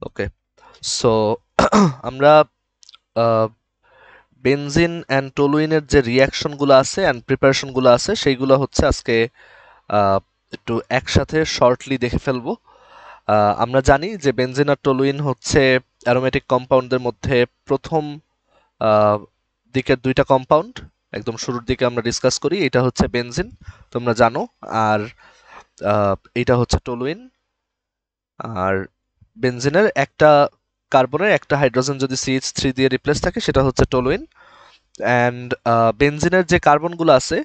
ওকে, so আমরা benzene and টলুইনের যে রিয়াকশনগুলো আছে অ্যান্ড প্রিপারেশনগুলো আছে সেইগুলো হচ্ছে আজকে আহ, একটু একসাথে শর্টলি দেখে ফেলবো। আমরা জানি যে বেনজিন আর টলুইন হচ্ছে অ্যারোমেটিক কম্পাউন্ডদের মধ্যে প্রথম আহ, দিকের দুইটা কম্পাউন্ড। একদম শুরুর দিকে আমরা ডিসকাস করি, এটা হচ্ছে বেনজিন, তোমরা জানো। আর এটা হচ্ছে টলুইন। আর বেনজিনের একটা কার্বনের একটা হাইড্রোজেন যদি CH3 দিয়ে রিপ্লেস থাকে সেটা হচ্ছে টলুইন। অ্যান্ড বেনজিনের যে কার্বনগুলো আছে,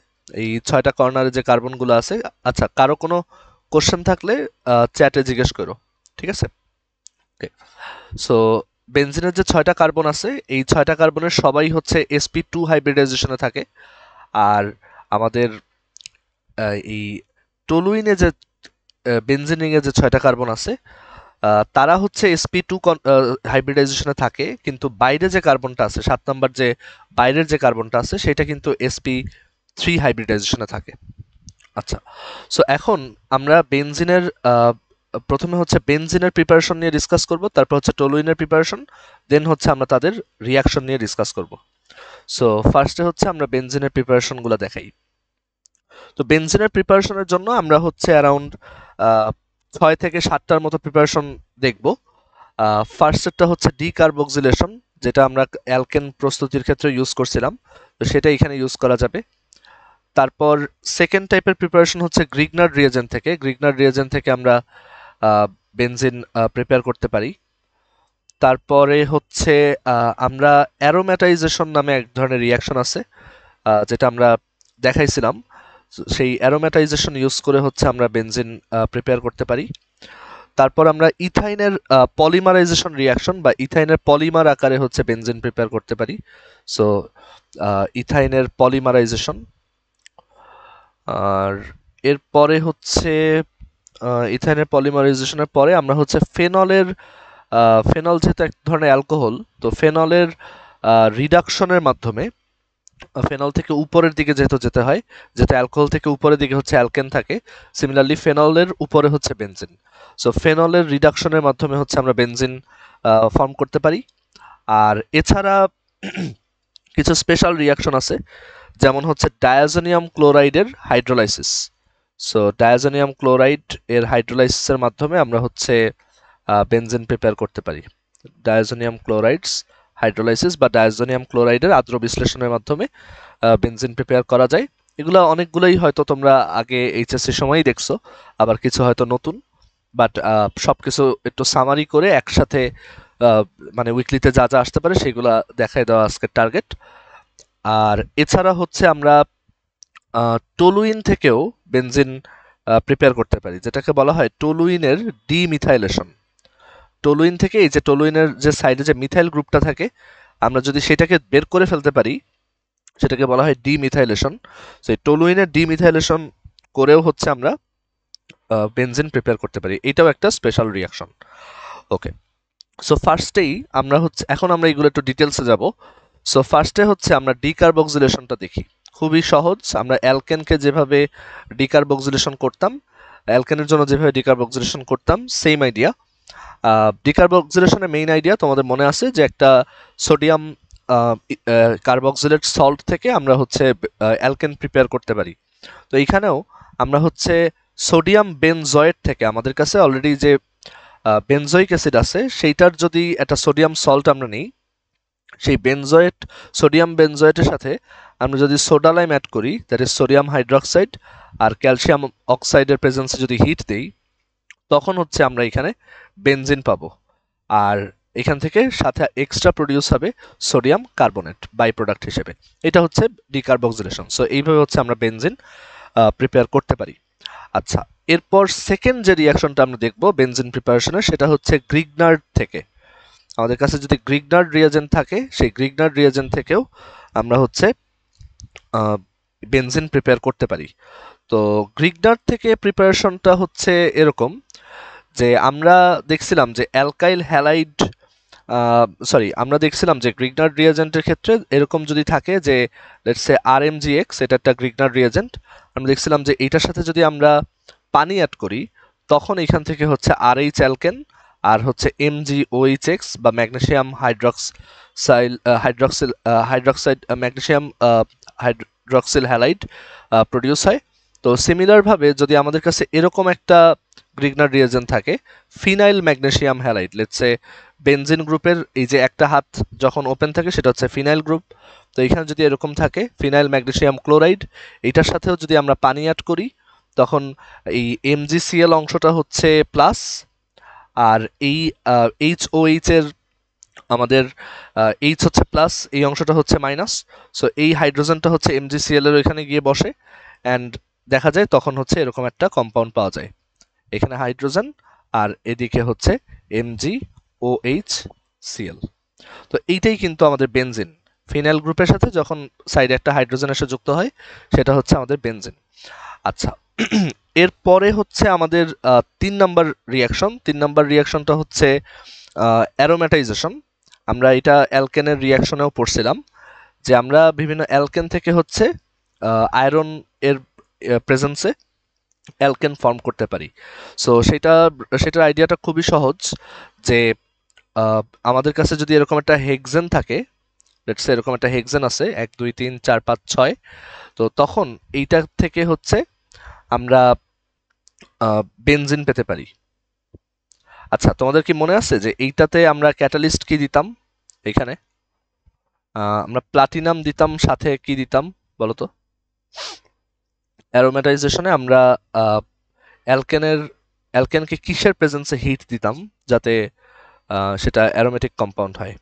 এই 6টা কর্নারে যে কার্বনগুলো আছে, আচ্ছা কারো কোনো কোশ্চেন থাকলে চ্যাটে জিজ্ঞেস করো, ঠিক আছে? ওকে, সো বেনজিনের যে 6টা কার্বন আছে, এই 6টা কার্বনের সবাই হচ্ছে sp2 হাইব্রিডাইজেশনে থাকে। আর আমাদের এই টলুইনে যে বেনজিনে যে 6টা কার্বন আছে, তারা হচ্ছে sp2 হাইব্রিডাইজেশনে থাকে, কিন্তু বাইরে যে কার্বনটা আছে, 7 নম্বর যে বাইরের যে কার্বনটা আছে, সেটা কিন্তু sp3 হাইব্রিডাইজেশনে থাকে। আচ্ছা, সো এখন আমরা বেনজিনের প্রথমে হচ্ছে বেনজিনের প্রিপারেশন নিয়ে ডিসকাস করব, তারপর হচ্ছে টলুইনের প্রিপারেশন, দেন হচ্ছে আমরা তাদের রিয়াকশন নিয়ে ডিসকাস করব। সো ফার্স্টে হচ্ছে আমরা বেনজিনের প্রিপারেশনগুলো দেখাই। তো বেনজিনের প্রিপারেশনের জন্য আমরা হচ্ছে অ্যারাউন্ড 6 থেকে 7টার মতো প্রিপারেশন দেখব। ফার্স্টেরটা হচ্ছে ডিকার্বক্সিলেশন, যেটা আমরা অ্যালকেন প্রস্তুতির ক্ষেত্রে ইউজ করছিলাম, তো সেটা এখানে ইউজ করা যাবে। তারপর সেকেন্ড টাইপের প্রিপারেশন হচ্ছে গ্রিগনার্ড রিয়েজেন্ট থেকে। গ্রিগনার্ড রিয়েজেন্ট থেকে আমরা বেনজিন প্রিপেয়ার করতে পারি। তারপরে হচ্ছে আমরা অ্যারোম্যাটাইজেশন নামে এক ধরনের রিয়াকশন আছে, যেটা আমরা দেখাইছিলাম। সেই অ্যারোম্যাটাইজেশন ইউজ করে হচ্ছে আমরা বেনজিন প্রিপেয়ার করতে পারি। তারপর আমরা ইথাইনের পলিমারাইজেশন রিয়াকশন বা ইথাইনের পলিমার আকারে হচ্ছে বেনজিন প্রিপেয়ার করতে পারি। So ইথাইনের polymerisation. আর এরপরে হচ্ছে ইথাইনের পলিমারাইজেশনের পরে আমরা হচ্ছে ফেনল যেহেতু এক ধরনের অ্যালকোহল, তো ফেনলের রিডাকশনের মাধ্যমে ফেনল থেকে উপরের দিকে যেহেতু যেতে হয়, যেটা অ্যালকোহল থেকে উপরের দিকে হচ্ছে অ্যালকেন থাকে, সিমিলারলি ফেনলের উপরে হচ্ছে বেনজিন। সো ফেনলের রিডাকশনের মাধ্যমে হচ্ছে আমরা বেনজিন ফর্ম করতে পারি। আর এছাড়া কিছু স্পেশাল রিয়াকশন আছে, যেমন হচ্ছে ডায়াজোনিয়াম ক্লোরাইডের হাইড্রোলাইসিস। সো ডায়াজোনিয়াম ক্লোরাইড এর হাইড্রোলাইসিসের মাধ্যমে আমরা হচ্ছে বেনজিন প্রিপেয়ার করতে পারি। ডায়াজোনিয়াম ক্লোরাইডস হাইড্রোলাইসিস বা ডায়াজোনিয়াম ক্লোরাইডের আদ্র বিশ্লেষণের মাধ্যমে বেনজিন প্রিপেয়ার করা যায়। এগুলো অনেকগুলোই হয়তো তোমরা আগে এইচএসসি সময়ই দেখছো, আবার কিছু হয়তো নতুন। বাট সবকিছু একটু সামারি করে একসাথে মানে উইকলিতে যা যা আসতে পারে সেগুলো দেখাই দেওয়া আজকের টার্গেট। আর এছাড়া হচ্ছে আমরা টলুইন থেকেও বেনজিন প্রিপেয়ার করতে পারি, যেটাকে বলা হয় টলুইনের ডিমিথাইলেশন। টলুইন থেকে এই যে টলুইনের যে সাইডে যে মিথাইল গ্রুপটা থাকে, আমরা যদি সেটাকে বের করে ফেলতে পারি, সেটাকে বলা হয় ডিমিথাইলেশন। সেই টলুইনের ডিমিথাইলেশন করেও হচ্ছে আমরা বেনজিন প্রিপেয়ার করতে পারি। এটাও একটা স্পেশাল রিয়াকশন। ওকে, সো ফার্স্টেই আমরা হচ্ছে এখন আমরা এগুলো একটু ডিটেলসে যাব। সো ফার্স্টে হচ্ছে আমরা ডিকার্বক্সিলেশনটা দেখি। খুবই সহজ, আমরা অ্যালকেনকে যেভাবে ডিকার্বক্সিলেশন করতাম, অ্যালকেনের জন্য যেভাবে ডিকার্বক্সিলেশন করতাম, সেম আইডিয়া। ডিকার্বক্সিলেশনের মেইন আইডিয়া তোমাদের মনে আছে যে একটা সোডিয়াম কার্বক্সিলেট সল্ট থেকে আমরা হচ্ছে অ্যালকেন প্রিপেয়ার করতে পারি। তো এইখানেও আমরা হচ্ছে সোডিয়াম বেনজয়েট থেকে, আমাদের কাছে অলরেডি যে বেনজয়িক অ্যাসিড আছে সেইটার যদি একটা সোডিয়াম সল্ট আমরা নিই, সেই সোডিয়াম বেনজয়েটের সাথে আমরা যদি সোডা লাইম অ্যাড করি, দ্যাট ইজ সোডিয়াম হাইড্রক্সাইড, আর ক্যালসিয়াম অক্সাইডের প্রেজেন্সে যদি হিট দেই, তখন হচ্ছে আমরা এখানে বেনজিন পাবো। আর এখান থেকে সাথে এক্সট্রা প্রডিউস হবে সোডিয়াম কার্বনেট বাই প্রোডাক্ট হিসেবে। এটা হচ্ছে ডিকার্বক্সিলেশন। সো এইভাবে হচ্ছে আমরা বেনজিন প্রিপেয়ার করতে পারি। আচ্ছা, এরপর সেকেন্ড যে রিয়াকশনটা আমরা দেখব বেনজিন প্রিপারেশনের, সেটা হচ্ছে গ্রিগনার্ড থেকে। আমাদের কাছে যদি গ্রিগনার্ড রিয়েজেন্ট থাকে, সেই গ্রিগনার্ড রিয়েজেন্ট থেকেও আমরা হচ্ছে বেনজিন প্রিপেয়ার করতে পারি। তো গ্রিগনার্ড থেকে প্রিপারেশনটা হচ্ছে এরকম যে আমরা দেখছিলাম যে অ্যালকাইল হ্যালাইড আমরা দেখছিলাম যে গ্রিগনার্ড রিয়েজেন্টের ক্ষেত্রে এরকম যদি থাকে যে লেটস সে RMGX, এটা একটা গ্রিগনার্ড রিয়েজেন্ট, আমরা দেখছিলাম যে এইটার সাথে যদি আমরা পানি অ্যাড করি, তখন এখান থেকে হচ্ছে RH অ্যালকেন আর হচ্ছে MgOHX বা magnesium hydroxide magnesium hydroxyl halide produce হয়। তো সিমিলার ভাবে যদি আমাদের কাছে এরকম একটা গ্রিগনার রিয়েজেন্ট থাকে, phenyl magnesium halide, let's say benzene গ্রুপের এই যে একটা হাত যখন ওপেন থাকে সেটা হচ্ছে ফিনাইল গ্রুপ। তো এখানে যদি এরকম থাকে ফিনাইল ম্যাগনেসিয়াম ক্লোরাইড, এটার সাথেও যদি আমরা পানি অ্যাড করি তখন এই MgCl অংশটা হচ্ছে প্লাস, আর এই HOH এর আমাদের এইচ হচ্ছে প্লাস, এই অংশটা হচ্ছে মাইনাস। সো এই হাইড্রোজেনটা হচ্ছে MgCl এর এখানে গিয়ে বসে অ্যান্ড দেখা যায় তখন হচ্ছে এরকম একটা কম্পাউন্ড পাওয়া যায়। এখানে হাইড্রোজেন আর এদিকে হচ্ছে MgOHCl। তো এইটাই কিন্তু আমাদের বেনজিন। ফিনাইল গ্রুপের সাথে যখন সাইডে একটা হাইড্রোজেন এসে যুক্ত হয় সেটা হচ্ছে আমাদের বেনজিন। আচ্ছা, এরপরে হচ্ছে আমাদের 3 নাম্বার রিয়াকশন। 3 নাম্বার রিয়াকশনটা হচ্ছে অ্যারোম্যাটাইজেশন। আমরা এটা অ্যালকেনের রিয়াকশনেও পড়ছিলাম যে আমরা বিভিন্ন অ্যালকেন থেকে হচ্ছে আয়রন এর প্রেজেন্সে অ্যালকেন ফর্ম করতে পারি। সো সেটার আইডিয়াটা খুবই সহজ, যে আমাদের কাছে যদি এরকম একটা হেক্সেন থাকে, লেটস সে এরকম একটা হেক্সেন আছে 1 2 3 4 5 6, তো তখন এইটা থেকে হচ্ছে আমরা বেনজিন পেতে পারি। আচ্ছা, তোমাদের কি মনে আছে যে এইটাতে আমরা ক্যাটালিস্ট কি দিতাম? এখানে আমরা প্লাটিনাম দিতাম, সাথে কি দিতাম বলো তো? অ্যারোমেটাইজেশনে আমরা অ্যালকেনকে কিসের প্রেজেন্সে হিট দিতাম যাতে সেটা অ্যারোমেটিক কম্পাউন্ড হয়?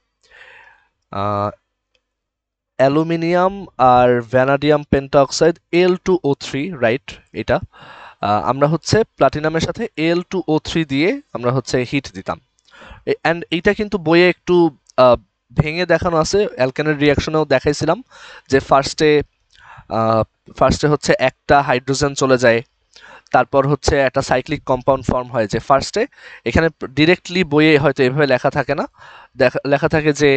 অ্যালুমিনিয়াম আর ভ্যানাডিয়াম পেন্টাঅক্সাইড Al2O3, রাইট? এটা আমরা হচ্ছে প্লাটিনামের সাথে Al2O3 দিয়ে আমরা হচ্ছে হিট দিতাম। অ্যান্ড এইটা কিন্তু বইয়ে একটু ভেঙে দেখানো আছে, অ্যালকেনের রিয়াকশনেও দেখাইছিলাম যে ফার্স্টে হচ্ছে একটা হাইড্রোজেন চলে যায়, তারপর হচ্ছে একটা সাইক্লিক কম্পাউন্ড ফর্ম হয়। যে ফার্স্টে এখানে ডিরেক্টলি বইয়ে হয়তো এভাবে লেখা থাকে না, লেখা থাকে যে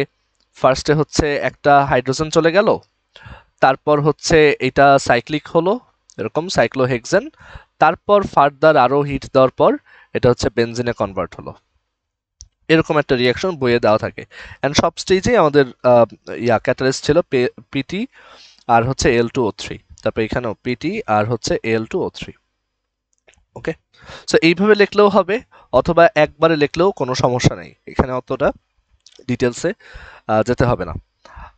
ফার্স্টে হচ্ছে একটা হাইড্রোজেন চলে গেল, তারপর হচ্ছে এটা সাইক্লিক হলো, এরকম সাইক্লোহেক্সেন, তারপর ফার্দার আরো হিট দেওয়ার পর এটা হচ্ছে বেনজিনে কনভার্ট হলো। এরকম একটা রিয়াকশন বইয়ে দেওয়া থাকে। অ্যান্ড সব স্টেজেই আমাদের ক্যাটালিস্ট ছিল পিটি আর হচ্ছে Al2O3, তারপর এখানেও পিটি আর হচ্ছে Al2O3। ওকে, সো এইভাবে লিখলেও হবে, অথবা একবারে লিখলেও কোনো সমস্যা নেই, এখানে অতটা ডিটেলসে যেতে হবে না।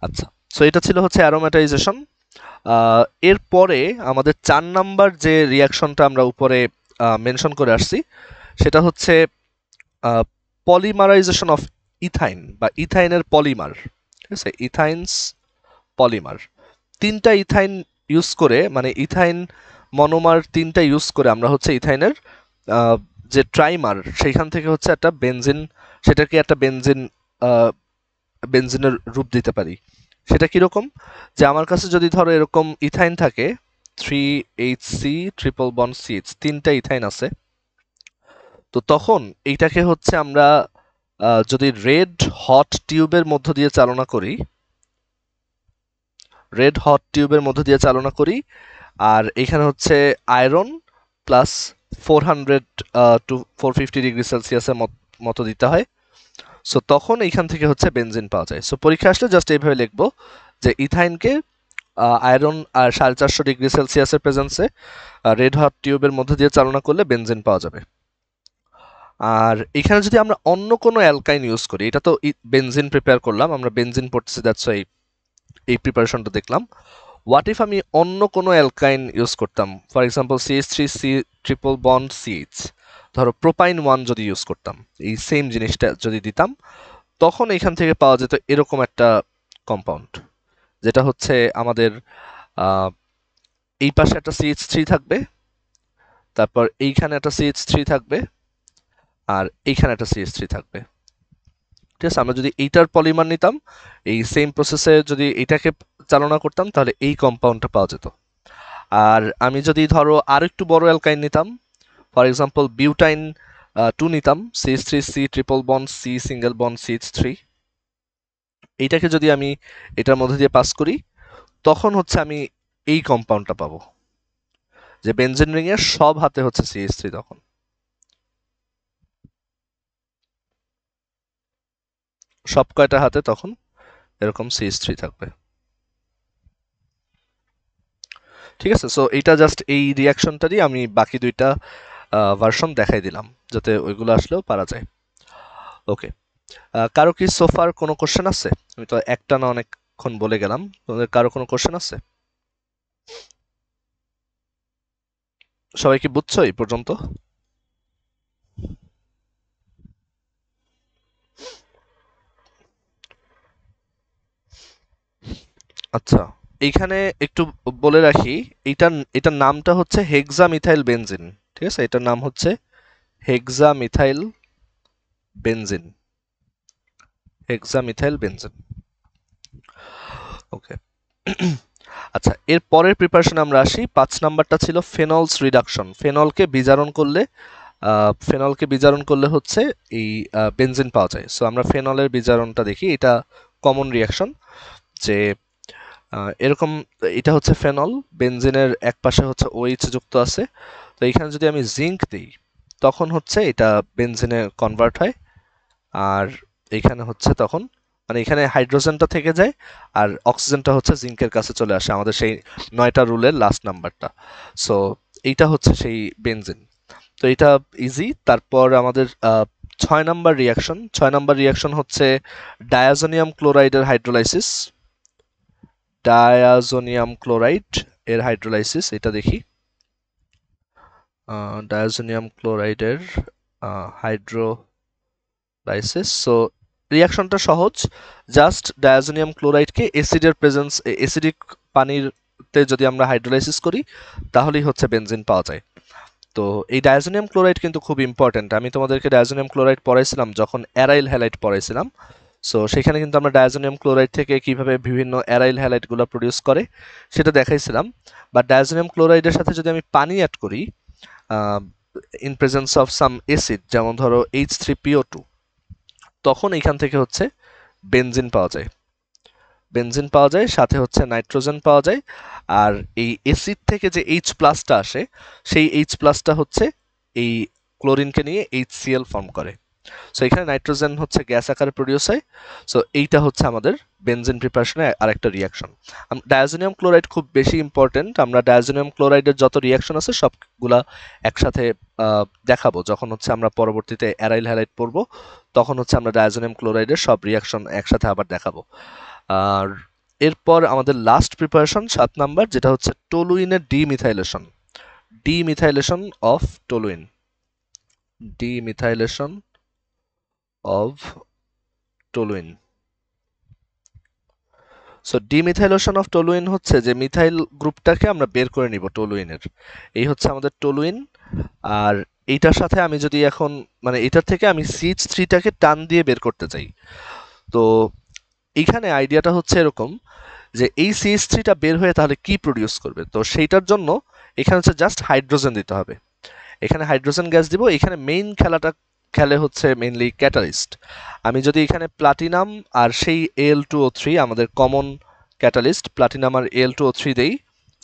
আচ্ছা, সো এটা ছিল হচ্ছে অ্যারোম্যাটাইজেশন। এরপরে আমাদের 4 নাম্বার যে রিয়াকশনটা আমরা উপরে মেনশন করে আসছি সেটা হচ্ছে পলিমারাইজেশন অফ ইথাইন বা ইথাইনের পলিমার। ঠিক আছে, ইথাইনস পলিমার। 3টা ইথাইন ইউজ করে, মানে ইথাইন মনোমার 3টা ইউজ করে আমরা হচ্ছে ইথাইনের যে ট্রাইমার সেইখান থেকে হচ্ছে একটা বেনজিন, সেটাকে একটা বেনজিনের রূপ দিতে পারি। সেটা কিরকম? যে আমার কাছে যদি ধরো এরকম ইথাইন থাকে 3HC ট্রিপল বন্ড CH, 3টা ইথাইন আছে, তো তখন এইটাকে হচ্ছে আমরা যদি রেড হট টিউবের মধ্য দিয়ে চালনা করি, আর এখানে হচ্ছে আয়রন প্লাস 400 টু 450 ডিগ্রি সেলসিয়াসের মতো দিতে হয়। সো তখন এইখান থেকে হচ্ছে বেনজিন পাওয়া যায়। সো পরীক্ষা আসলে জাস্ট এইভাবে লিখবো যে ইথাইনকে আয়রন আর 450 ডিগ্রি সেলসিয়াসের প্রেজেন্সে রেড হট টিউবের মধ্যে দিয়ে চালনা করলে বেনজিন পাওয়া যাবে। আর এখানে যদি আমরা অন্য কোনো অ্যালকাইন ইউজ করি, এটা তো বেনজিন প্রিপেয়ার করলাম, আমরা বেনজিন পড়তেছি, দ্যাটস ওয়াই এই প্রিপারেশনটা দেখলাম। হোয়াট ইফ আমি অন্য কোনো অ্যালকাইন ইউজ করতাম, for example CH3C triple bond CH, ধরো প্রোপাইন 1 যদি ইউজ করতাম, এই সেম জিনিসটা যদি দিতাম, তখন এখান থেকে পাওয়া যেত এরকম একটা কম্পাউন্ড, যেটা হচ্ছে আমাদের এই পাশে একটা CH3 থাকবে, তারপর এইখানে একটা CH3 থাকবে, আর এইখানে একটা CH3 থাকবে। ঠিক আছে, আমরা যদি এইটার পলিমার নিতাম, এই সেম প্রসেসে যদি এইটাকে চালনা করতাম, তাহলে এই কম্পাউন্ডটা পাওয়া যেত। আর আমি যদি ধরো আর একটু বড় অ্যালকাইন নিতাম, ফর এক্সাম্পল বিউটাইন 2 নিতাম, CH3C triple bond C single bond CH3, এইটাকে যদি আমি এটার মধ্যে দিয়ে পাস করি, তখন হচ্ছে আমি এই কম্পাউন্ডটা পাবো, যে বেনজিন রিং এর সব হাতে হচ্ছে CH3 তখন। সব কয়টা হাতে তখন এরকম CH3 থাকবে। ঠিক আছে, সো এইটা জাস্ট এই রিয়াকশনটারই আমি বাকি দুইটা ভার্সন দেখাই দিলাম যাতে ওইগুলো আসলেও পারা যায়। ওকে, কারো কি সোফার কোনো কোশ্চেন আছে? আমি তো একটা না অনেকক্ষণ বলে গেলাম, তোমাদের কারো কোনো কোশ্চেন আছে? সবাই কি বুঝছো এই পর্যন্ত? আচ্ছা, এইখানে একটু বলে রাখি, এটার নামটা হচ্ছে হেক্সামিথাইল বেনজিন। ঠিক আছে, এটার নাম হচ্ছে হেক্সামিথাইল বেনজিন। হেক্সামিথাইল বেনজিন। ওকে। আচ্ছা, এর পরের প্রিপারেশন আমরা আসি। 5 নাম্বারটা ছিল ফেনলস রিডাকশন। ফেনলকে বিজারণ করলে হচ্ছে এই বেনজিন পাওয়া যায়। সো আমরা ফেনলের বিজারণটা দেখি। এটা কমন রিয়াকশন যে এরকম, এটা হচ্ছে ফেনল, বেনজিনের এক পাশে হচ্ছে OH যুক্ত আছে। তো এখানে যদি আমি জিঙ্ক দিই তখন হচ্ছে এটা বেনজিনে কনভার্ট হয়, আর এখানে হচ্ছে তখন মানে এখানে হাইড্রোজেনটা থেকে যায় আর অক্সিজেনটা হচ্ছে জিঙ্কের কাছে চলে আসে, আমাদের সেই 9টা রুলের লাস্ট নাম্বারটা। সো এইটা হচ্ছে সেই বেনজিন। তো এটা ইজি। তারপর আমাদের 6 নাম্বার রিয়াকশন হচ্ছে ডায়াজোনিয়াম ক্লোরাইডের হাইড্রোলাইসিস। ডায়াজোনিয়াম ক্লোরাইড এর হাইড্রোলাইসিস, এটা দেখি। ডায়াজোনিয়াম ক্লোরাইডের হাইড্রোলাইসিস। সো রিয়াকশনটা সহজ, জাস্ট ডায়াজোনিয়াম ক্লোরাইডকে অ্যাসিডিক পানিতে যদি আমরা হাইড্রোলাইসিস করি তাহলেই হচ্ছে বেনজিন পাওয়া যায়। তো এই ডায়াজোনিয়াম ক্লোরাইড কিন্তু খুব ইম্পর্টেন্ট। আমি তোমাদেরকে ডায়াজোনিয়াম ক্লোরাইড পড়াইছিলাম যখন অ্যারাইল হ্যালাইড পড়াইছিলাম। সো সেখানে কিন্তু আমরা ডায়াজোনিয়াম ক্লোরাইড থেকে কিভাবে বিভিন্ন অ্যারাইল হ্যালাইডগুলো প্রডিউস করে সেটা দেখাইছিলাম। বা ডায়াজোনিয়াম ক্লোরাইডের সাথে যদি আমি পানি অ্যাড করি in presence of some acid, যেমন ধরো H3PO2, তখন এখান থেকে হচ্ছে বেনজিন পাওয়া যায়। বেনজিন পাওয়া যায়, সাথে হচ্ছে নাইট্রোজেন পাওয়া যায়। আর এই অ্যাসিড থেকে যে H+টা আসে, সেই H+টা হচ্ছে এই ক্লোরিনকে নিয়ে HCl ফর্ম করে। সো এখানে নাইট্রোজেন হচ্ছে গ্যাস আকারে প্রডিউস হয়। সো এইটা হচ্ছে আমাদের বেনজিন প্রিপারেশনের আরেকটা রিয়াকশন। ডায়াজোনিয়াম ক্লোরাইড খুব বেশি ইম্পর্টেন্ট। আমরা ডায়াজোনিয়াম ক্লোরাইডের যত রিয়াকশন আছে সবগুলা একসাথে দেখাবো যখন হচ্ছে আমরা পরবর্তীতে অ্যারাইল হ্যালাইড পড়বো, তখন হচ্ছে আমরা ডায়াজোনিয়াম ক্লোরাইডের সব রিয়াকশন একসাথে আবার দেখাবো। আর এরপর আমাদের লাস্ট প্রিপারেশন 7 নাম্বার, যেটা হচ্ছে টলুইনের demethylation. Demethylation of toluene. Demethylation of toluene. So demethylation of toluene হচ্ছে যে মিথাইল গ্রুপটাকে আমরা বের করে নিব টলুইনের। এই হচ্ছে আমাদের টলুইন। আর এইটার সাথে আমি যদি এখন মানে এটার থেকে আমি CH3টাকে টান দিয়ে বের করতে চাই, তো এইখানে আইডিয়াটা হচ্ছে এরকম যে এই CH3টা বের হয়ে তাহলে কি প্রডিউস করবে। তো সেইটার জন্য এখানে হচ্ছে জাস্ট হাইড্রোজেন দিতে হবে। এখানে হাইড্রোজেন গ্যাস দিব। এখানে মেইন খেলাটা খেলে হচ্ছে মেইনলি ক্যাটালিস্ট। আমি যদি এখানে প্লাটিনাম আর সেই Al2O3 আমাদের কমন ক্যাটালিস্ট প্লাটিনাম আর Al2O3 দেই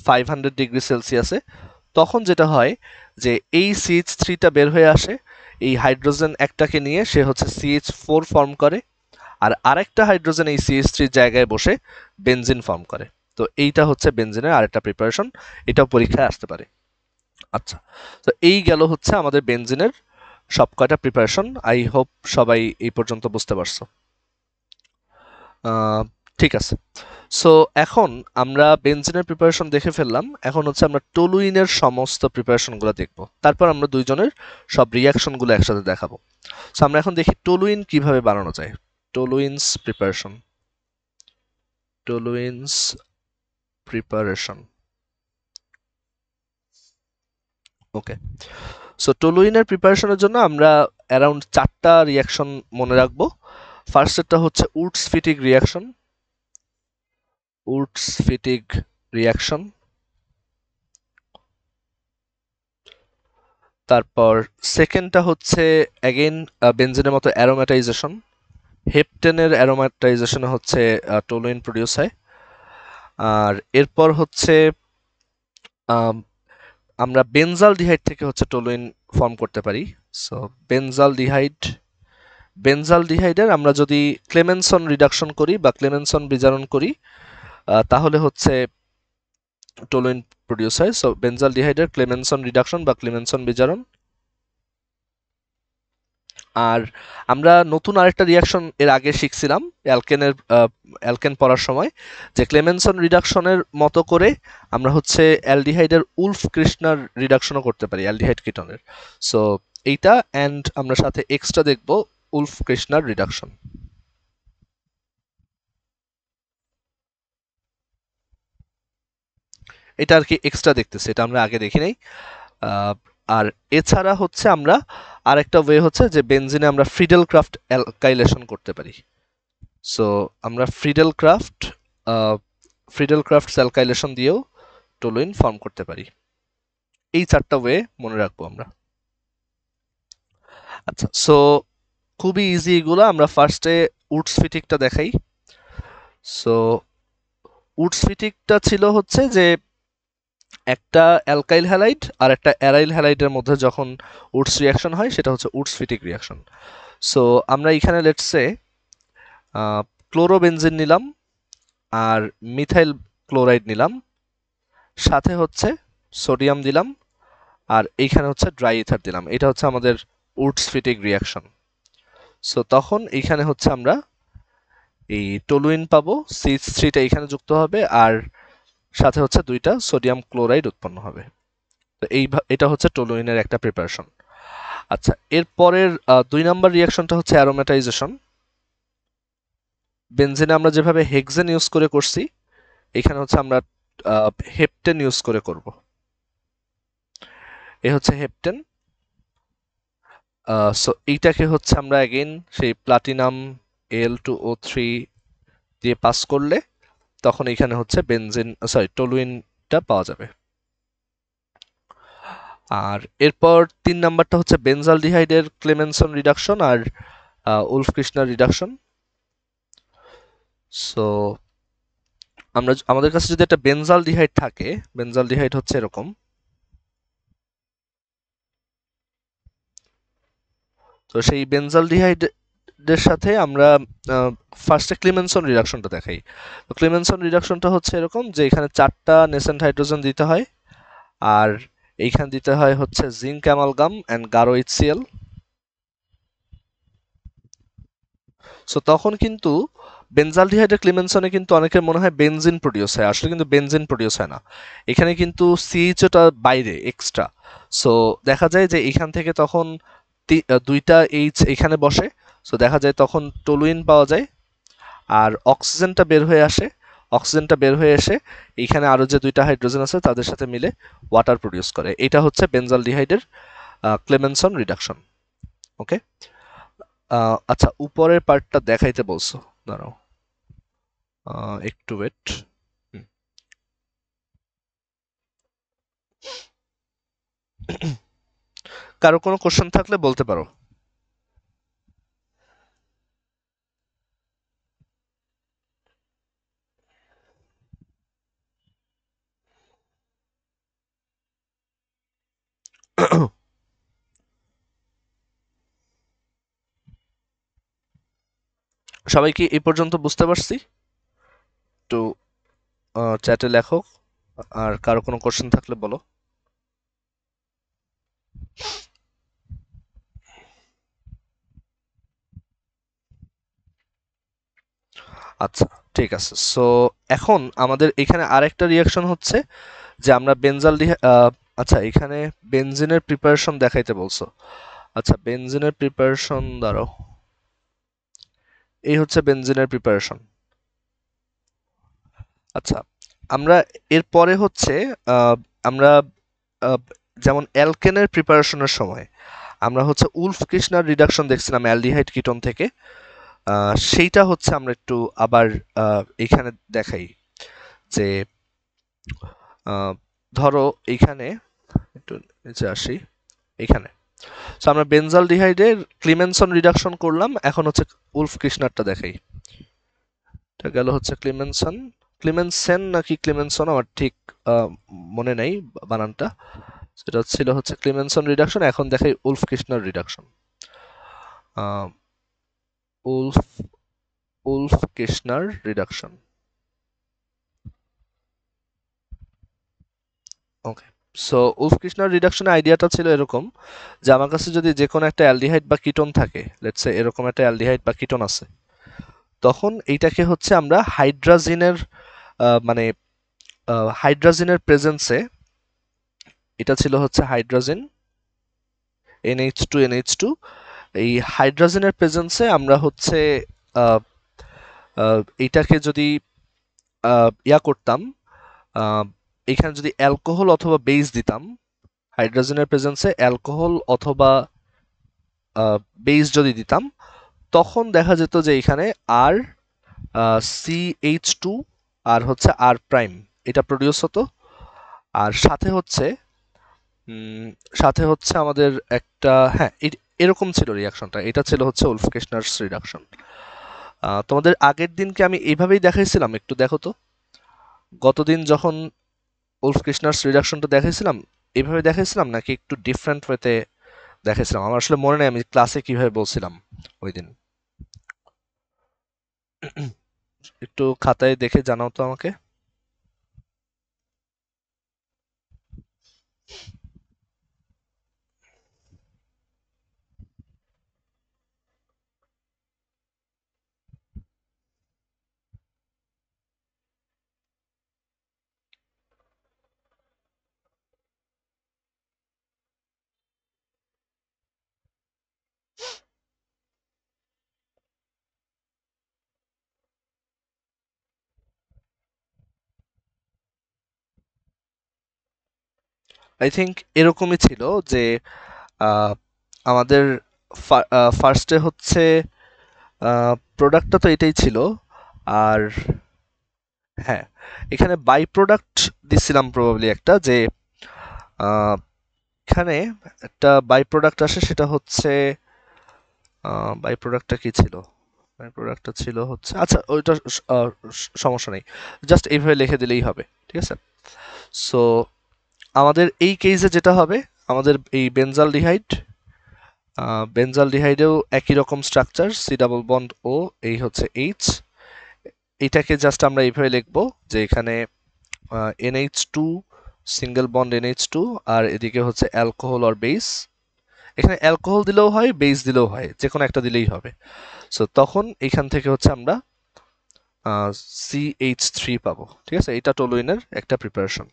500°C, তখন যেটা হয় যে এই CH3টা বের হয়ে আসে, এই হাইড্রোজেন একটাকে নিয়ে সে হচ্ছে CH4 ফর্ম করে, আর আরেকটা হাইড্রোজেন এই CH3 জায়গায় বসে বেনজিন ফর্ম করে। তো এইটা হচ্ছে বেনজিনের আরেকটা প্রিপারেশন, এটাও পরীক্ষায় আসতে পারে। আচ্ছা, তো এই গেল হচ্ছে আমাদের বেনজিনের সব কয়টা প্রিপারেশন। আই হোপ সবাই এই পর্যন্ত বুঝতে পারছো। ঠিক আছে, সো এখন আমরা বেনজিনের প্রিপারেশন দেখে ফেললাম। এখন হচ্ছে আমরা টলুইনের সমস্ত প্রিপারেশনগুলো দেখব, তারপর আমরা দুইজনের সব রিয়াকশনগুলো একসাথে দেখাবো। সো আমরা এখন দেখি টলুইন কিভাবে বানানো যায়। টলুইনস প্রিপারেশন। টলুইনস প্রিপারেশন। ওকে, সো টলুইনের প্রিপারেশনের জন্য আমরা অ্যারাউন্ড 4টা রিয়াকশন মনে রাখবো। ফার্স্টেরটা হচ্ছে উডস ফিটিক রিয়াকশন। Woods ফিটিক reaction. তারপর সেকেন্ডটা হচ্ছে অ্যাগেন বেনজিনের মতো অ্যারোম্যাটাইজেশন। হেপটেনের অ্যারোম্যাটাইজেশনে হচ্ছে টলুইন প্রডিউস হয়। আর এরপর হচ্ছে আমরা বেনজালডিহাইড থেকে হচ্ছে টলুইন ফর্ম করতে পারি। সো বেনজালডিহাইড, বেনজালডিহাইডের আমরা যদি ক্লেমেনসন রিডাকশন করি বা ক্লেমেনসন বিজারণ করি তাহলে হচ্ছে টলুইন প্রডিউস হয়। সো বেনজালডিহাইডের ক্লেমেনসন রিডাকশন বা ক্লেমেনসন বিজারণ। আর আমরা নতুন আরেকটা রিয়াকশন এর আগে শিখছিলাম অ্যালকেন পড়ার সময়, যে ক্লেমেনসন রিডাকশনের মতো করে আমরা হচ্ছে অ্যালডিহাইডের উলফ কৃষ্ণার রিডাকশনও করতে পারি অ্যালডিহাইড কিটনের। সো এইটা অ্যান্ড আমরা সাথে এক্সট্রা দেখব উলফ কৃষ্ণার রিডাকশন। এটা আর কি এক্সট্রা দেখতেছি, এটা আমরা আগে দেখি নাই। আর এছাড়া হচ্ছে আমরা আরেকটা ওয়ে হচ্ছে যে বেনজিনে আমরা ফ্রিডেল ক্রাফট অ্যালকাইলেশন করতে পারি। সো আমরা ফ্রিডেল ক্রাফট অ্যালকাইলেশন দিয়েও টলুইন ফর্ম করতে পারি। এই চারটা ওয়ে মনে রাখবো আমরা। আচ্ছা, সো খুবই ইজি এগুলো। আমরা ফার্স্টে উডস ফিটিকটা দেখাই। সো উডস ফিটিকটা ছিল হচ্ছে যে একটা অ্যালকাইল হ্যালাইড আর একটা অ্যারাইল হ্যালাইডের মধ্যে যখন উডস রিয়াকশন হয় সেটা হচ্ছে উডস ফিটিক রিয়াকশন। সো আমরা এখানে লেটসে ক্লোরোবেনজিন নিলাম আর মিথাইল ক্লোরাইড নিলাম, সাথে হচ্ছে সোডিয়াম দিলাম, আর এইখানে হচ্ছে ড্রাই ইথার দিলাম। এটা হচ্ছে আমাদের উডস ফিটিক রিয়াকশন। সো তখন এইখানে হচ্ছে আমরা এই টলুইন পাবো, CH3টা এখানে যুক্ত হবে আর সাথে হচ্ছে দুইটা সোডিয়াম ক্লোরাইড উৎপন্ন হবে। তো এটা হচ্ছে টলুইনের একটা প্রিপারেশন। আচ্ছা, এরপরের 2 নাম্বার রিয়াকশনটা হচ্ছে অ্যারোমেটাইজেশন। বেনজিনে আমরা যেভাবে হেক্সেন ইউজ করে করছি, এখানে হচ্ছে আমরা হেপটেন ইউজ করে করব। এ হচ্ছে হেপটেন। সো এইটাকে হচ্ছে আমরা অ্যাগেন সেই প্লাটিনাম Al2O3 দিয়ে পাস করলে তখন এখানে হচ্ছে টলুইনটা পাওয়া যাবে। আর এরপর 3 নাম্বারটা হচ্ছে বেনজালডিহাইডের ক্লেমেনসন রিডাকশন আর উলফ কৃষ্ণার রিডাকশন। সো আমাদের কাছে যদি একটা বেনজালডিহাইড থাকে, বেনজালডিহাইড হচ্ছে এরকম। তো সেই বেনজালডিহাইডের সাথে আমরা ফার্স্টে ক্লেমেনসন রিডাকশনটা দেখাই। তো ক্লেমেনসন রিডাকশনটা হচ্ছে এরকম যে এখানে 4টা নেসেন্ট হাইড্রোজেন দিতে হয় আর এইখানে দিতে হয় হচ্ছে zinc amalgam and Garo HCl। So তখন কিন্তু বেনজালডিহাইডের ক্লেমেনসনে কিন্তু অনেকের মনে হয় বেনজিন প্রডিউস হয়, আসলে কিন্তু বেনজিন প্রডিউস হয় না। এখানে কিন্তু CHOটা বাইরে এক্সট্রা। সো দেখা যায় যে এখান থেকে তখন দুইটা H এখানে বসে। সো দেখা যায় তখন টলুইন পাওয়া যায় আর অক্সিজেনটা বের হয়ে আসে। অক্সিজেনটা বের হয়ে এসে এইখানে আরো যে দুইটা হাইড্রোজেন আছে তাদের সাথে মিলে ওয়াটার প্রডিউস করে। এটা হচ্ছে বেনজালডিহাইডের ক্লেমেনসন রিডাকশন। ওকে, আচ্ছা, উপরের পার্টটা দেখাইতে বলছো, দাঁড়াও একটু ওয়েট। কারো কোনো কোশ্চেন থাকলে বলতে পারো। সবাই কি এই পর্যন্ত বুঝতে পারছি? একটু চ্যাটে লেখো, আর কারো কোনো কোশ্চেন থাকলে বলো। আচ্ছা, ঠিক আছে। সো এখন আমাদের এখানে আরেকটা রিয়াকশন হচ্ছে যে আমরা আচ্ছা, এখানে বেনজিনের প্রিপারেশন দেখাইতে বলছো। আচ্ছা, বেনজিনের প্রিপারেশন দাঁড়াও, এই হচ্ছে বেনজিনের প্রিপারেশন। আচ্ছা, আমরা এরপরে হচ্ছে আমরা যেমন অ্যালকেনের প্রিপারেশনের সময় আমরা হচ্ছে উলফ কৃষ্ণার রিডাকশন দেখছিলাম অ্যালডিহাইড কিটোন থেকে। সেইটা হচ্ছে আমরা একটু আবার এখানে দেখাই যে ধরো এইখানে একটু নিচে আসি, এখানে আমরা বেনজালডিহাইডের ক্লিমেনসন রিডাকশন করলাম, এখন হচ্ছে উলফ কৃষ্ণারটা দেখাই। এটা গেল হচ্ছে ক্লিমেনসেন নাকি ক্লিমেনসন আমার ঠিক মনে নেই বানানটা। সেটা ছিল হচ্ছে ক্লিমেনসন রিডাকশন, এখন দেখাই উলফ কৃষ্ণার রিডাকশন। উলফ-কির্শনার রিডাকশন। ওকে, সো উলফ-কির্শনার রিডাকশনের আইডিয়াটা ছিল এরকম যে আমার কাছে যদি যে কোনো একটা অ্যালডিহাইড বা কিটোন থাকে, লেটস সে এরকম একটা অ্যালডিহাইড বা কিটোন আছে, তখন এইটাকে হচ্ছে আমরা হাইড্রাজিনের মানে হাইড্রাজিনের প্রেজেন্সে, এটা ছিল হচ্ছে হাইড্রাজিন NH2 এই হাইড্রাজেনের প্রেজেন্সে আমরা হচ্ছে এইটাকে যদি ইয়া করতাম, এখানে যদি অ্যালকোহল অথবা বেস দিতাম, হাইড্রোজেনের প্রেজেন্সে অ্যালকোহল অথবা বেস যদি দিতাম, তখন দেখা যেত যে এখানে আর CH2 আর হচ্ছে আর প্রাইম এটা প্রডিউস হতো, আর সাথে হচ্ছে আমাদের একটা, হ্যাঁ এরকম ছিল রিয়াকশনটা, এটা ছিল হচ্ছে উলফ-কির্শনারস রিডাকশন। তোমাদের আগের দিনকে আমি এইভাবেই দেখাইছিলাম, একটু দেখো তো, গতদিন যখন উলফ-কির্শনারস রিডাকশনটা দেখাইছিলাম এইভাবে দেখাইছিলাম নাকি একটু ডিফারেন্ট ওয়েতে দেখাইছিলাম? আমার আসলে মনে নেই আমি ক্লাসে কিভাবে বলছিলাম ওই দিন। একটু খাতায় দেখে জানাও তো আমাকে। আই থিঙ্ক এরকমই ছিল যে আহ, আমাদের ফার্স্টে হচ্ছে প্রোডাক্টটা তো এটাই ছিল, আর হ্যাঁ এখানে বাই প্রোডাক্ট দিছিলাম প্রবাবলি একটা, যে আহ, এখানে একটা বাই প্রোডাক্ট আসে, সেটা হচ্ছে বাই প্রোডাক্টটা কি ছিল, বাই প্রোডাক্টটা ছিল হচ্ছে, আচ্ছা ওইটা সমস্যা নেই, জাস্ট এইভাবে লিখে দিলেই হবে, ঠিক আছে। সো আমাদের এই কেসে যেটা হবে, আমাদের এই বেনজালডিহাইডেও একই রকম স্ট্রাকচার, সি ডাবল বন্ড ও, এই হচ্ছে এইচ, এইটাকে জাস্ট আমরা এইভাবে লিখবো যে এখানে NH2 সিঙ্গেল বন্ড NH2, আর এদিকে হচ্ছে অ্যালকোহল আর বেস, এখানে অ্যালকোহল দিলেও হয় বেস দিলেও হয়, যে কোনো একটা দিলেই হবে। সো তখন এখান থেকে হচ্ছে আমরা CH3 পাবো, ঠিক আছে, এটা টলুইনের একটা প্রিপারেশন।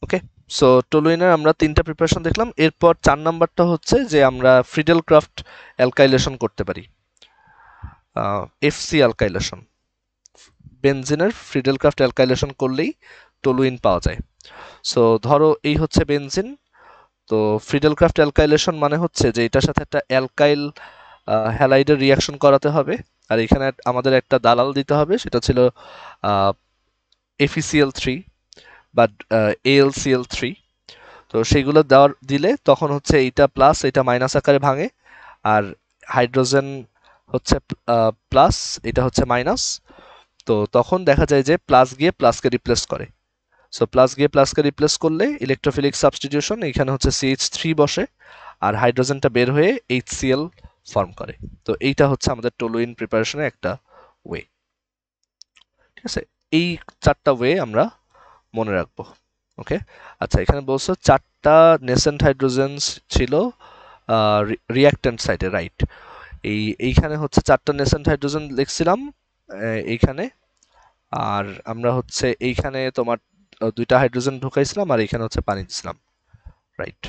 ওকে, সো টলুইনের আমরা তিনটা প্রিপারেশন দেখলাম। এরপর 4 নাম্বারটা হচ্ছে যে আমরা ফ্রিডেল ক্রাফট অ্যালকাইলেশন করতে পারি, FC অ্যালকাইলেশন, বেনজিনের ফ্রিডেল ক্রাফট অ্যালকাইলেশন করলেই টলুইন পাওয়া যায়। সো ধরো এই হচ্ছে বেনজিন, তো ফ্রিডেল ক্রাফট অ্যালকাইলেশন মানে হচ্ছে যে এটার সাথে একটা অ্যালকাইল হ্যালাইডের রিয়াকশন করাতে হবে, আর এখানে আমাদের একটা দালাল দিতে হবে, সেটা ছিল FeCl3 বা AlCl3। তো সেইগুলো দিলে তখন হচ্ছে এইটা প্লাস এটা মাইনাস আকারে ভাঙে, আর হাইড্রোজেন হচ্ছে প্লাস, এটা হচ্ছে মাইনাস, তো তখন দেখা যায় যে প্লাস গিয়ে প্লাসকে রিপ্লেস করে। সো প্লাস গিয়ে প্লাসকে রিপ্লেস করলে ইলেকট্রোফিলিক সাবস্টিটিউশন, এখানে হচ্ছে CH3 বসে, আর হাইড্রোজেনটা বের হয়ে HCl ফর্ম করে। তো এইটা হচ্ছে আমাদের টলুইন প্রিপারেশনের একটা ওয়ে, ঠিক আছে। এই 4টা ওয়ে আমরা মনে রাখবো। ওকে, আচ্ছা এখানে বলছো 4টা নেসেন্ট হাইড্রোজেন ছিল রিঅ্যাক্ট্যান্ট সাইডে, রাইট। এইখানে হচ্ছে 4টা নেসেন্ট হাইড্রোজেন লিখছিলাম এইখানে, আর আমরা হচ্ছে এইখানে তোমার 2টা হাইড্রোজেন ঢুকাইছিলাম, আর এখানে হচ্ছে পানি দিছিলাম, রাইট।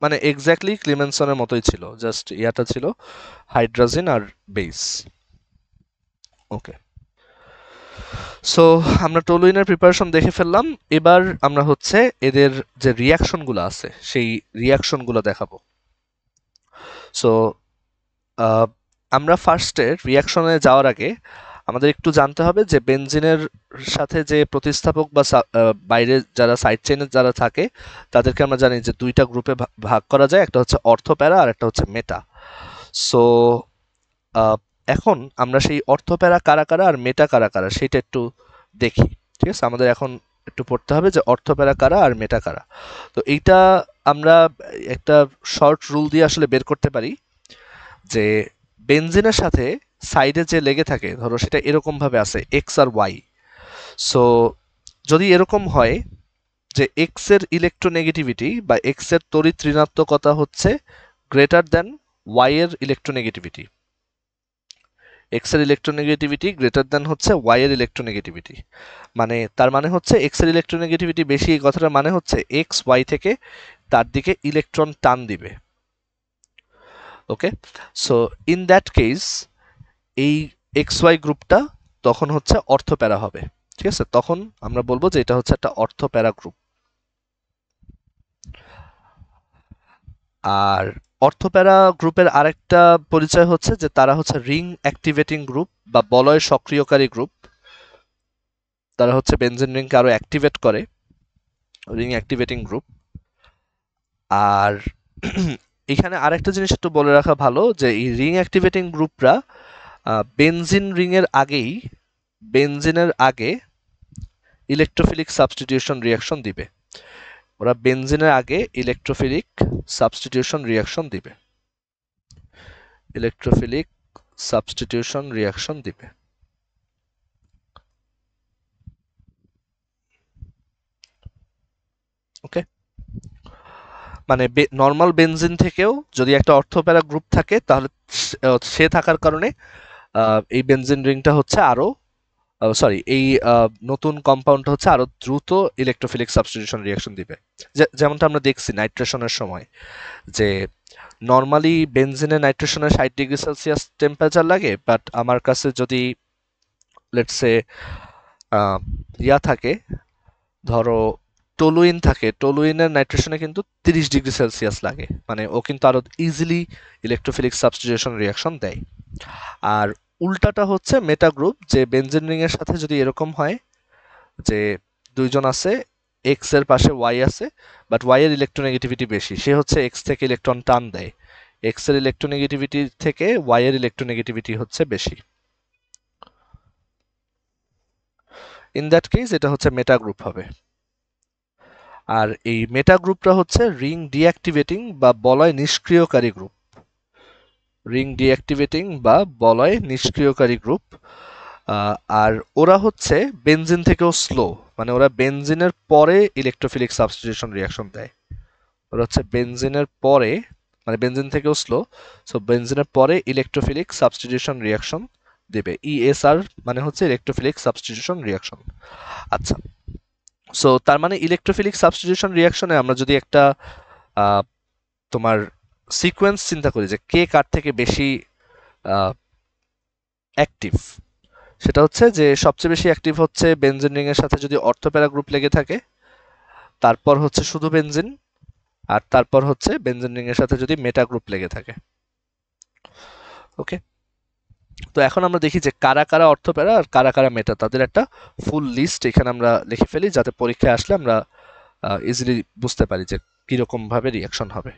মানে এক্স্যাক্টলি ক্লিমেনসনের মতোই ছিল, জাস্ট ইয়াটা ছিল হাইড্রোজেন আর বেস। ওকে, সো আমরা টলুইনের প্রিপারেশন দেখে ফেললাম, এবার আমরা হচ্ছে এদের যে রিয়াকশনগুলো আছে সেই রিয়াকশনগুলো দেখাবো। সো আমরা ফার্স্টে রিয়াকশনে যাওয়ার আগে আমাদের একটু জানতে হবে যে বেনজিনের সাথে যে প্রতিস্থাপক বা বাইরে যারা সাইড চেইনে যারা থাকে তাদেরকে আমরা জানি যে 2টা গ্রুপে ভাগ করা যায়, একটা হচ্ছে অর্থোপ্যারা আর একটা হচ্ছে মেটা। সো এখন আমরা সেই অর্থোপ্যারা কারা কারা আর মেটা কারা কারা সেটা একটু দেখি, ঠিক আছে। আমাদের এখন একটু পড়তে হবে যে অর্থপ্যারা কারা আর মেটা কারা। তো এইটা আমরা একটা শর্ট রুল দিয়ে আসলে বের করতে পারি যে বেনজিনের সাথে সাইডে যে লেগে থাকে, ধরো সেটা এরকম ভাবে আছে এক্স আর ওয়াই। সো যদি এরকম হয় যে এক্স এর ইলেকট্রোনেগেটিভিটি বা এক্স এর তড়িৎ ঋণাত্মকতা হচ্ছে গ্রেটার দেন ওয়াই এর ইলেকট্রোনেগেটিভিটি, এক্স এর ইলেকট্রোনেগেটিভিটি গ্রেটার দেন হচ্ছে ওয়াই এর ইলেকট্রোনেগেটিভিটি, মানে তার মানে হচ্ছে এক্স এর ইলেকট্রোনেগেটিভিটি বেশি, এই কথাটার মানে হচ্ছে এক্স ওয়াই থেকে তার দিকে ইলেকট্রন টান দিবে। ওকে, সো ইন দ্যাট কেস এই এক্স ওয়াই গ্রুপটা তখন হচ্ছে অর্থপ্যারা হবে। ঠিক আছে, তখন আমরা বলবো যে এটা হচ্ছে একটা অর্থপ্যারা গ্রুপ। আর অর্থপ্যারা গ্রুপের আরেকটা পরিচয় হচ্ছে যে তারা হচ্ছে রিং অ্যাক্টিভেটিং গ্রুপ বা বলয় সক্রিয়কারী গ্রুপ। তারা হচ্ছে বেনজিন রিংকে আরো অ্যাক্টিভেট করে, রিং অ্যাক্টিভেটিং গ্রুপ। আর এখানে আরেকটা জিনিস একটু বলে রাখা ভালো যে এই রিং অ্যাক্টিভেটিং গ্রুপরা বেনজিন রিং এর আগেই, বেনজিনের আগে ইলেকট্রোফিলিক সাবস্টিটিউশন রিঅ্যাকশন দিবে। ওরা বেনজিনের আগে ইলেকট্রোফিলিক সাবস্টিটিউশন রিঅ্যাকশন দিবে, ইলেকট্রোফিলিক সাবস্টিটিউশন রিঅ্যাকশন দিবে। ওকে, মানে নর্মাল বেনজিন থেকেও যদি একটা অর্থপ্যারা গ্রুপ থাকে তাহলে সে থাকার কারণে এই বেনজিন রিংটা হচ্ছে আরো সরি এই নতুন কম্পাউন্ডটা হচ্ছে আরো দ্রুত ইলেকট্রোফিলিক সাবস্টিটিউশন রিঅ্যাকশন দিবে। যেমনটা আমরা দেখছি নাইট্রেশনের সময় যে নর্মালি বেনজিনে নাইট্রেশনের 60°C টেম্পারেচার লাগে, বাট আমার কাছে যদি লেটস সে ইয়া থাকে, ধরো টলুইন থাকে, টলুইনের নাইট্রেশনে কিন্তু 30°C লাগে, মানে ও কিন্তু আরো ইজিলি ইলেকট্রোফিলিক সাবস্টিটিউশন রিঅ্যাকশন দেয়। আর উল্টাটা হচ্ছে মেটা গ্রুপ, যে বেনজিন রিং এর সাথে যদি এরকম হয় যে দুইজন আছে, এক্স এর পাশে ওয়াই আছে, বাট ওয়াই এর ইলেকট্রোনেগেটিভিটি বেশি, সে হচ্ছে এক্স থেকে ইলেকট্রন টান দেয়, এক্স এর ইলেকট্রোনেগেটিভিটি থেকে ওয়াই এর ইলেকট্রোনেগেটিভিটি হচ্ছে বেশি। ইন দ্যাট কেস এটা হচ্ছে মেটা গ্রুপ হবে। আর এই মেটা গ্রুপটা হচ্ছে রিং ডিঅ্যাক্টিভেটিং বা বলয় নিষ্ক্রিয়কারী গ্রুপ, রিং ডিঅ্যাক্টিভেটিং বা বলয় নিষ্ক্রিয়কারী গ্রুপ। আর ওরা হচ্ছে বেনজিন থেকেও স্লো, মানে ওরা বেনজিনের পরে ইলেকট্রোফিলিক সাবস্টিটিউশন রিঅ্যাকশন দেয়। ওরা হচ্ছে বেনজিনের পরে, মানে বেনজিন থেকেও স্লো, সো বেনজিনের পরে ইলেকট্রোফিলিক সাবস্টিটিউশন রিঅ্যাকশন দেবে। ইএসআর মানে হচ্ছে ইলেকট্রোফিলিক সাবস্টিটিউশন রিঅ্যাকশন। আচ্ছা, সো তার মানে ইলেকট্রোফিলিক সাবস্টিটিউশন রিঅ্যাকশনে আমরা যদি একটা তোমার সিকোয়েন্স চিন্তা করি যে কে কার থেকে বেশি অ্যাক্টিভ, সেটা হচ্ছে যে সবচেয়ে বেশি অ্যাক্টিভ হচ্ছে বেনজিন রিং এর সাথে যদি অর্থপ্যারা গ্রুপ লেগে থাকে, তারপর হচ্ছে শুধু বেনজিন, আর তারপর হচ্ছে বেনজিন রিং এর সাথে যদি মেটা গ্রুপ লেগে থাকে। ওকে, তো এখন আমরা দেখি যে কারা কারা অর্থপ্যারা আর কারা কারা মেটা, তাদের একটা ফুল লিস্ট এখানে আমরা লিখে ফেলি যাতে পরীক্ষায় আসলে আমরা ইজিলি বুঝতে পারি যে কিরকম ভাবে রিয়াকশন হবে।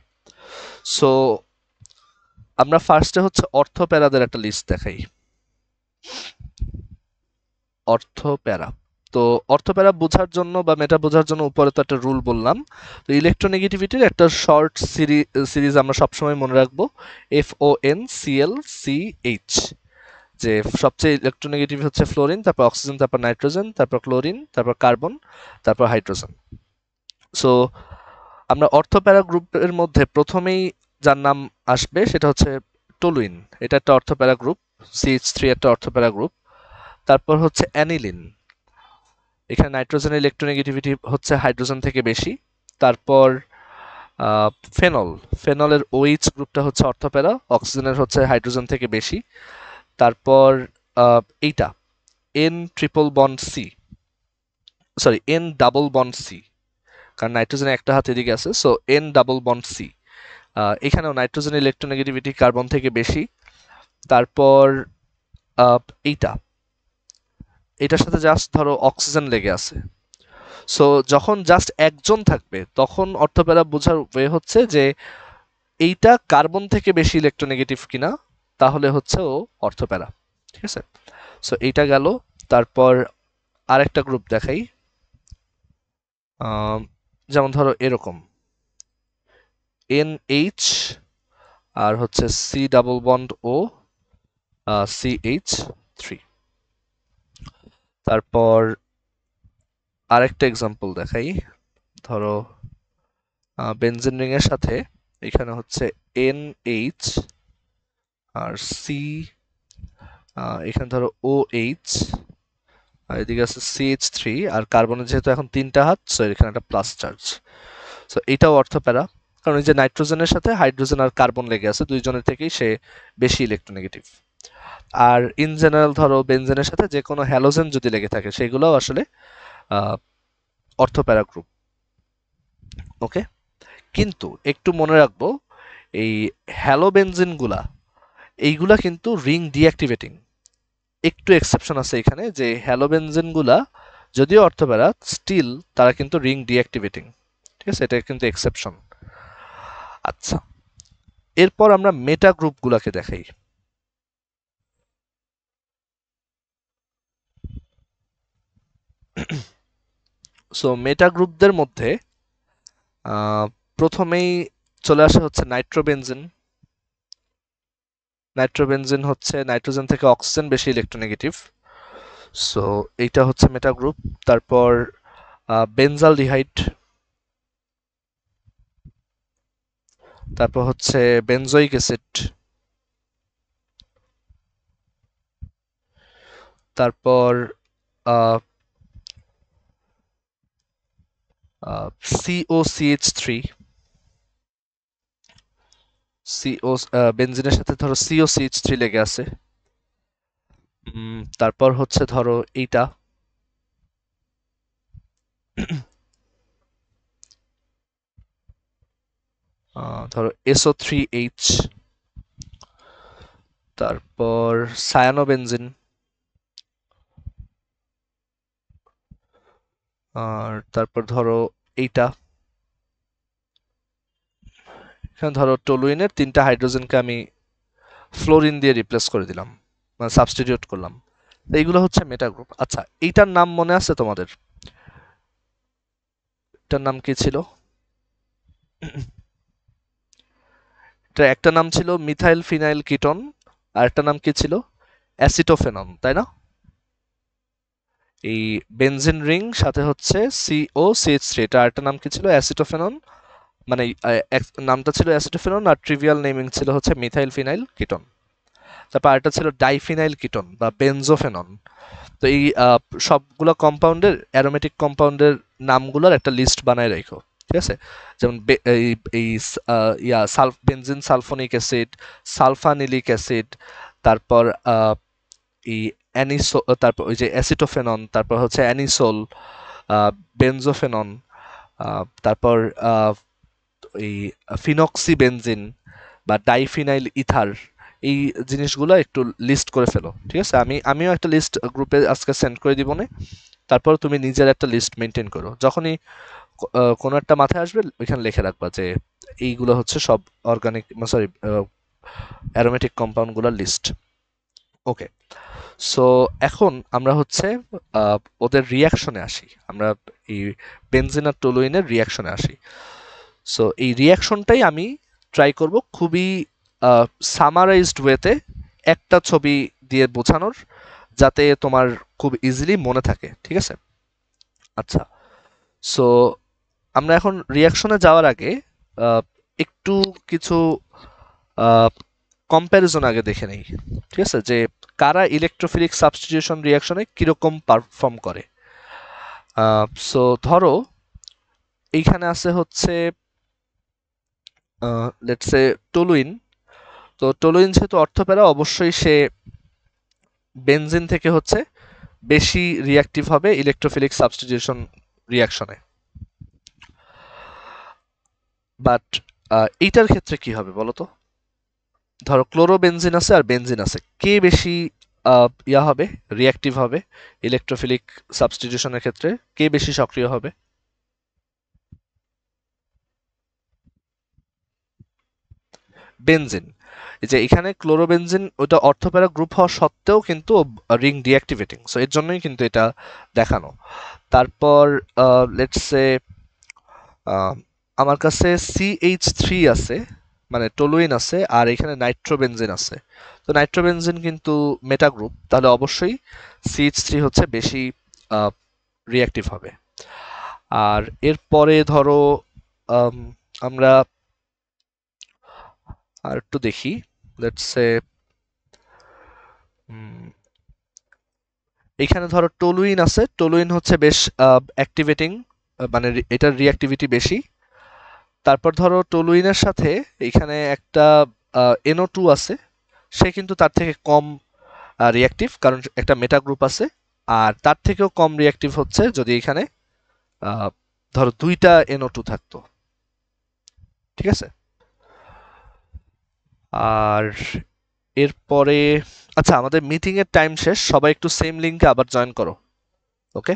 সো আমরা ফার্স্টে হচ্ছে অর্থপ্যারাদের একটা লিস্ট দেখাই। অর্থপ্যারা, তো অর্থপ্যারা বোঝার জন্য বা মেটা বোঝার জন্য উপরে তো একটা রুল বললাম, তো ইলেকট্রোনেগেটিভিটির একটা শর্ট সিরিজ আমরা সবসময় মনে রাখবো, FONClCH, যে সবচেয়ে ইলেকট্রোনেগেটিভ হচ্ছে ফ্লোরিন, তারপর অক্সিজেন, তারপর নাইট্রোজেন, তারপর ক্লোরিন, তারপর কার্বন, তারপর হাইড্রোজেন। সো আমরা অর্থপ্যারা গ্রুপের মধ্যে প্রথমেই যার নাম আসবে সেটা হচ্ছে টলুইন, এটা একটা অর্থপ্যারা গ্রুপ, CH3 একটা অর্থপ্যারা গ্রুপ। তারপর হচ্ছে অ্যানিলিন, এখানে নাইট্রোজেনের ইলেকট্রোনেগেটিভিটি হচ্ছে হাইড্রোজেন থেকে বেশি। তারপর ফেনল, ফেনলের OH গ্রুপটা হচ্ছে অর্থপ্যারা, অক্সিজেনের হচ্ছে হাইড্রোজেন থেকে বেশি। তারপর এইটা N triple bond C, sorry N double bond C, কারণ নাইট্রোজেনের একটা হাত এদিকে আছে, so N double bond C, এখানেও নাইট্রোজেনের ইলেকট্রোনেগেটিভিটি কার্বন থেকে বেশি। তারপর এইটা, এটার সাথে জাস্ট ধরো অক্সিজেন লেগে আছে, সো যখন জাস্ট একজন থাকবে তখন অর্থপ্যারা বোঝার ওয়ে হচ্ছে যে এইটা কার্বন থেকে বেশি ইলেকট্রোনেগেটিভ কিনা, তাহলে হচ্ছে ও অর্থপ্যারা। ঠিক আছে, সো এইটা গেল। তারপর আরেকটা গ্রুপ দেখাই, আম, যেমন ধরো এরকম NH আর হচ্ছে C ডাবল বন্ড ও CH3। তারপর আরেকটা এক্সাম্পল দেখাই। ধরো বেনজিন রিং এর সাথে এখানে হচ্ছে NH আর C, এখানে ধরো OH, আর এদিকে আছে CH3, আর কার্বনের যেহেতু এখন তিনটা হাত, সো এখানে একটা প্লাস চার্জ। সো এটাও অর্থপ্যারা, কারণ এই যে নাইট্রোজেনের সাথে হাইড্রোজেন আর কার্বন লেগে আছে, দুইজনের থেকেই সে বেশি ইলেকট্রোনেগেটিভ। আর ইন জেনারেল ধরো বেনজেনের সাথে যে কোনো হ্যালোজেন যদি লেগে থাকে সেগুলোও আসলে অর্থপ্যারা গ্রুপ। ওকে, কিন্তু একটু মনে রাখবো এই হ্যালোবেনজিন গুলা, এইগুলা কিন্তু রিং ডিঅ্যাক্টিভেটিং। একটু এক্সেপশন আছে এখানে, যে হ্যালোবেনজিন গুলা যদিও অর্থপ্যারা, স্টিল তারা কিন্তু রিং ডিঅ্যাক্টিভেটিং। ঠিক আছে, এটা কিন্তু এক্সেপশন। আচ্ছা, এরপর আমরা মেটা গ্রুপ গুলাকে দেখাই। সো মেটা গ্রুপদের মধ্যে প্রথমেই চলে আসে হচ্ছে নাইট্রোবেনজিন। নাইট্রোবেনজিন হচ্ছে নাইট্রোজেন থেকে অক্সিজেন বেশি ইলেকট্রোনেগেটিভ, সো এইটা হচ্ছে মেটা গ্রুপ। তারপর বেনজালডিহাইড, তারপর হচ্ছে বেনজোইক অ্যাসিড, তারপর COCH3, সিও, বেনজিনের সাথে ধরো COCH3 লেগে আছে। তারপর হচ্ছে ধরো এইটা ধরো SO3H, তারপর সায়ানোবেনজিন, আর তারপর ধরো এইটা, এখানে ধরো টলুইনের তিনটা হাইড্রোজেনকে আমি ফ্লোরিন দিয়ে রিপ্লেস করে দিলাম, মানে সাবস্টিটিউট করলাম। তো এইগুলো হচ্ছে মেটা গ্রুপ। আচ্ছা, এইটার নাম মনে আছে তোমাদের? এটার নাম কি ছিল? এটা একটা নাম ছিল মিথাইল ফিনাইল কিটন, আর একটা নাম কি ছিল? অ্যাসিটোফেনন, তাই না? এই বেনজিন রিং সাথে হচ্ছে COCH3, এটা আরেকটা নাম কি ছিল? অ্যাসিটোফেনন। মানে নামটা ছিল অ্যাসিটোফেনন, আর ট্রিভিয়াল নেমিং ছিল হচ্ছে মিথাইল ফিনাইল কিটন। তারপর আরেকটা ছিল ডাইফিনাইল কিটন বা বেনজোফেনন। তো এই সবগুলো কম্পাউন্ডের, অ্যারোমেটিক কম্পাউন্ডের নামগুলোর একটা লিস্ট বানায় রাখো। ঠিক আছে, যেমন এই বেনজিন সালফোনিক অ্যাসিড, সালফানিলিক অ্যাসিড, তারপর এই অ্যানিসো, তারপর ওই যে অ্যাসিটোফেনন, তারপর হচ্ছে অ্যানিসোল, বেনজোফেনন, তারপর এই ফিনক্সি বেনজিন বা ডাইফিনাইল ইথার। এই জিনিসগুলো একটু লিস্ট করে ফেলো। ঠিক আছে, আমিও একটা লিস্ট গ্রুপে আজকে সেন্ড করে দিব না। তারপর তুমি নিজের একটা লিস্ট মেনটেন করো, যখনই কোনো একটা মাথায় আসবে ওইখানে লিখে রাখবা যে এইগুলো হচ্ছে সব অর্গানিক, সরি, অ্যারোমেটিক কম্পাউন্ডগুলোর লিস্ট। ওকে, সো এখন আমরা হচ্ছে ওদের রিয়াকশনে আসি। আমরা এই বেনজিন আর টলুইনের রিয়াকশনে আসি। সো এই রিয়াকশনটাই আমি ট্রাই করব খুবই সামারাইজড ওয়েতে একটা ছবি দিয়ে বোঝানোর, যাতে তোমার খুব ইজিলি মনে থাকে। ঠিক আছে, আচ্ছা। সো আমরা এখন রিয়াকশনে যাওয়ার আগে আহ, একটু কিছু কম্প্যারিজন আগে দেখে নেই। ঠিক আছে, যে কারা ইলেকট্রোফিলিক সাবস্টিটিউশন রিয়াকশনে কিরকম পারফর্ম করে। সো ধরো এইখানে আছে হচ্ছে লেটস সে টলুইন। তো টলুইন যেহেতু অর্থপ্যারা, অবশ্যই সে বেনজিন থেকে হচ্ছে বেশি রিয়াক্টিভ হবে ইলেকট্রোফিলিক সাবস্টিটিউশন রিয়াকশনে। বাট এইটার ক্ষেত্রে কি হবে বলো তো? ধরো ক্লোরোবেনজিন আছে আর বেনজিন আছে, কে বেশি ইয়া হবে, রিয়াক্টিভ হবে ইলেকট্রোফিলিক সাবস্টিটিউশনের ক্ষেত্রে? কে বেশি সক্রিয় হবে? বেনজিন, এই যে এখানে ক্লোরোবেনজিন ওটা অর্থোপ্যারা গ্রুপ হওয়া সত্ত্বেও কিন্তু রিং ডিঅ্যাক্টিভেটিং, সো এর জন্যই কিন্তু এটা দেখানো। তারপর লেটস সে আমার কাছে CH3 আছে, মানে টলুইন আছে, আর এখানে নাইট্রোবেনজিন আছে। তো নাইট্রোবেনজিন কিন্তু মেটা গ্রুপ, তাহলে অবশ্যই CH3 হচ্ছে বেশি রিঅ্যাক্টিভ হবে। আর এরপরে ধরো আম, আমরা আর একটু দেখি, লেটস সে এখানে ধরো টলুইন আছে, টলুইন হচ্ছে বেশ অ্যাক্টিভেটিং, মানে এটার রিঅ্যাক্টিভিটি বেশি। তারপর ধরো টলুইনের সাথে এখানে একটা NO2 আছে, সে কিন্তু তার থেকে কম রিঅ্যাক্টিভ, কারণ একটা মেটা গ্রুপ আছে। আর তার থেকেও কম রিঅ্যাক্টিভ হচ্ছে যদি এখানে আহ, ধরো দুইটা NO2 থাকতো, ঠিক আছে। আর এরপরে আচ্ছা, আমাদের মিটিং এর টাইম শেষ, সবাই একটু সেম লিংকে আবার জয়েন করো, ওকে।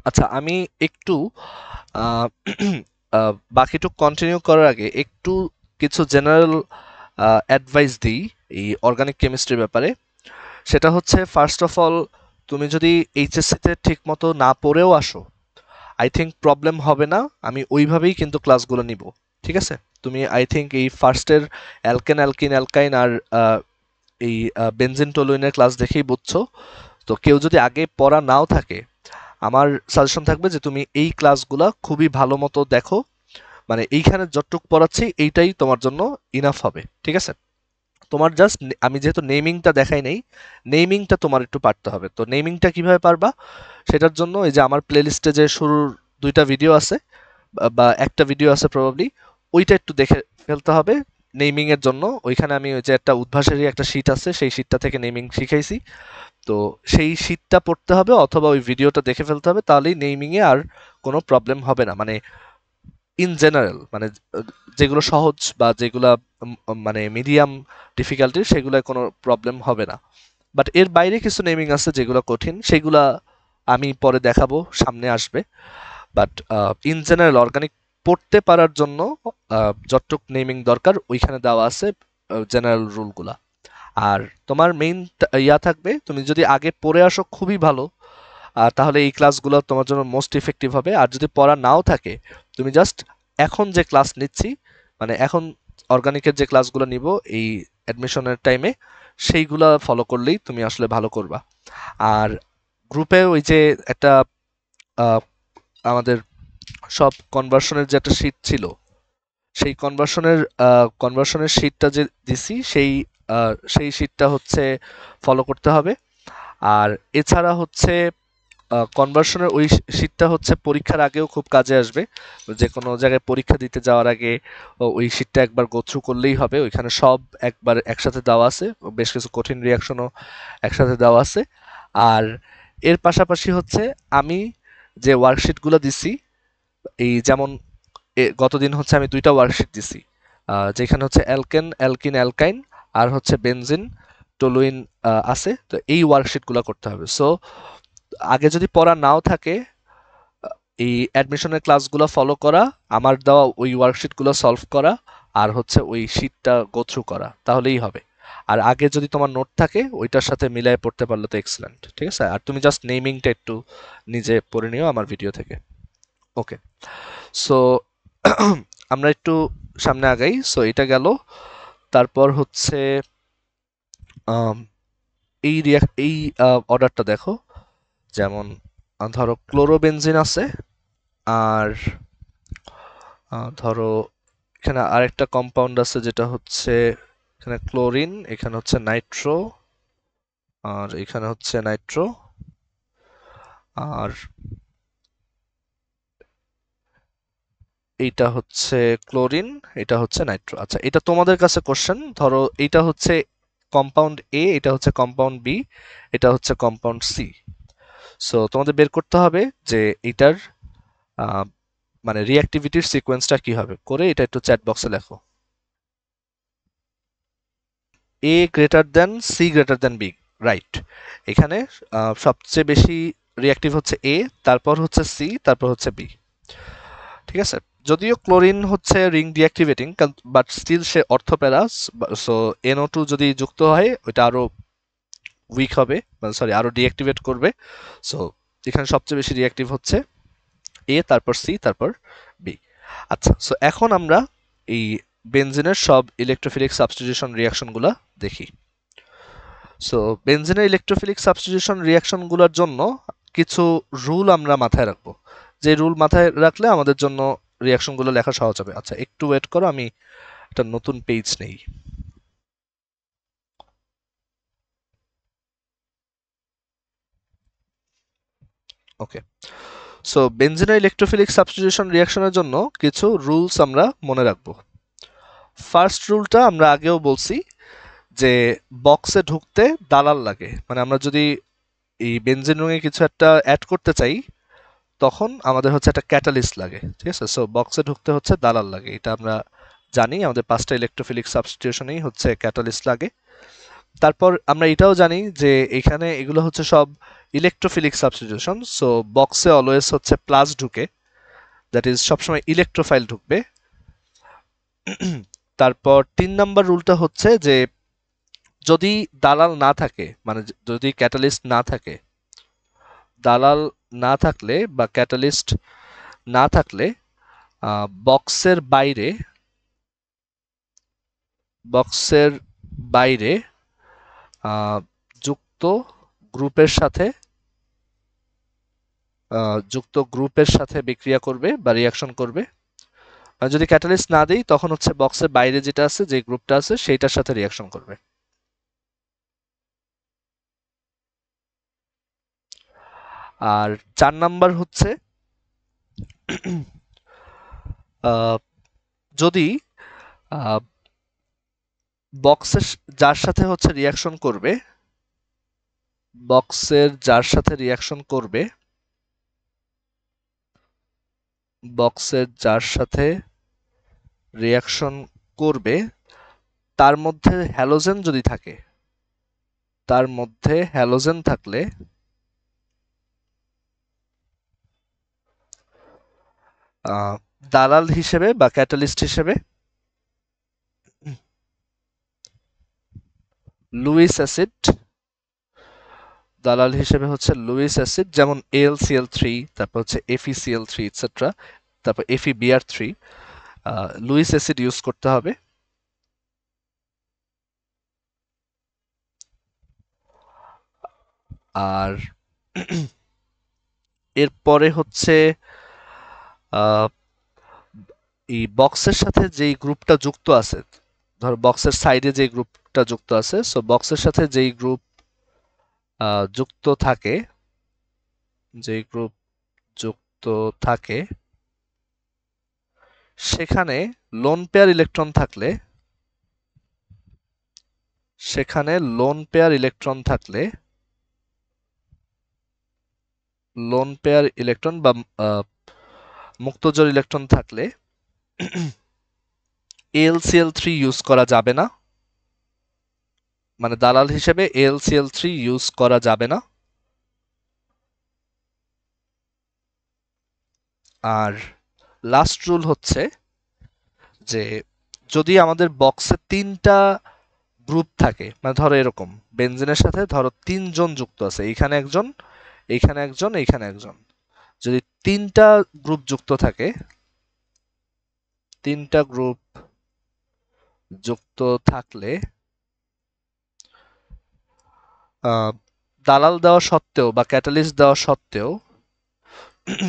আচ্ছা, আমি একটু আহ, বাকিটুকু কন্টিনিউ করার আগে একটু কিছু জেনারেল অ্যাডভাইস দিই এই অর্গানিক কেমিস্ট্রির ব্যাপারে। সেটা হচ্ছে, ফার্স্ট অফ অল, তুমি যদি এইচএসসিতে ঠিক মতো না পড়েও আসো, আই থিঙ্ক প্রবলেম হবে না, আমি ওইভাবেই কিন্তু ক্লাসগুলো নিব, ঠিক আছে। তুমি আই থিঙ্ক এই ফার্স্টের অ্যালকেন অ্যালকিন অ্যালকাইন আর এই বেনজিন টলুইনের ক্লাস দেখেই বুঝছো। তো কেউ যদি আগে পড়া নাও থাকে, আমার সাজেশন থাকবে যে তুমি এই ক্লাসগুলা খুবই ভালো মতো দেখো, মানে এইখানে যতটুকু পড়াচ্ছি এইটাই তোমার জন্য ইনাফ হবে, ঠিক আছে। তোমার জাস্ট, আমি যেহেতু নেমিংটা দেখাই নেই, নেমিংটা তোমার একটু পারতে হবে। তো নেমিংটা কিভাবে পারবা, সেটার জন্য এই যে আমার প্লেলিস্টে যে শুরুর দুইটা ভিডিও আছে, বা একটা ভিডিও আছে প্রবাবলি, ওইটা একটু দেখে ফেলতে হবে নেমিং এর জন্য। ওইখানে আমি ওই যে একটা উদ্ভাসেরই একটা শীট আছে, সেই শীটটা থেকে নেমিং শিখাইছি। তো সেই শীটটা পড়তে হবে অথবা ওই ভিডিওটা দেখে ফেলতে হবে, তাহলেই নেমিং এ আর কোনো প্রবলেম হবে না। মানে ইন জেনারেল, মানে যেগুলো সহজ বা যেগুলা মানে মিডিয়াম ডিফিকাল্টির, সেগুলোয় কোনো প্রবলেম হবে না। বাট এর বাইরে কিছু নেমিং আছে যেগুলো কঠিন, সেগুলা আমি পরে দেখাবো, সামনে আসবে। বাট ইন জেনারেল অর্গানিক পড়তে পারার জন্য যতটুক নেমিং দরকার ওইখানে দেওয়া আছে জেনারেল রুলগুলা। আর তোমার মেইন ইয়া থাকবে, তুমি যদি আগে পড়ে আসো খুবই ভালো, আর তাহলে এই ক্লাসগুলো তোমার জন্য মোস্ট ইফেক্টিভ হবে। আর যদি পড়া নাও থাকে, তুমি জাস্ট এখন যে ক্লাস নিচ্ছি, মানে এখন অর্গানিকের যে ক্লাসগুলো নিব এই অ্যাডমিশনের টাইমে, সেইগুলা ফলো করলেই তুমি আসলে ভালো করবা। আর গ্রুপে ওই যে একটা আহ, আমাদের সব কনভার্সনের যে একটা শীট ছিল, সেই কনভার্সনের শীটটা যে দিছি, সেই শীটটা হচ্ছে ফলো করতে হবে। আর এছাড়া হচ্ছে কনভার্সনের ওই শীটটা হচ্ছে পরীক্ষার আগেও খুব কাজে আসবে। যে কোনো জায়গায় পরীক্ষা দিতে যাওয়ার আগে ওই শীটটা একবার গো থ্রু করলেই হবে, ওইখানে সব একবার একসাথে দেওয়া আছে, বেশ কিছু কঠিন রিয়াকশনও একসাথে দেওয়া আছে। আর এর পাশাপাশি হচ্ছে আমি যে ওয়ার্কশিটগুলো দিছি, এই যেমন গতদিন হচ্ছে আমি দুইটা ওয়ার্কশিট দিছি, যেখানে হচ্ছে অ্যালকেন অ্যালকিন অ্যালকাইন আর হচ্ছে বেনজিন টলুইন আছে। তো এই ওয়ার্কশিটগুলো করতে হবে। সো আগে যদি পড়া নাও থাকে, এই অ্যাডমিশনের ক্লাসগুলো ফলো করা, আমার দেওয়া ওই ওয়ার্কশিটগুলো সলভ করা, আর হচ্ছে ওই শিটটা গো থ্রু করা, তাহলেই হবে। আর আগে যদি তোমার নোট থাকে ওইটার সাথে মিলাই পড়তে পারলে তো এক্সেলেন্ট, ঠিক আছে। আর তুমি জাস্ট নেমিংটা একটু নিজে পড়ে নিও আমার ভিডিও থেকে। ওকে, সো আমরা একটু সামনে আগাই। সো এটা গেল। তারপর হচ্ছে আম, এই অর্ডারটা দেখো, যেমন ধরো ক্লোরোবেনজিন আছে, আর ধরো এখানে আরেকটা কম্পাউন্ড আছে যেটা হচ্ছে এখানে ক্লোরিন, এখানে হচ্ছে নাইট্রো, আর এখানে হচ্ছে নাইট্রো, আর এইটা হচ্ছে ক্লোরিন, এটা হচ্ছে নাইট্রো। আচ্ছা, এটা তোমাদের কাছে কোশ্চেন। ধরো এইটা হচ্ছে কম্পাউন্ড এ, এটা হচ্ছে কম্পাউন্ড বি, এটা হচ্ছে কম্পাউন্ড সি। সো তোমাদের বের করতে হবে যে এটার মানে রিঅ্যাক্টিভিটির সিকোয়েন্সটা কি হবে, করে এটা একটু চ্যাট বক্সে লেখো। A greater than C greater than B, right. এখানে সবচেয়ে বেশি রিঅ্যাক্টিভ হচ্ছে এ, তারপর হচ্ছে সি, তারপর হচ্ছে বি, ঠিক আছে। যদিও ক্লোরিন হচ্ছে রিং ডিঅ্যাক্টিভেটিং, বাট স্টিল সে অর্থোপ্যারাস। সো NO2 যদি যুক্ত হয় ওইটা আরো উইক হবে, সরি আরো ডিঅ্যাক্টিভেট করবে। সো এখানে সবচেয়ে বেশি রিঅ্যাক্টিভ হচ্ছে এ, তারপর সি, তারপর বি। আচ্ছা, সো এখন আমরা এই বেনজিনের সব ইলেকট্রোফিলিক সাবস্টিটিউশন রিয়াকশনগুলো দেখি। সো বেনজিনের ইলেকট্রোফিলিক সাবস্টিটিউশন রিয়াকশনগুলোর জন্য কিছু রুল আমরা মাথায় রাখবো, যে রুল মাথায় রাখলে আমাদের জন্য রিয়াকশনগুলো লেখা সহজ হবে। আচ্ছা, একটু ওয়েট করো, আমি একটা নতুন পেজ নেই। ওকে, সো বেনজিনের ইলেকট্রোফিলিক সাবস্টিটিউশন রিয়াকশনের জন্য কিছু রুলস আমরা মনে রাখবো। ফার্স্ট রুলটা আমরা আগেও বলছি, যে বক্সে ঢুকতে দালাল লাগে। মানে আমরা যদি এই বেনজিন রঙে কিছু একটা অ্যাড করতে চাই, তখন আমাদের হচ্ছে একটা ক্যাটালিস্ট লাগে, ঠিক আছে। সো বক্সে ঢুকতে হচ্ছে দালাল লাগে, এটা আমরা জানি। আমাদের 5টা ইলেকট্রোফিলিক সাবস্টিটিউশনেই হচ্ছে ক্যাটালিস্ট লাগে। তারপর আমরা এটাও জানি যে এখানে এগুলো হচ্ছে সব ইলেকট্রোফিলিক সাবস্টিটিউশন। সো বক্সে অলওয়েজ হচ্ছে প্লাস ঢুকে, দ্যাট ইজ সবসময় ইলেকট্রোফাইল ঢুকবে। তারপর 3 নাম্বার রুলটা হচ্ছে যে যদি দালাল না থাকে, মানে যদি ক্যাটালিস্ট না থাকে, দালাল না থাকলে বা ক্যাটালিস্ট না থাকলে বক্সের বাইরে, বক্সের বাইরে যুক্ত গ্রুপের সাথে বিক্রিয়া করবে বা রিয়াকশন করবে। আর যদি ক্যাটালিস্ট না দেই তখন হচ্ছে বক্সের বাইরে যেটা আছে, যে গ্রুপটা আছে সেইটার সাথে রিয়াকশন করবে। আর 4 নাম্বার হচ্ছে যদি বক্সের যার সাথে হচ্ছে রিয়াকশন করবে, বক্সের যার সাথে রিয়াকশন করবে, বক্সের যার সাথে রিয়াকশন করবে তার মধ্যে হ্যালোজেন যদি থাকে, তার মধ্যে হ্যালোজেন থাকলে দালাল হিসেবে বা ক্যাটালিস্ট হিসেবে লুইস অ্যাসিড, দালাল হিসেবে হচ্ছে লুইস অ্যাসিড, যেমন AlCl3, তারপর হচ্ছে FeCl3 ইটসেট্রা, তারপর FeBr3, লুইস অ্যাসিড ইউজ করতে হবে। আর এরপরে হচ্ছে এই বক্সের সাথে যেই গ্রুপটা যুক্ত আছে, ধর বক্সের সাইডে যে গ্রুপটা যুক্ত আছে, সো বক্সের সাথে যেই গ্রুপ যুক্ত থাকে, যেই গ্রুপ যুক্ত থাকে সেখানে লোন পেয়ার ইলেকট্রন থাকলে, সেখানে লোন পেয়ার ইলেকট্রন থাকলে, লোন পেয়ার ইলেকট্রন বা মুক্তজোড় ইলেকট্রন থাকলে AlCl3 ইউজ করা যাবে না, মানে দালাল হিসেবে AlCl3 ইউজ করা যাবে না। আর লাস্ট রুল হচ্ছে যে যদি আমাদের বক্সে 3টা গ্রুপ থাকে, মানে ধরো এরকম বেনজিনের সাথে ধরো 3জন যুক্ত আছে, এইখানে একজন, এইখানে একজন, এইখানে একজন, যদি 3টা গ্রুপ যুক্ত থাকে, 3টা গ্রুপ যুক্ত থাকলে দালাল দেওয়া সত্ত্বেও বা ক্যাটালিস্ট দেওয়া সত্ত্বেও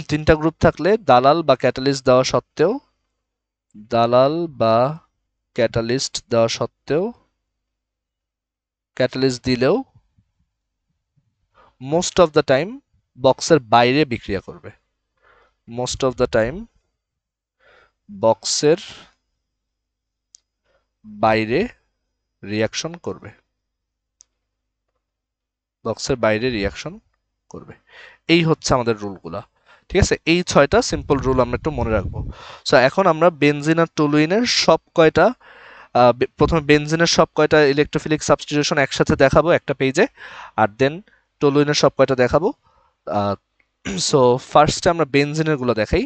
3টা গ্রুপ থাকলে দালাল বা ক্যাটালিস্ট দেওয়া সত্ত্বেও, দালাল বা ক্যাটালিস্ট দেওয়া সত্ত্বেও, ক্যাটালিস্ট দিলেও মোস্ট অফ দ্য টাইম বক্সের বাইরে বিক্রিয়া করবে, মোস্ট অফ দ্য টাইম বক্সের বাইরে রিয়াকশন করবে, বক্সের বাইরে রিয়াকশন করবে। এই হচ্ছে আমাদের রুলগুলা, ঠিক আছে? এই 6টা সিম্পল রুল আমরা একটু মনে রাখবো। সো এখন আমরা বেনজিন আর টলুইনের সব কয়টা প্রথমে বেনজিনের সব কয়টা ইলেকট্রোফিলিক সাবস্টিটিউশন একসাথে দেখাবো একটা পেজে, আর দেন টলুইনের সব কয়টা দেখাবো। সো ফার্স্টে আমরা বেনজিনের গুলো দেখাই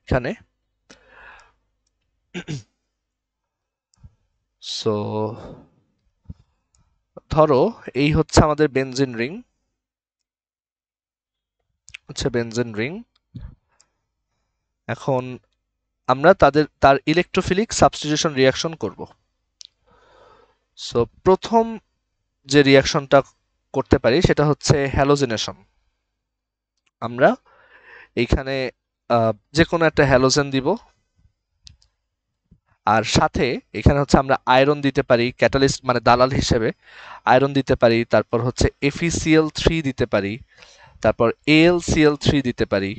এখানে। সো ধরো এই হচ্ছে আমাদের বেনজিন রিং, হচ্ছে বেনজিন রিং। এখন আমরা তার ইলেকট্রোফিলিক সাবস্টিটিউশন রিয়াকশন করব। সো প্রথম যে রিয়াকশনটা করতে পারি সেটা হচ্ছে হ্যালোজেনেশন। আমরা এইখানে যে কোনো একটা হ্যালোজেন দিব, আর সাথে এখানে হচ্ছে আমরা আয়রন দিতে পারি ক্যাটালিস্ট মানে দালাল হিসেবে, আয়রন দিতে পারি, তারপর হচ্ছে FeCl3 দিতে পারি, তারপর AlCl3 দিতে পারি।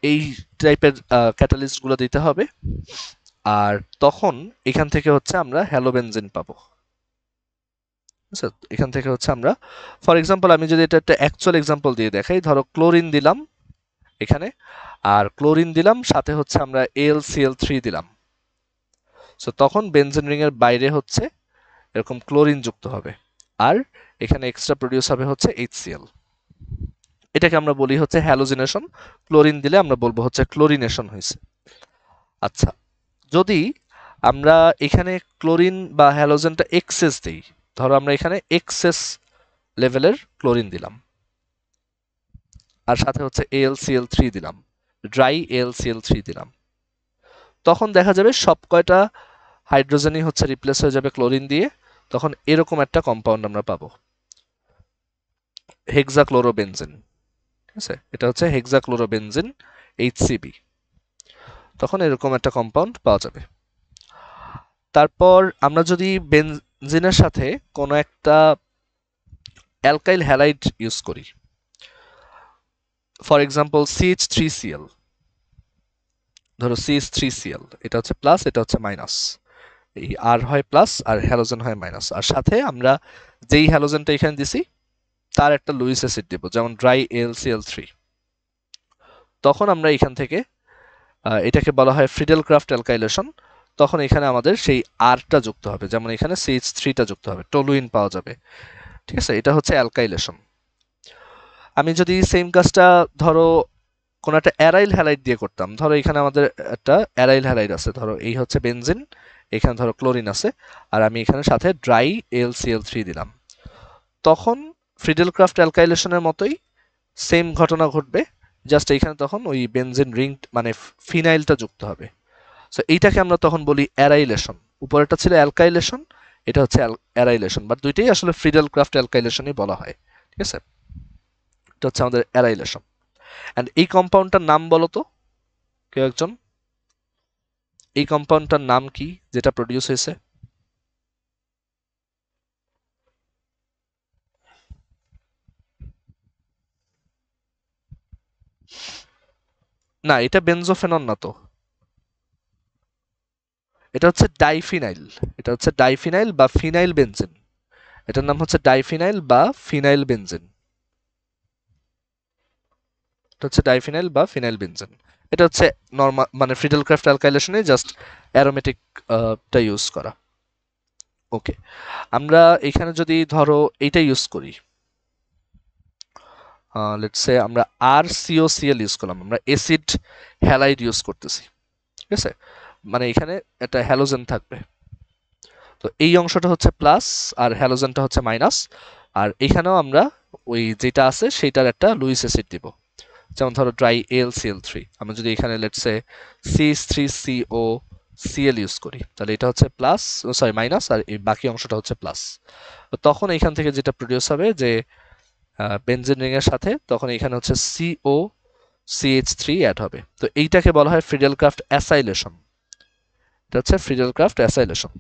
এই টাইপের ক্যাটালিস্ট গুলো দিতে হবে। আর তখন এখান থেকে হচ্ছে আমরা হ্যালোবেনজিন পাবো। এখান থেকে হচ্ছে আমরা, ফর এক্সাম্পল আমি যদি এটা একটা অ্যাকচুয়াল এক্সাম্পল দিয়ে দেখাই, ধরো ক্লোরিন দিলাম এখানে, আর ক্লোরিন দিলাম সাথে হচ্ছে আমরা AlCl3 দিলাম। সো তখন বেনজিন রিং এর বাইরে হচ্ছে এরকম ক্লোরিন যুক্ত হবে, আর এখানে এক্সট্রা প্রডিউস হবে হচ্ছে HCl। এটাকে আমরা বলি হচ্ছে হ্যালোজিনেশন। ক্লোরিন দিলে আমরা বলবো হচ্ছে ক্লোরিনেশন হয়েছে। আচ্ছা, যদি আমরা এখানে ক্লোরিন বা হ্যালোজেনটা এক্সেস দিই, ধরো আমরা এখানে এক্সেস লেভেলের ক্লোরিন দিলাম, আর সাথে হচ্ছে AlCl3 দিলাম, ড্রাই AlCl3 দিলাম, তখন দেখা যাবে সব কয়টা হাইড্রোজেনই হচ্ছে রিপ্লেস হয়ে যাবে ক্লোরিন দিয়ে। তখন এরকম একটা কম্পাউন্ড আমরা পাবো, হেক্সাক্লোরোবেনজিন। ঠিক আছে, এটা হচ্ছে হেক্সাক্লোরোবেনজিন HCB। তখন এরকম একটা কম্পাউন্ড পাওয়া যাবে। তারপর আমরা যদি বেনজিনের সাথে কোনো একটা অ্যালকাইল হ্যালাইড ইউজ করি, ফর এক্সাম্পল CH3Cl, ধরো CH3Cl, এটা হচ্ছে প্লাস, এটা হচ্ছে মাইনাস, এই আর হয় প্লাস আর হ্যালোজেন হয় মাইনাস, আর সাথে আমরা যেই হ্যালোজেনটা এখানে দিছি তার একটা লুইস অ্যাসিড দেব, যেমন ড্রাই AlCl3। তখন আমরা এখান থেকে এটাকে বলা হয় ফ্রিডেলক্রাফট অ্যালকাইলেশন। তখন এখানে আমাদের সেই আরটা যুক্ত হবে, যেমন এখানে CH3টা যুক্ত হবে, টলুইন পাওয়া যাবে। ঠিক আছে, এটা হচ্ছে অ্যালকাইলেশন। আমি যদি সেম কাজটা ধরো কোনো একটা অ্যারাইল হ্যালাইড দিয়ে করতাম, ধরো এখানে আমাদের একটা অ্যারাইল হ্যালাইড আছে, ধরো এই হচ্ছে বেনজিন, এখানে ধরো ক্লোরিন আছে, আর আমি এখানে সাথে ড্রাই AlCl3 দিলাম, তখন ফ্রিডেলক্রাফট অ্যালকাইলেশনের মতোই সেম ঘটনা ঘটবে, জাস্ট এইখানে তখন ওই বেনজিন রিং মানে ফিনাইলটা যুক্ত হবে। সো এইটাকে আমরা তখন বলি অ্যারাইলেশন। উপরেরটা ছিল অ্যালকাইলেশন, এটা হচ্ছে অ্যারাইলেশন, বাট দুইটাই আসলে ফ্রিডেলক্রাফট অ্যালকাইলেশনই বলা হয়। ঠিক আছে, এটা হচ্ছে আমাদের অ্যারাইলেশন। অ্যান্ড এই কম্পাউন্ডটার নাম বলো তো কেউ একজন, এই কম্পাউন্ডটার নাম কি যেটা প্রডিউস হয়েছে? না, এটা বেনজোফেনন না তো, এটা হচ্ছে ডাইফিনাইল। এটা হচ্ছে ডাইফিনাইল বা ফিনাইল বেনজিন। এটার নাম হচ্ছে ডাইফিনাইল বা ফিনাইল বেনজিন। এটা হচ্ছে ডাইফিনাইল বা ফিনাইল বেনজিন। এটা হচ্ছে নরমাল মানে ফ্রিডেলক্রাফট অ্যালকাইলেশনে জাস্ট অ্যারোমেটিক টা ইউজ করা। ওকে, আমরা এখানে যদি ধরো এইটা ইউজ করি, লেটস সে আমরা RCOCl ইউজ করলাম, আমরা অ্যাসিড হ্যালাইড ইউজ করতেছি, ঠিক আছে, মানে এখানে একটা হ্যালোজেন থাকবে, তো এই অংশটা হচ্ছে প্লাস আর হ্যালোজেনটা হচ্ছে মাইনাস, আর এখানেও আমরা ওই যেটা আছে সেটার একটা লুইস অ্যাসিড দিব, যেমন ধরো ড্রাই AlCl3, আমরা যদি এখানে লেটস সে CH3COCl ইউজ করি তাহলে এটা হচ্ছে প্লাস, সরি মাইনাস, আর এই বাকি অংশটা হচ্ছে প্লাস। তখন এখান থেকে যেটা প্রডিউস হবে যে বেনজিন রিং এর সাথে, তখন এখানে হচ্ছে COCH3 অ্যাড হবে, তো এইটাকে বলা হয় ফ্রিডেল-ক্রাফট অ্যাসাইলেশন। এটা হচ্ছে ফ্রিডেল-ক্রাফট অ্যাসাইলেশন।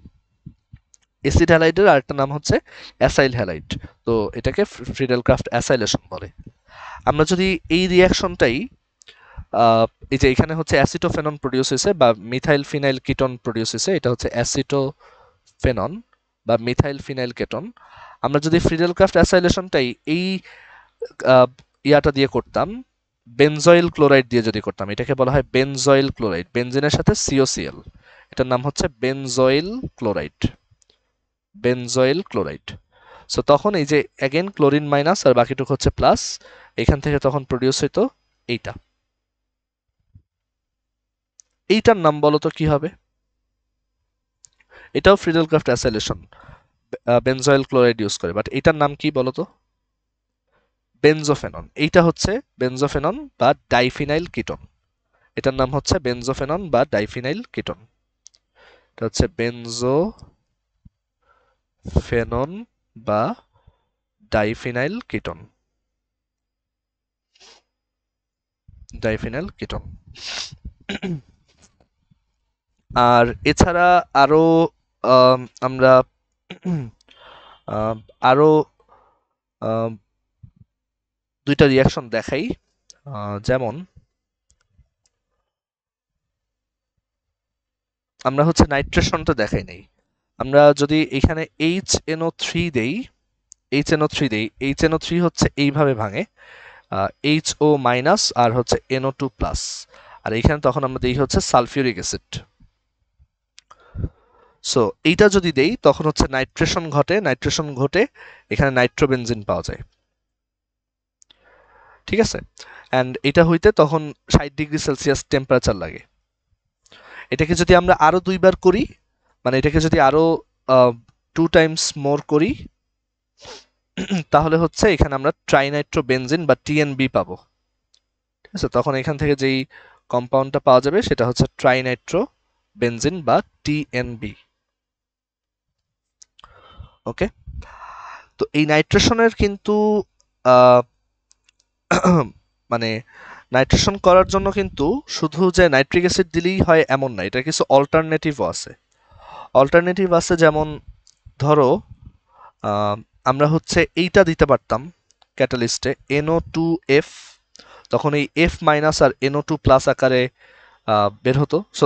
অ্যাসিড হ্যালাইডের আরেকটা নাম হচ্ছে অ্যাসাইল হ্যালাইড, তো এটাকে ফ্রিডেল-ক্রাফট অ্যাসাইলেশন বলে। আমরা যদি এই রিয়াকশনটাই এই যে এখানে হচ্ছে অ্যাসিটোফেনন প্রডিউস হয়েছে বা মিথাইল ফিনাইল কিটোন প্রডিউস হয়েছে, এটা হচ্ছে অ্যাসিটোফেনন বা মিথাইল ফিনাইল কেটন, আমরা যদি ফ্রিডেল-ক্রাফট অ্যাসাইলেশনটাই এই ইয়াটা দিয়ে করতাম, বেনজয়েল ক্লোরাইড দিয়ে যদি করতাম, এটাকে বলা হয় বেনজয়েল ক্লোরাইড, বেনজিনের সাথে COCl, এটার নাম হচ্ছে benzoyl chloride, benzoyl chloride. So তখন এই যে অ্যাগেন ক্লোরিন মাইনাস আর বাকিটুকু হচ্ছে প্লাস, এখান থেকে তখন প্রডিউস হইতো এইটা, এইটার নাম বলো তো কি হবে? এটাও Friedel-craft acylation, benzoyl chloride use করে, বাট এটার নাম কি বলো তো? বেনজোফেনন। এইটা হচ্ছে বেনজোফেনন বা ডাইফিনাইল কিটোন, এটার নাম হচ্ছে বেনজোফেনন বা ডাইফিনাইল কিটোন, এটা হচ্ছে বেনজোফেনন বা ডাইফিনাইল কিটোন, ডাইফিনাইল কিটোন। আর এছাড়া আরো আমরা আরো দুইটা রিয়াকশন দেখাই, যেমন আমরা হচ্ছে নাইট্রেশনটা দেখাই নাই, আমরা যদি এখানে HNO3 হচ্ছে এইভাবে ভাঙে, HO মাইনাস আর হচ্ছে NO2 প্লাস, আর এইখানে তখন আমরা দিই হচ্ছে সালফিউরিক অ্যাসিড। সো এইটা যদি দেই তখন হচ্ছে নাইট্রেশন ঘটে এখানে নাইট্রোবেনজিন পাওয়া যায়, ঠিক আছে, অ্যান্ড এটা হইতে তখন 60°C টেম্পারেচার লাগে। এটাকে যদি আমরা আরো দুইবার করি, মানে এটাকে যদি আরো 2 টাইমস মোর করি, তাহলে হচ্ছে এখানে আমরা ট্রাইনাইট্রোবেনজিন বা TNB পাবো, ঠিক আছে, তখন এখান থেকে যেই কম্পাউন্ডটা পাওয়া যাবে সেটা হচ্ছে ট্রাইনাইট্রোবেনজিন বা TNB। ওকে, তো এই নাইট্রেশনের কিন্তু মানে নাইট্রেশন করার জন্য কিন্তু শুধু যে নাইট্রিক অ্যাসিড দিলেই হয় এমন না, এটা কিছু অল্টারনেটিভও আছে। যেমন ধরো আমরা হচ্ছে এইটা দিতে পারতাম ক্যাটালিস্টে NO2F, তখন এই F মাইনাস আর NO2 প্লাস আকারে বের হতো। সো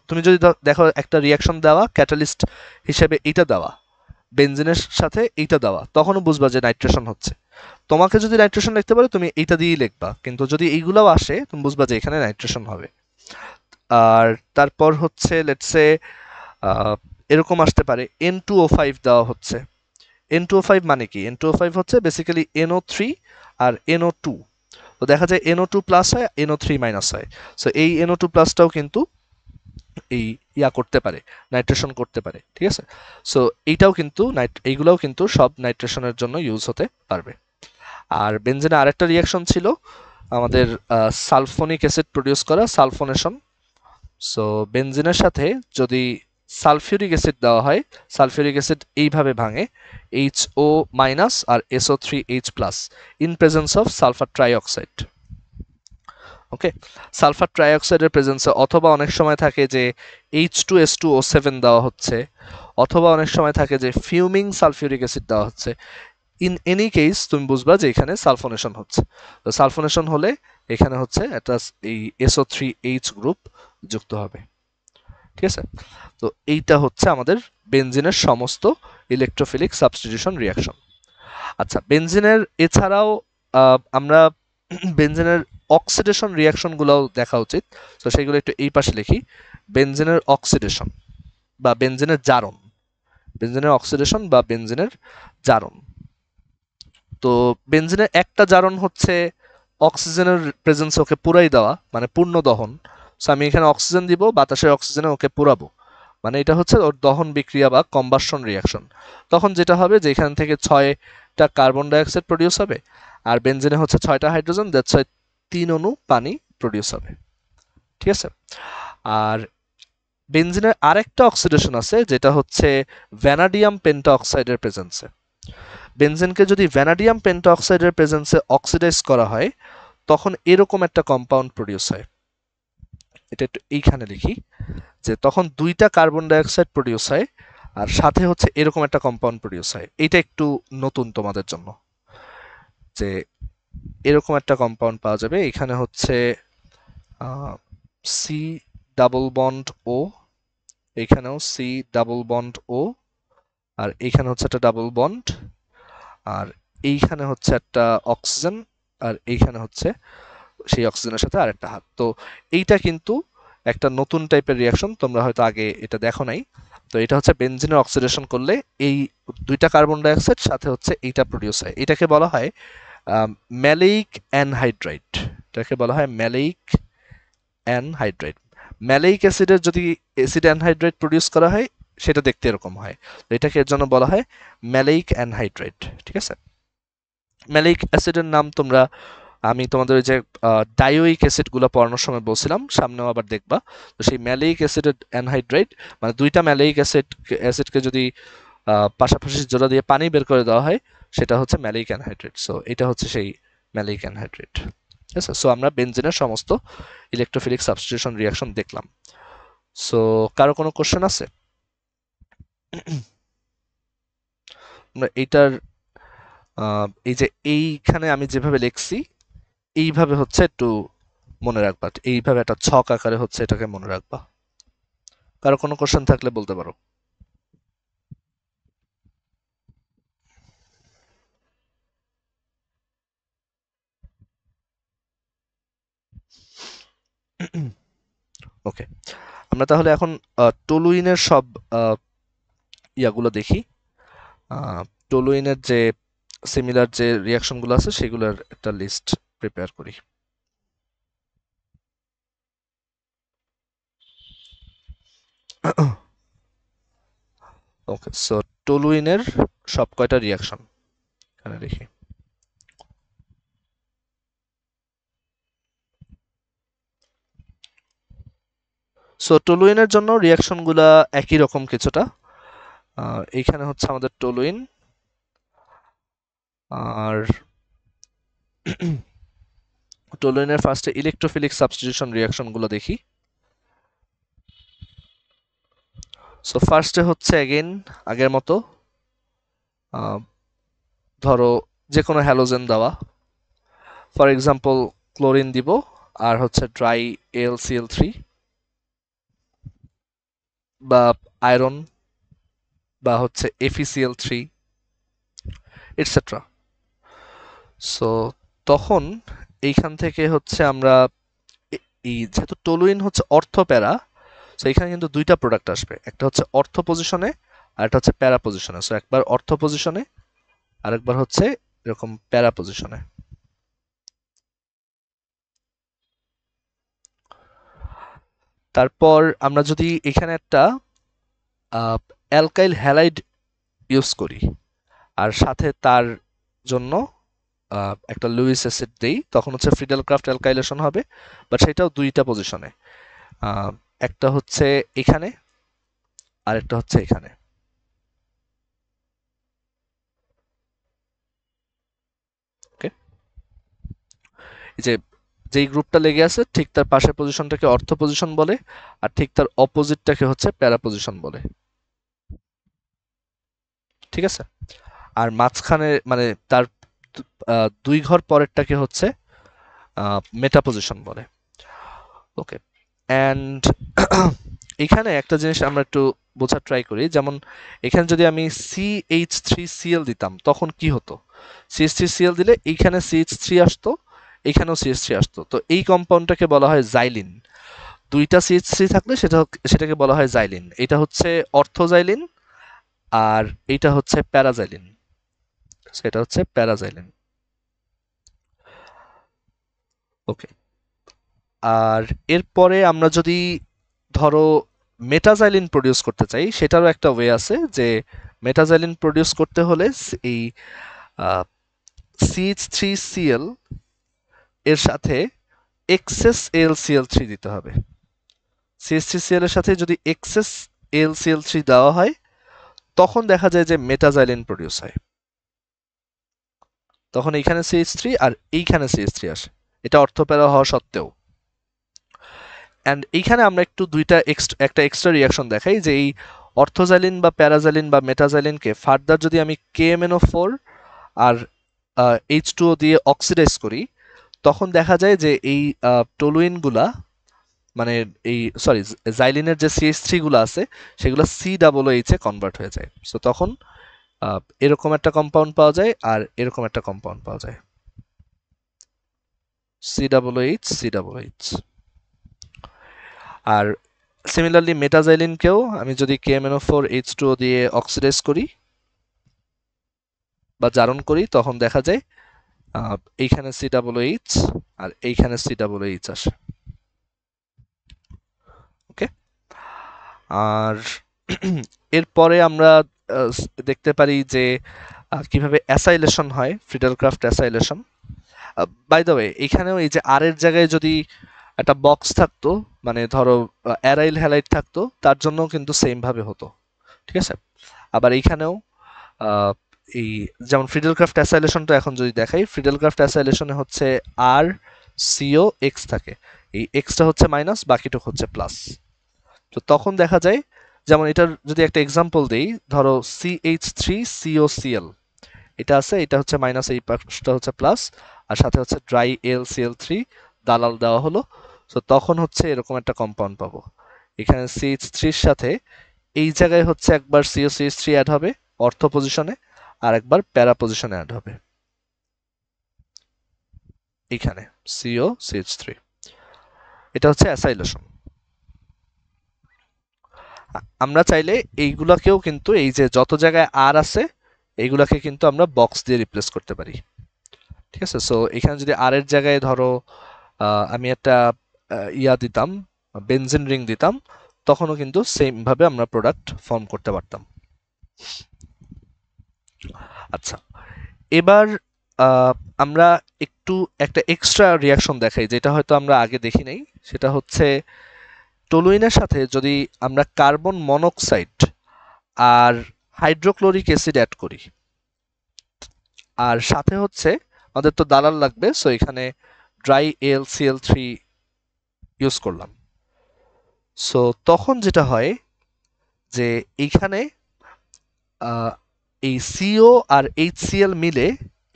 তুমি যদি দেখো একটা রিয়াকশন দেওয়া ক্যাটালিস্ট হিসেবে এইটা দেওয়া, বেনজিনের সাথে এইটা দেওয়া, তখনও বুঝবা যে নাইট্রেশন হচ্ছে। তোমাকে যদি নাইট্রেশন লিখতে পারে তুমি এইটা দিয়েই লিখবা, কিন্তু যদি এইগুলাও আসে তুমি বুঝবা যে এখানে নাইট্রেশন হবে। আর তারপর হচ্ছে লেটস সে এরকম আসতে পারে N2O5 দেওয়া হচ্ছে। N2O5 মানে কি? N2O5 হচ্ছে বেসিক্যালি NO3 আর NO2, তো দেখা যায় NO2 প্লাস হয়, NO3 মাইনাস হয়, সো এই NO2 প্লাসটাও কিন্তু এই করতে পারে, নাইট্রেশন করতে পারে, ঠিক আছে। সো এইটাও কিন্তু এইগুলাও কিন্তু সব নাইট্রেশনের জন্য ইউজ হতে পারবে। আর বেনজিনে আরেকটা রিয়াকশন ছিল আমাদের সালফোনিক অ্যাসিড প্রডিউস করা, সালফোনেশন। সো বেনজিনের সাথে যদি সালফিউরিক অ্যাসিড দেওয়া হয়, সালফিউরিক অ্যাসিড এইভাবে ভাঙে HO মাইনাস আর SO3H plus in presence of sulphur trioxide. Okay, sulphur ট্রাইঅক্সাইডের প্রেজেন্সে, অথবা অনেক সময় থাকে যে H2S2O7 দেওয়া হচ্ছে, অথবা অনেক সময় থাকে যে ফিউমিং সালফিউরিক অ্যাসিড দেওয়া হচ্ছে। ইন এনি কেস তুমি বুঝবা যে এখানে সালফোনেশন হচ্ছে, তো সালফোনেশন হলে এখানে হচ্ছে একটা এই SO3H গ্রুপ যুক্ত হবে, ঠিক আছে। তো এইটা হচ্ছে আমাদের বেনজিনের সমস্ত ইলেকট্রোফিলিক সাবস্টিটিউশন রিয়াকশন। আচ্ছা, বেনজিনের এছাড়াও আমরা বেনজিনের অক্সিডেশন রিয়াকশনগুলোও দেখা উচিত, তো সেগুলো একটু এই পাশে লিখি। বেনজিনের অক্সিডেশন বা বেনজিনের জারণ, বেনজিনের অক্সিডেশন বা বেনজিনের জারণ। তো বেনজিনের একটা জারণ হচ্ছে অক্সিজেনের প্রেজেন্সে ওকে পুরাই দেওয়া, মানে পূর্ণ দহন। সো আমি এখানে অক্সিজেন দিব, বাতাসের অক্সিজেনে ওকে পুরাবো, মানে এটা হচ্ছে ওর দহন বিক্রিয়া বা কম্বাসন রিয়াকশন। তখন যেটা হবে যে এখান থেকে 6টা কার্বন ডাইঅক্সাইড প্রডিউস হবে, আর বেনজিনে হচ্ছে 6টা হাইড্রোজেন, দ্যাটস ওয়াই 3 অণু পানি প্রডিউস হবে। ঠিক আছে। আর বেনজিনের আরেকটা অক্সিডেশন আছে যেটা হচ্ছে ভ্যানাডিয়াম পেন্টা অক্সাইডের প্রেজেন্সে। বেনজিনকে যদি ভ্যানাডিয়াম পেন্টা অক্সাইডের প্রেজেন্সে অক্সিডাইজ করা হয় তখন এরকম একটা কম্পাউন্ড প্রডিউস হয়। এটা একটু এইখানে লিখি যে তখন 2টা কার্বন ডাইঅক্সাইড প্রডিউস হয় আর সাথে হচ্ছে এরকম একটা কম্পাউন্ড প্রডিউস হয়। এটা একটু নতুন তোমাদের জন্য, যে এরকম একটা কম্পাউন্ড পাওয়া যাবে। এখানে হচ্ছে সি ডাবল বন্ড ও, এখানেও সি ডাবল বন্ড ও, আর এইখানে হচ্ছে একটা ডাবল বন্ড, আর এইখানে হচ্ছে একটা অক্সিজেন, আর এইখানে হচ্ছে সেই অক্সিজেনের সাথে আরেকটা হাত। তো এইটা কিন্তু একটা নতুন টাইপের রিয়াকশন, তোমরা হয়তো আগে এটা দেখো নাই। তো এটা হচ্ছে বেনজিনের অক্সিডেশন করলে এই 2টা কার্বন ডাইঅক্সাইড সাথে হচ্ছে এইটা প্রডিউস হয়। এটাকে বলা হয় ম্যালেইক অ্যানহাইড্রাইড। এটাকে বলা হয় ম্যালেইক অ্যানহাইড্রাইড। ম্যালেইক অ্যাসিডের যদি অ্যাসিড অ্যানহাইড্রাইড প্রডিউস করা হয় সেটা দেখতে এরকম হয়। তো এটাকে এর জন্য বলা হয় ম্যালেইক অ্যানহাইড্রাইড। ঠিক আছে। ম্যালেইক অ্যাসিডের নাম তোমরা, আমি তোমাদের ওই যে ডায়োইক অ্যাসিডগুলো পড়ানোর সময় বলছিলাম, সামনেও আবার দেখবা। তো সেই ম্যালেইক অ্যাসিডের অ্যানহাইড্রাইড, মানে 2টা ম্যালেইক অ্যাসিডকে যদি পাশাপাশি জোড়া দিয়ে পানি বের করে দেওয়া হয় সেটা হচ্ছে ম্যালেইক অ্যানহাইড্রাইড। সো এটা হচ্ছে সেই ম্যালেইক অ্যানহাইড্রাইড। ঠিক আছে। সো আমরা বেনজিনের সমস্ত ইলেকট্রোফিলিক সাবস্টিটিউশন রিয়াকশন দেখলাম। সো কারো কোনো কোশ্চেন আছে? আমরা এইটার এই যে এইখানে আমি যেভাবে লিখছি এইভাবে হচ্ছে একটু মনে রাখবা, এইভাবে একটা ছক আকারে হচ্ছে এটাকে মনে রাখবা। কারো কোনো কোশ্চেন থাকলে বলতে পারো। ওকে, আমরা তাহলে এখন টলুইনের সব ইয়াগুলো দেখি। টলুইনের যে সিমিলার যে রিয়াকশনগুলো আছে সেগুলোর একটা লিস্ট প্রিপেয়ার করি। ওকে, সো টলুইনের সব কয়টা রিয়াকশন এখানে দেখি। সো টলুইনের জন্য রিয়াকশনগুলা একই রকম কিছুটা। এইখানে হচ্ছে আমাদের টলুইন, আর টলুইনের ফার্স্টে ইলেকট্রোফিলিক সাবস্টিটিউশন রিয়াকশনগুলো দেখি। সো ফার্স্টে হচ্ছে অ্যাগেন আগের মতো, ধরো যে কোনো হ্যালোজেন দেওয়া, ফর এক্সাম্পল ক্লোরিন দিব আর হচ্ছে ড্রাই AlCl3, বা আয়রন, বা হচ্ছে FeCl3, এটসেট্রা। সো তখন এইখান থেকে হচ্ছে আমরা এই যেহেতু টলুইন হচ্ছে অর্থ প্যারা, সো এখানে কিন্তু 2টা প্রোডাক্ট আসবে, একটা হচ্ছে অর্থ পজিশনে আর একটা হচ্ছে প্যারা পজিশনে। সো একবার অর্থ পজিশনে আর একবার হচ্ছে এরকম প্যারা পজিশনে। তারপর আমরা যদি এখানে একটা অ্যালকাইল হ্যালাইড ইউজ করি আর সাথে তার জন্য একটা লুইস অ্যাসিড দেই, তখন হচ্ছে ফ্রিডেলক্রাফট অ্যালকাইলেশন হবে, বাট সেটাও 2টা পজিশনে, একটা হচ্ছে এখানে আর একটা হচ্ছে এখানে। ওকে, এই যে যেই গ্রুপটা লেগে আছে ঠিক তার পাশের পজিশনটাকে অর্থ পজিশন বলে, আর ঠিক তার অপোজিটটাকে হচ্ছে প্যারা পজিশন বলে। ঠিক আছে। আর মাঝখানে মানে তার 2 ঘর পরেরটাকে হচ্ছে মেটা পজিশন বলে। ওকে, অ্যান্ড এখানে একটা জিনিস আমরা একটু বোঝার ট্রাই করি, যেমন এখানে যদি আমি CH3Cl দিতাম তখন কি হতো? CH3Cl দিলে এইখানে CH3 আসতো, এখানেও CH3 আসতো। তো এই কম্পাউন্ডটাকে বলা হয় জাইলিন। 2টা CH3 থাকলে সেটাকে বলা হয় জাইলিন। এটা হচ্ছে অর্থোজাইলিন আর এইটা হচ্ছে প্যারাজাইলিন। এটা হচ্ছে প্যারাজাইলিন। ওকে, আর এরপরে আমরা যদি ধরো মেটাজাইলিন প্রডিউস করতে চাই, সেটারও একটা ওয়ে আছে যে মেটাজাইলিন প্রডিউস করতে হলে এই CH3Cl এর সাথে এক্সেস AlCl3 দিতে হবে। CH3Cl এর সাথে যদি এক্সেস AlCl3 দেওয়া হয় তখন দেখা যায় যে মেটাজাইলিন প্রডিউস হয়। তখন এইখানে CH3 আর এইখানে CH3 আসে, এটা অর্থপ্যারা হওয়া সত্ত্বেও। অ্যান্ড এইখানে আমরা একটু একটা এক্সট্রা রিয়াকশন দেখাই যে এই অর্থোজাইলিন বা প্যারাজাইলিন বা মেটাজাইলিনকে ফার্দার যদি আমি KMNO4 আর H2O দিয়ে অক্সিডাইজ করি, তখন দেখা যায় যে এই টলুইনগুলা মানে এই জাইলিনের যে CH3 গুলো আছে সেগুলো COOH এ কনভার্ট হয়ে যায়। সো তখন এরকম একটা কম্পাউন্ড পাওয়া যায় আর এরকম একটা কম্পাউন্ড পাওয়া যায়, COOH। আর সিমিলারলি মেটাজাইলিনকেও আমি যদি KMNO4 H2O দিয়ে অক্সিডাইজ করি বা জারণ করি, তখন দেখা যায় এইখানে COOH আর এইখানে COOH আসে। ওকে, আর এরপরে আমরা দেখতে পারি যে কিভাবে অ্যাসাইলেশন হয়, ফ্রিডেলক্রাফট অ্যাসাইলেশন। বাই দ্য ওয়ে, এখানেও এই যে আর এর জায়গায় যদি একটা বক্স থাকতো, মানে ধরো অ্যারাইল হ্যালাইড থাকতো, তার জন্য কিন্তু সেম ভাবে হতো, ঠিক আছে। আবার এইখানেও এই যেমন ফ্রিডেলক্রাফট অ্যাসাইলেশনটা এখন যদি দেখাই, ফ্রিডেলক্রাফট অ্যাসাইলেশনে হচ্ছে আর সিও এক্স থাকে, এই এক্সটা হচ্ছে মাইনাস, বাকিটুক হচ্ছে প্লাস। তো তখন দেখা যায়, যেমন এটার যদি একটা এক্সাম্পল দেই, ধরো CH3COCl এটা আছে, এটা হচ্ছে মাইনাস, এই পাশটা হচ্ছে প্লাস, আর সাথে হচ্ছে ড্রাই AlCl3 দালাল দেওয়া হলো। তো তখন হচ্ছে এরকম একটা কম্পাউন্ড পাবো। এখানে CH3 এর সাথে এই জায়গায় হচ্ছে একবার COCH3 অ্যাড হবে অর্থ পজিশনে, আর একবার প্যারা পজিশনে অ্যাড হবে এখানে COCH3। এটা হচ্ছে অ্যাসাইলেশন। আমরা চাইলে এইগুলাকেও কিন্তু, এই যে যত জায়গায় আর আছে এইগুলাকে কিন্তু আমরা বক্স দিয়ে রিপ্লেস করতে পারি, ঠিক আছে। সো এখানে যদি আর এর জায়গায় ধরো আমি একটা ইয়া দিতাম, বেনজিন রিং দিতাম, তখনও কিন্তু সেম ভাবে আমরা প্রোডাক্ট ফর্ম করতে পারতাম। আচ্ছা, এবার আমরা একটু একটা এক্সট্রা রিয়াকশন দেখাই, যেটা হয়তো আমরা আগে দেখি নাই। সেটা হচ্ছে টলুইনের সাথে যদি আমরা কার্বন মনোক্সাইড আর হাইড্রোক্লোরিক অ্যাসিড অ্যাড করি, আর সাথে হচ্ছে আমাদের তো দালাল লাগবে, সো এখানে ড্রাই AlCl3 ইউজ করলাম। সো তখন যেটা হয় যে এইখানে এই CO আর HCl মিলে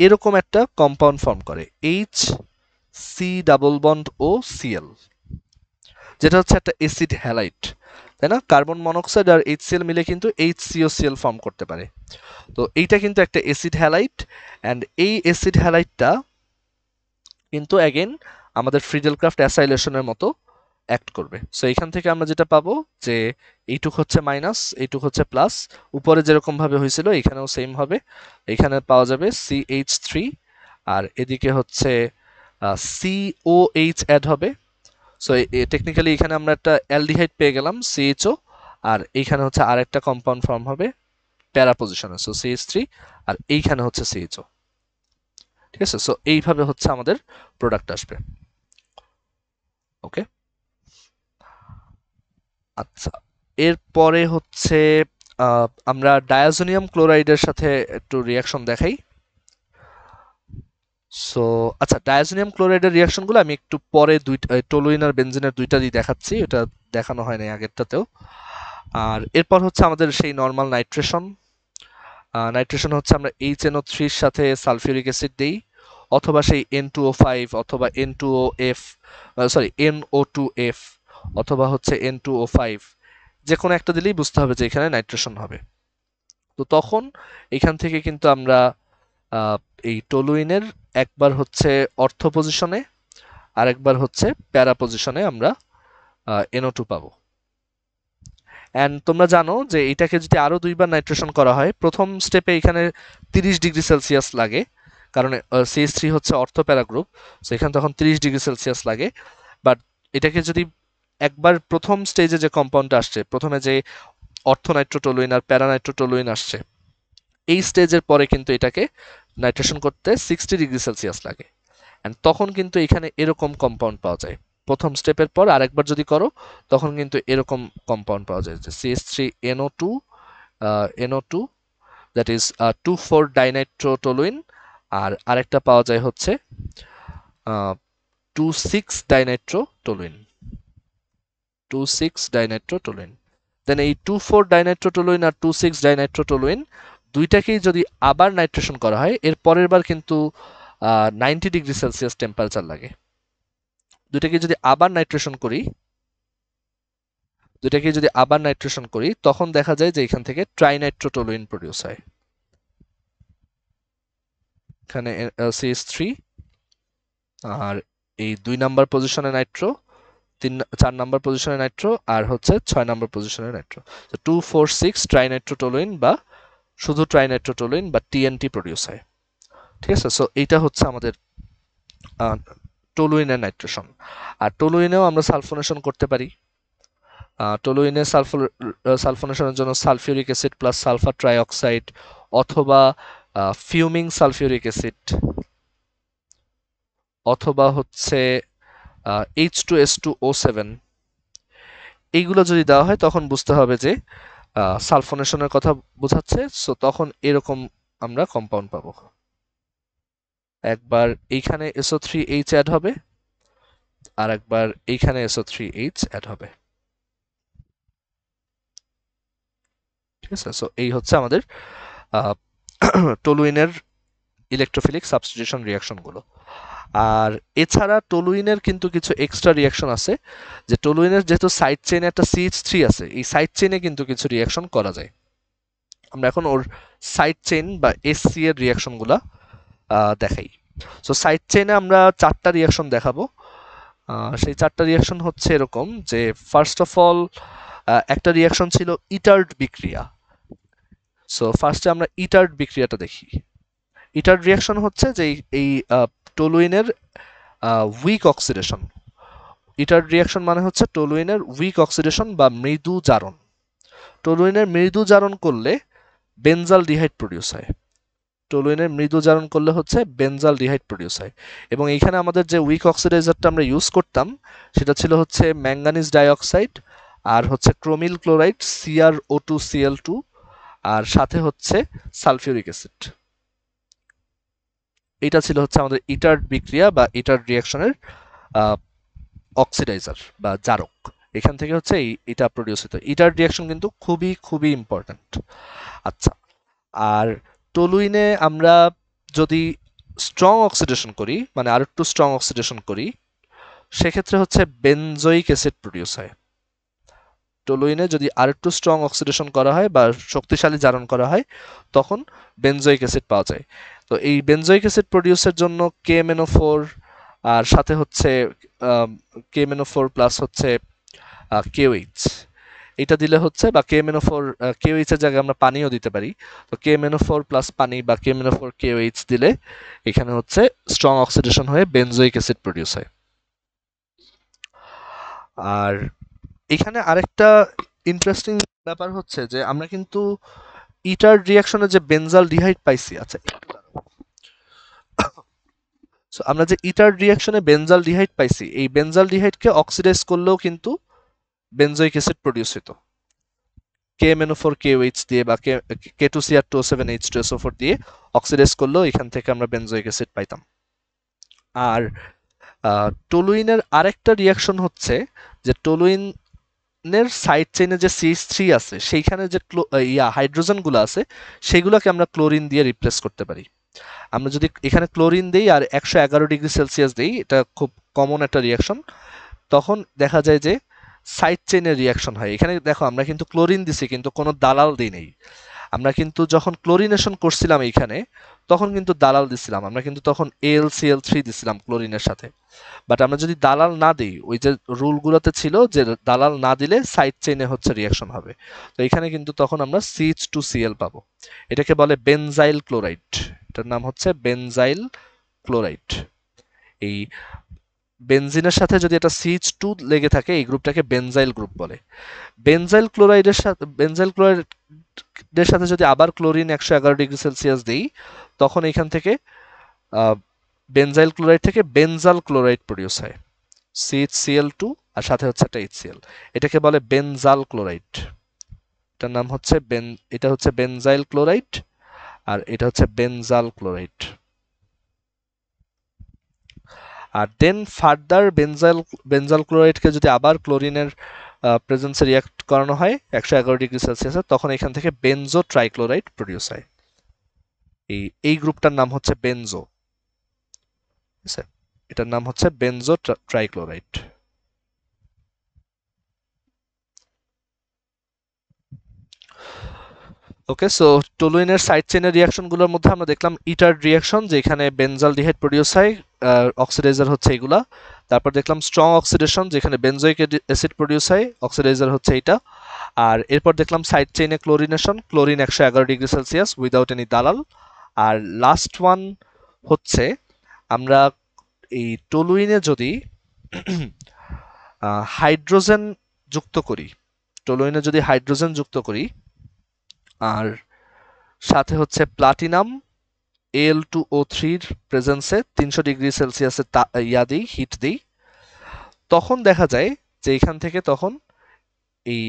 এরকম একটা কম্পাউন্ড ফর্ম করে, HC+Cl, যেটা হচ্ছে একটা অ্যাসিড হ্যালাইড, তাই না? কার্বন মনোক্সাইড আর HCl মিলে কিন্তু HCOCl ফর্ম করতে পারে। তো এইটা কিন্তু একটা অ্যাসিড হ্যালাইড, অ্যান্ড এই অ্যাসিড হ্যালাইডটা কিন্তু অ্যাগেন আমাদের ফ্রিডেলক্রাফট অ্যাসাইলেশনের মতো অ্যাক্ট করবে। সো এখান থেকে আমরা যেটা পাবো যে এইটুক হচ্ছে মাইনাস, এইটুক হচ্ছে প্লাস, উপরে যেরকম ভাবে হয়েছিল এখানেও সেম হবে। এখানে পাওয়া যাবে CH3, আর এদিকে হচ্ছে COH অ্যাড হবে। সো টেকনিক্যালি এখানে আমরা একটা অ্যালডিহাইড পেয়ে গেলাম CHO, আর এইখানে হচ্ছে আরেকটা কম্পাউন্ড ফর্ম হবে প্যারা পজিশনে, সো CH3, আর এইখানে হচ্ছে CHO, ঠিক আছে। সো এইভাবে হচ্ছে আমাদের প্রোডাক্ট আসবে। ওকে, আচ্ছা, এরপরে হচ্ছে আমরা ডায়াজোনিয়াম ক্লোরাইডের সাথে একটু রিয়াকশন দেখাই। সো আচ্ছা, ডায়াজোনিয়াম ক্লোরাইডের রিয়াকশনগুলো আমি একটু পরে টলুইন আর বেনজিনের দুইটারই দেখাচ্ছি, এটা দেখানো হয় নাই আগেরটাতেও। আর এরপর হচ্ছে আমাদের সেই নর্মাল নাইট্রেশন। নাইট্রেশন হচ্ছে আমরা HNO3 এর সাথে সালফিউরিক অ্যাসিড দেই, অথবা সেই N2O5 অথবা N2OF, সরি NO2F, অথবা হচ্ছে N2O5, যে কোনো একটা দিলেই বুঝতে হবে যে এখানে নাইট্রেশন হবে। তো তখন এখান থেকে কিন্তু আমরা এই টলুইনের একবার হচ্ছে অর্থ পজিশনে আর একবার হচ্ছে প্যারা পজিশনে আমরা NO2 পাবো। অ্যান্ড তোমরা জানো যে এটাকে যদি আরো 2বার নাইট্রেশন করা হয়, প্রথম স্টেপে এখানে 30°C লাগে, কারণ CH3 হচ্ছে অর্থোপ্যারা গ্রুপ, সো এখানে তখন 30°C লাগে। বাট এটাকে যদি একবার প্রথম স্টেজে যে কম্পাউন্ডটা আসছে, প্রথমে যে অর্থোনাইট্রোটলুইন আর প্যারানাইট্রোটলুইন আসছে, এই স্টেজের পরে কিন্তু এটাকে নাইট্রেশন করতে 60°C লাগে। অ্যান্ড তখন কিন্তু এখানে এরকম কম্পাউন্ড পাওয়া যায়। প্রথম স্টেপের পর আরেকবার যদি করো, তখন কিন্তু এরকম কম্পাউন্ড পাওয়া যায়, যে CH3NO2 NO2, দ্যাট ইজ 2,4-ডাইনাইট্রোটলুইন, আর আরেকটা পাওয়া যায় হচ্ছে 2,6-ডাইনাইট্রোটলুইন, 2,6-ডাইনাইট্রোটলুইন। দেন এই 2,4-ডাইনাইট্রোটলুইন আর 2,6-ডাইনাইট্রোটলুইন দুইটাকেই যদি আবার নাইট্রেশন করা হয়, এর পরের বার কিন্তু 90°C টেম্পারেচার লাগে। দুইটাকে যদি আবার নাইট্রেশন করি, তখন দেখা যায় যে এখান থেকে ট্রাইনাইট্রোটলুইন প্রডিউস হয়। এখানে CH3, আর এই 2 নাম্বার পজিশনে নাইট্রো, 4 নাম্বার পজিশনে নাইট্রো, আর হচ্ছে 6 নাম্বার পজিশনে নাইট্রো। 2,4,6 ট্রাইনাইট্রোটলুইন বা শুধু ট্রাইনাইট্রোটলুইন বা TNT প্রডিউস হয়। ঠিক আছে, সো এইটা হচ্ছে আমাদের টলুইনের নাইট্রেশন। আর টলুইনেও আমরা সালফোনেশন করতে পারি। টলুইনে সালফোনেশনের জন্য sulphuric acid plus sulphur trioxide, অথবা ফিউমিং সালফিউরিক অ্যাসিড, অথবা হচ্ছে H2S2O7, এইগুলো যদি দেওয়া হয় তখন বুঝতে হবে যে সালফোনেশনের কথা বোঝাচ্ছে। সো তখন এরকম আমরা কম্পাউন্ড পাবো। একবার এইখানে SO3H অ্যাড হবে, আর একবার এইখানে SO3H অ্যাড হবে। ঠিক আছে, সো এই হচ্ছে আমাদের টলুইনের ইলেকট্রোফিলিক সাবস্টিটিউশন রিয়াকশনগুলো। আর এছাড়া টলুইনের কিন্তু কিছু এক্সট্রা রিয়াকশন আছে, যে টলুইনের যেহেতু সাইড চেইনে একটা CH3 আছে, এই সাইড চেইনে কিন্তু কিছু রিয়াকশন করা যায়। আমরা এখন ওর সাইড চেইন বা SC এর রিয়াকশনগুলো দেখাই। সো সাইড চেইনে আমরা 4টা রিয়াকশন দেখাবো। সেই 4টা রিয়াকশন হচ্ছে এরকম, যে ফার্স্ট অফ অল একটা রিয়াকশন ছিল ইটার্ড বিক্রিয়া। সো ফার্স্টে আমরা ইটার্ড বিক্রিয়াটা দেখি। ইটার্ড রিয়াকশন হচ্ছে যে এই টলুইনের উইক অক্সিডেশন। ইটার্ড রিয়াকশন মানে হচ্ছে টলুইনের উইক অক্সিডেশন বা মৃদু জারণ। টলুইনের মৃদু জারণ করলে বেনজালডিহাইড প্রডিউস হয়। টলুইনের মৃদু জারণ করলে হচ্ছে বেনজালডিহাইড প্রডিউস হয়। এবং এইখানে আমাদের যে উইক অক্সিডাইজারটা আমরা ইউজ করতাম, সেটা ছিল হচ্ছে ম্যাঙ্গানিজ ডাইঅক্সাইড, আর হচ্ছে ক্রোমিল ক্লোরাইড CrO2Cl2, আর সাথে হচ্ছে সালফিউরিক অ্যাসিড। এটা ছিল হচ্ছে আমাদের ইটার্ড বিক্রিয়া বা ইটার্ড রিয়াকশনের অক্সিডাইজার বা জারক। এখান থেকে হচ্ছে এটা প্রডিউস হতো। ইটার্ড রিয়াকশন কিন্তু খুবই খুবই ইম্পর্ট্যান্ট। আচ্ছা, আর টলুইনে আমরা যদি স্ট্রং অক্সিডেশন করি, মানে আর একটু স্ট্রং অক্সিডেশন করি, সেক্ষেত্রে হচ্ছে বেনজোইক অ্যাসিড প্রডিউস হয়। টলুইনে যদি আর একটু স্ট্রং অক্সিডেশন করা হয় বা শক্তিশালী জারণ করা হয়, তখন বেনজোইক অ্যাসিড পাওয়া যায়। তো এই বেনজোইক অ্যাসিড প্রডিউসের জন্য KMNO4, আর সাথে হচ্ছে KMNO4 প্লাস হচ্ছে KOH, এটা দিলে হচ্ছে, বা KMNO4 KOH এর জায়গায় আমরা পানিও দিতে পারি। তো KMNO4 প্লাস পানি বা KMNO4 KOH দিলে এখানে হচ্ছে স্ট্রং অক্সিডেশন হয়ে বেনজোইক অ্যাসিড প্রডিউস হয়। আর এখানে আরেকটা ইন্টারেস্টিং ব্যাপার হচ্ছে যে আমরা কিন্তু ইটার রিয়াকশনে যে বেনজালডিহাইড পাইছি, আচ্ছা সো আমরা যে ইটার রিয়াকশনে বেনজালডিহাইড পাইছি, এই বেনজালডিহাইডকে অক্সিডাইজ করলেও কিন্তু বেনজোইক অ্যাসিড প্রডিউস হতো। KMNO4 KOH দিয়ে বা K2Cr2O7H2SO4 দিয়ে অক্সিডাইজ করলেও এখান থেকে আমরা বেনজোইক অ্যাসিড পাইতাম। আর টলুইনের আরেকটা রিয়াকশন হচ্ছে যে টলুইনের সাইড চেইনে যে CH3 আছে, সেইখানে যে হাইড্রোজেনগুলো আছে, সেগুলোকে আমরা ক্লোরিন দিয়ে রিপ্লেস করতে পারি। আমরা যদি এখানে ক্লোরিন দিই আর 111°C দিই, এটা খুব কমন একটা রিয়াকশন, তখন দেখা যায় যে সাইড চেইনের রিয়াকশন হয়। এখানে দেখো আমরা কিন্তু ক্লোরিন দিছি, কিন্তু কোনো দালাল দিই নেই। আমরা কিন্তু যখন ক্লোরিনেশন করছিলাম এইখানে, তখন কিন্তু দালাল দিছিলাম, আমরা কিন্তু তখন AlCl3 দিছিলাম ক্লোরিনের সাথে। বাট আমরা যদি দালাল না দিই, ওই যে রুলগুলোতে ছিল যে দালাল না দিলে সাইড চেইনে হচ্ছে রিয়াকশন হবে, তো এখানে কিন্তু তখন আমরা CH2Cl পাবো। এটাকে বলে বেনজাইল ক্লোরাইড, এটার নাম হচ্ছে বেনজাইল ক্লোরাইড। এই বেনজিনের সাথে যদি এটা CH2 লেগে থাকে, এই গ্রুপটাকে বেনজাইল গ্রুপ বলে। বেনজাইল ক্লোরাইডের সাথে যদি আবার ক্লোরিন 111°C দিই, তখন এখান থেকে বেনজাইল ক্লোরাইড থেকে বেনজাল ক্লোরাইড প্রডিউস হয়, CHCl2 আর সাথে হচ্ছে একটা HCl। এটাকে বলে বেনজাল ক্লোরাইড। এটার নাম হচ্ছে এটা হচ্ছে বেনজাইল ক্লোরাইড, আর এটা হচ্ছে বেনজাল ক্লোরাইড। আর দেন ফার্দার বেনজাল ক্লোরাইডকে যদি আবার ক্লোরিনের প্রেজেন্সে রিয়াক্ট করানো হয় 111°C, তখন এখান থেকে বেনজো ট্রাইক্লোরাইড প্রডিউস হয়। এই গ্রুপটার নাম হচ্ছে বেনজো, ঠিক আছে? এটার নাম হচ্ছে বেনজো ট্রাইক্লোরাইড। ওকে, সো টলুইনের সাইড চেইনের রিয়াকশনগুলোর মধ্যে আমরা দেখলাম ইটার্ড রিয়াকশন, যেখানে বেনজালডিহাইড প্রডিউস হয়, অক্সিডাইজার হচ্ছে এগুলা। তারপর দেখলাম স্ট্রং অক্সিডেশন, যেখানে বেনজোইক অ্যাসিড প্রডিউস হয়, অক্সিডাইজার হচ্ছে এইটা। আর এরপর দেখলাম সাইড চেইনে chlorination, chlorine 111°C without any দালাল। আর লাস্ট ওয়ান হচ্ছে আমরা এই টলুইনে যদি হাইড্রোজেন যুক্ত করি, টলুইনে যদি হাইড্রোজেন যুক্ত করি আর সাথে হচ্ছে প্লাটিনাম Al2O3 প্রেজেন্সে 300°C দিই, হিট দিই, তখন দেখা যায় যে এখান থেকে তখন এই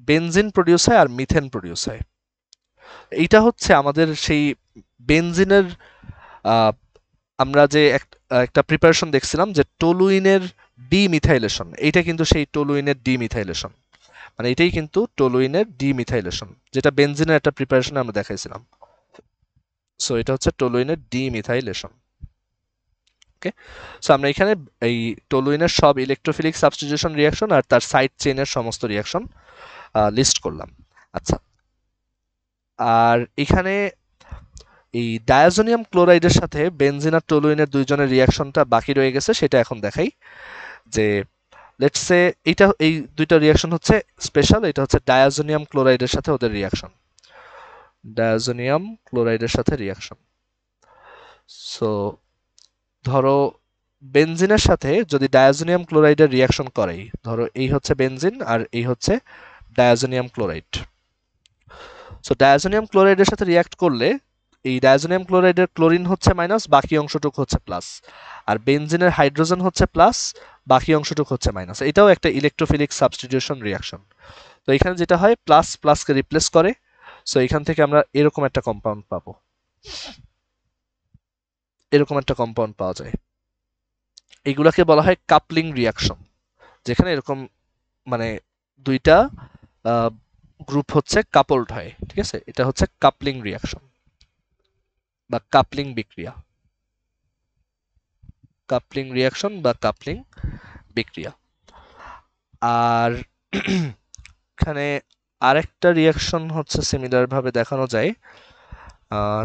বেনজিন প্রডিউস হয় আর মিথেন প্রডিউস হয়। এইটা হচ্ছে আমাদের সেই বেনজিনের আমরা যে একটা প্রিপারেশন দেখছিলাম যে টলুইনের ডিমিথাইলেশন, এইটা কিন্তু সেই টলুইনের ডিমিথাইলেশন, মানে এটাই কিন্তু টলুইনের ডিমিথাইলেশন, যেটা বেনজিনের একটা প্রিপারেশনে আমরা দেখাইছিলাম। সো এটা হচ্ছে টলুইনের ডিমিথাইলেশন। ওকে, সো আমরা এখানে এই টলুইনের সব ইলেকট্রোফিলিক সাবস্টিটিউশন রিয়াকশন আর তার সাইড চেইনের সমস্ত রিয়াকশন লিস্ট করলাম। আচ্ছা, আর এখানে এই ডায়াজোনিয়াম ক্লোরাইডের সাথে বেনজিন আর টলুইনের দুইজনের রিয়াকশনটা বাকি রয়ে গেছে, সেটা এখন দেখাই। যে লেটস সে এই দুইটা রিয়াকশন হচ্ছে স্পেশাল, এটা হচ্ছে ডায়াজোনিয়াম ক্লোরাইডের সাথে ওদের রিয়াকশন, ডায়াজোনিয়াম ক্লোরাইডের সাথে রিয়াকশন। সো ধরো বেনজিনের সাথে যদি ডায়াজোনিয়াম ক্লোরাইডের রিয়াকশন করাই, ধরো এই হচ্ছে বেনজিন আর এই হচ্ছে ডায়াজোনিয়াম ক্লোরাইড। সো ডায়াজোনিয়াম ক্লোরাইডের সাথে রিয়াক্ট করলে এই ডায়াজোনিয়াম ক্লোরাইডের ক্লোরিন হচ্ছে মাইনাস, বাকি অংশটুকু হচ্ছে প্লাস, আর বেনজিনের হাইড্রোজেন হচ্ছে প্লাস, বাকি অংশটুকু হচ্ছে মাইনাস। এটাও একটা ইলেকট্রোফিলিক সাবস্টিটিউশন রিয়াকশন। তো এখানে যেটা হয় প্লাস প্লাসকে রিপ্লেস করে, সো এখান থেকে আমরা এরকম একটা কম্পাউন্ড পাবো, এরকম একটা কম্পাউন্ড পাওয়া যায়। এইগুলাকে বলা হয় কাপলিং রিয়াকশন, যেখানে এরকম মানে দুইটা গ্রুপ হচ্ছে কাপলড হয়, ঠিক আছে? এটা হচ্ছে কাপলিং রিয়াকশন বা কাপলিং বিক্রিয়া, কাপলিং রিয়াকশন বা কাপলিং বিক্রিয়া। আর এখানে আরেকটা রিয়াকশন হচ্ছে সিমিলার ভাবে দেখানো যায়,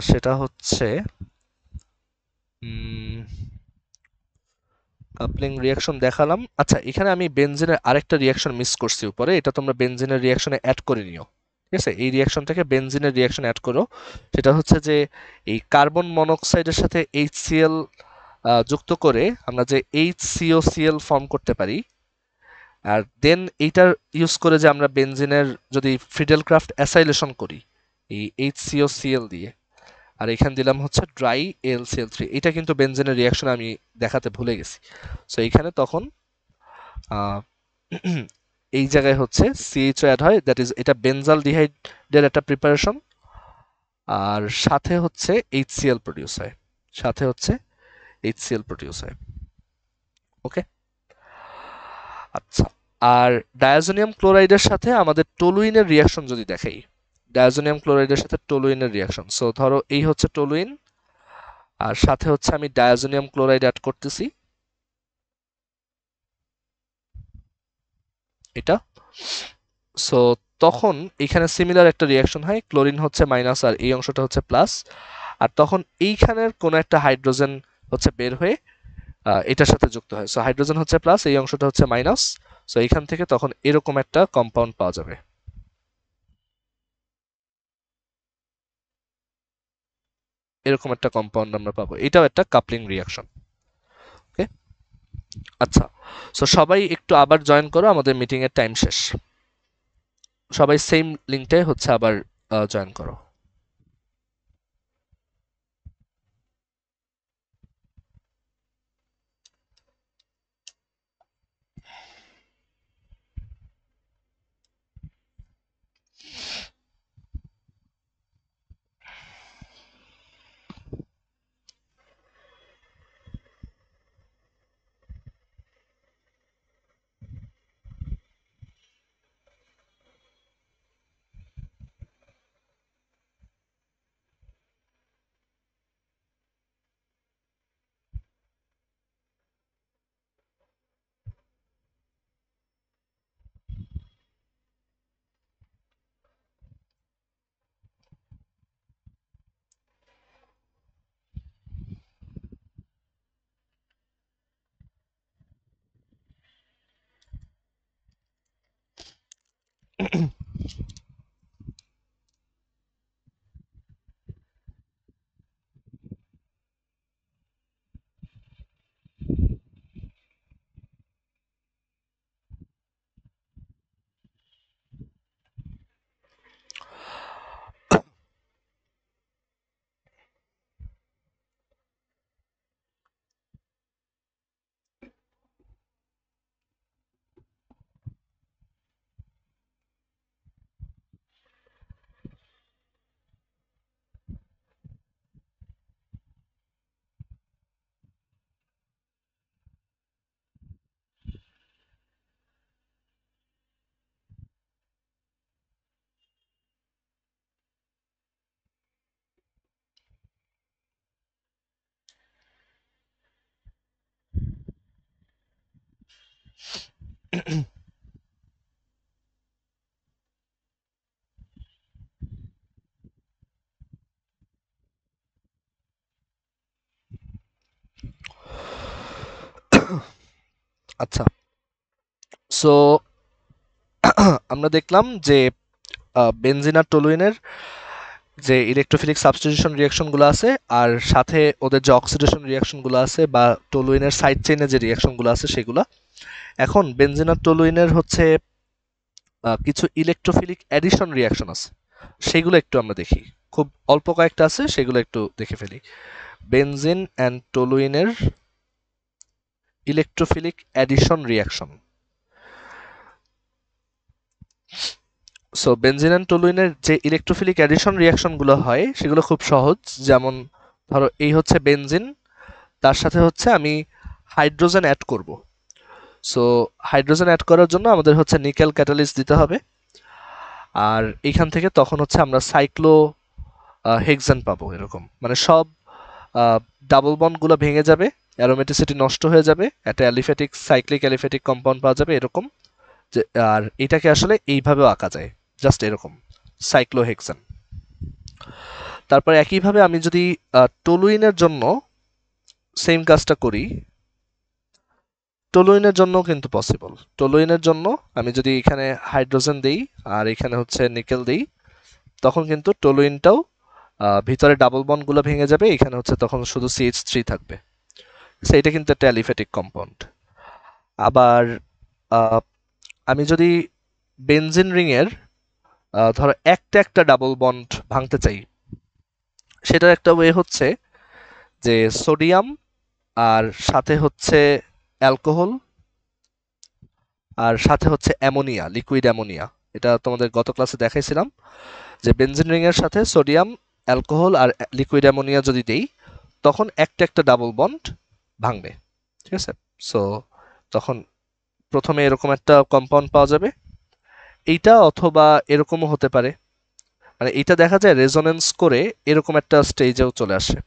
সেটা হচ্ছে কাপলিং রিয়াকশন দেখালাম। আচ্ছা, এখানে আমি বেনজিনের আরেকটা রিয়াকশন মিস করছি উপরে, এটা তোমরা বেনজিনের রিয়াকশনে অ্যাড করে নিও, ঠিক আছে? এই রিয়াকশনটাকে বেনজিনের রিয়াকশন অ্যাড করো। সেটা হচ্ছে যে এই কার্বন মনোক্সাইডের সাথে HCl যুক্ত করে আমরা যে HCOCl ফর্ম করতে পারি, আর দেন এইটার ইউজ করে যে আমরা বেনজিনের যদি ফ্রিডেলক্রাফট অ্যাসাইলেশন করি এই HCOCl দিয়ে, আর এখানে দিলাম হচ্ছে ড্রাই AlCl3, এটা কিন্তু বেনজিনের রিয়াকশন আমি দেখাতে ভুলে গেছি। সো এইখানে তখন এই জায়গায় হচ্ছে CHO অ্যাড হয়, দ্যাট ইজ এটা বেনজালডিহাইডের একটা প্রিপারেশন, আর সাথে হচ্ছে HCl প্রডিউস হয়, সাথে হচ্ছে HCl প্রডিউস হয়। ওকে, আচ্ছা, আর ডায়াজোনিয়াম ক্লোরাইডের সাথে আমাদের টলুইনের রিয়াকশন যদি দেখাই, ডায়াজোনিয়াম ক্লোরাইডের সাথে টলুইনের রিয়াকশন, সো ধরো এই হচ্ছে টলুইন আর সাথে হচ্ছে আমি ডায়াজোনিয়াম ক্লোরাইড অ্যাড করতেছি, এটা। সো তখন এখানে সিমিলার একটা রিয়াকশন হয়, ক্লোরিন হচ্ছে মাইনাস আর এই অংশটা হচ্ছে প্লাস, আর তখন এইখানের কোনো একটা হাইড্রোজেন হচ্ছে বের হয়ে এটার সাথে যুক্ত হয়। সো হাইড্রোজেন হচ্ছে প্লাস, এই অংশটা হচ্ছে মাইনাস। সো এইখান থেকে তখন এরকম একটা কম্পাউন্ড পাওয়া যাবে। এরকম একটা কম্পাউন্ড আমরা পাবো, এটাও একটা কাপলিং রিয়াকশন। ওকে, আচ্ছা। সো সবাই একটু আবার জয়েন করো, আমাদের মিটিং এর টাইম শেষ। সবাই সেম লিঙ্কটাই হচ্ছে আবার জয়েন করো। আচ্ছা, সো আমরা দেখলাম যে বেনজিন আর টলুইনের যে ইলেকট্রোফিলিক সাবস্টিটিউশন রিয়াকশনগুলো আছে, আর সাথে ওদের যে অক্সিডেশন রিয়াকশনগুলো আছে বা টলুইনের সাইড চেইনে যে রিয়াকশনগুলো আছে সেগুলো। এখন বেনজিন আর টলুইনের হচ্ছে কিছু ইলেকট্রোফিলিক অ্যাডিশন রিয়াকশন আছে, সেগুলো একটু আমরা দেখি। খুব অল্প কয়েকটা আছে, সেগুলো একটু দেখে ফেলি। বেনজিন অ্যান্ড টলুইনের electrophilic addition reaction. So benzene and টলুইনের যে ইলেকট্রোফিলিক অ্যাডিশন রিয়াকশনগুলো হয় সেগুলো খুব সহজ। যেমন ধরো এই হচ্ছে বেনজিন, তার সাথে হচ্ছে আমি হাইড্রোজেন অ্যাড করব। সো হাইড্রোজেন অ্যাড করার জন্য আমাদের হচ্ছে নিকেল ক্যাটালিস দিতে হবে, আর এইখান থেকে তখন হচ্ছে আমরা সাইক্লো হেক্সেন পাবো। এরকম মানে সব ডাবল বন্ডগুলো ভেঙে যাবে, অ্যারোমেটিসিটি নষ্ট হয়ে যাবে, একটা অ্যালিফ্যাটিক সাইক্লিক অ্যালিফ্যাটিক কম্পাউন্ড পাওয়া যাবে এরকম। যে আর এটাকে আসলে এইভাবেও আঁকা যায়, জাস্ট এরকম সাইক্লোহেক্সেন। তারপর একইভাবে আমি যদি টলুইনের জন্য সেম কাজটা করি, টলুইনের জন্য কিন্তু পসিবল। টলুইনের জন্য আমি যদি এখানে হাইড্রোজেন দেই আর এখানে হচ্ছে নিকেল দেই, তখন কিন্তু টলুইনটাও ভিতরে ডাবল বন্ডগুলো ভেঙে যাবে, এখানে হচ্ছে তখন শুধু CH3 থাকবে। এটা কিন্তু একটা অ্যালিফ্যাটিক কম্পাউন্ড। আবার আমি যদি বেনজিন রিং এর ধরো একটা একটা ডাবল বন্ড ভাঙতে চাই, সেটার একটা ওয়ে হচ্ছে যে সোডিয়াম আর সাথে হচ্ছে অ্যালকোহল আর সাথে হচ্ছে অ্যামোনিয়া, লিকুইড অ্যামোনিয়া। এটা তোমাদের গত ক্লাসে দেখাইছিলাম যে বেনজিন রিং এর সাথে সোডিয়াম, অ্যালকোহল আর লিকুইড অ্যামোনিয়া যদি দেই, তখন একটা একটা ডাবল বন্ড ভাঙবে। ঠিক আছে, সো তখন প্রথমে এরকম একটা কম্পাউন্ড পাওয়া যাবে। এইটা অথবা এরকমও হতে পারে, মানে এটা দেখা যায় রেজোনেন্স করে এরকম একটা স্টেজেও চলে আসে।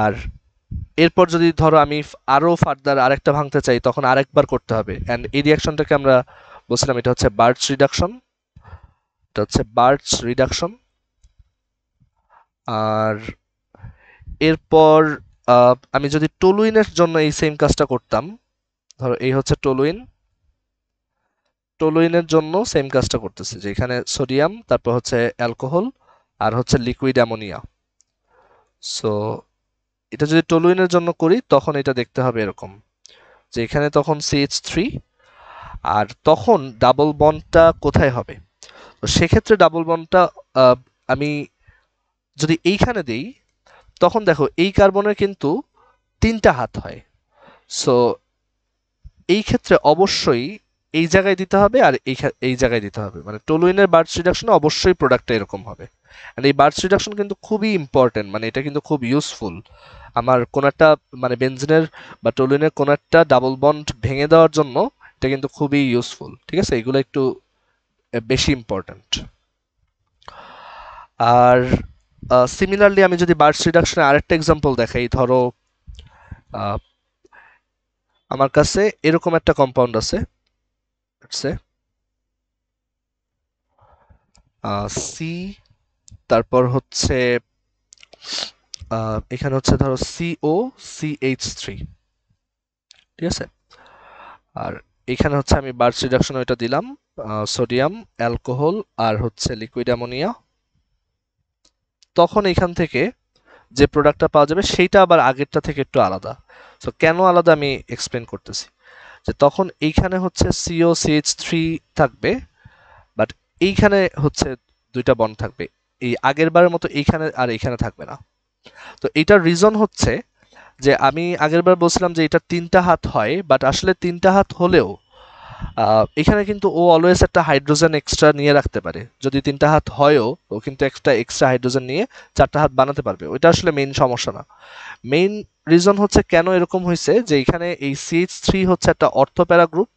আর এরপর যদি ধরো আমি আরো ফার্দার আরেকটা ভাঙতে চাই, তখন আরেকবার করতে হবে, অ্যান্ড এই রিয়াকশনটাকে আমরা বলছিলাম এটা হচ্ছে বার্চ রিডাকশন, এটা হচ্ছে বার্চ রিডাকশন। আর এরপর আমি যদি টলুইনের জন্য এই সেম কাজটা করতাম, ধরো এই হচ্ছে টলুইন, টলুইনের জন্য সেম কাজটা করতেছি যে এখানে সোডিয়াম, তারপর হচ্ছে অ্যালকোহল, আর হচ্ছে লিকুইড অ্যামোনিয়া। সো এটা যদি টলুইনের জন্য করি তখন এটা দেখতে হবে এরকম যে এখানে তখন CH3, আর তখন ডাবল বন্ডটা কোথায় হবে? তো সেক্ষেত্রে ডাবল বন্ডটা আমি যদি এইখানে দেই, তখন দেখো এই কার্বনের কিন্তু 3টা হাত হয়। সো এই ক্ষেত্রে অবশ্যই এই জায়গায় দিতে হবে আর এই জায়গায় দিতে হবে, মানে টলুইনের বার্চ রিডাকশনে অবশ্যই প্রোডাক্টটা এরকম হবে। আর এই বার্চ রিডাকশন কিন্তু খুবই ইম্পর্টেন্ট, মানে এটা কিন্তু খুব ইউজফুল। আমার কোন একটা মানে বেনজিনের বা টলুইনের কোন একটা ডাবল বন্ড ভেঙে দেওয়ার জন্য এটা কিন্তু খুবই ইউজফুল। ঠিক আছে, এগুলো একটু বেশি ইম্পর্টেন্ট। আর সিমিলারলি আমি যদি বার্চ রিডাকশনে আরেকটা এক্সাম্পল দেখাই, ধরো আমার কাছে এরকম একটা কম্পাউন্ড আছে, সি, তারপর হচ্ছে এখানে হচ্ছে ধরো COCH3, ঠিক আছে। আর এখানে হচ্ছে আমি বার্চ রিডাকশন ওইটা দিলাম, সোডিয়াম, অ্যালকোহল, আর হচ্ছে লিকুইড অ্যামোনিয়া। তখন এখান থেকে যে প্রোডাক্টটা পাওয়া যাবে সেইটা আবার আগেরটা থেকে একটু আলাদা। তো কেন আলাদা আমি এক্সপ্লেন করতেছি, যে তখন এইখানে হচ্ছে COCH3 থাকবে, বাট এইখানে হচ্ছে 2টা বন্ড থাকবে, এই আগের বারের মতো এইখানে আর এইখানে থাকবে না। তো এটার রিজন হচ্ছে যে আমি আগেরবার বলছিলাম যে এটা 3টা হাত হয়, বাট আসলে 3টা হাত হলেও এখানে কিন্তু ও অলওয়েজ একটা হাইড্রোজেন এক্সট্রা নিয়ে রাখতে পারে। যদি 3টা হাত হয়ও ও কিন্তু একটা এক্সট্রা হাইড্রোজেন নিয়ে 4টা হাত বানাতে পারবে, ওইটা আসলে মেইন সমস্যা না। মেইন রিজন হচ্ছে কেন এরকম হয়েছে, যে এখানে এই CH3 হচ্ছে একটা অর্থপ্যারা গ্রুপ,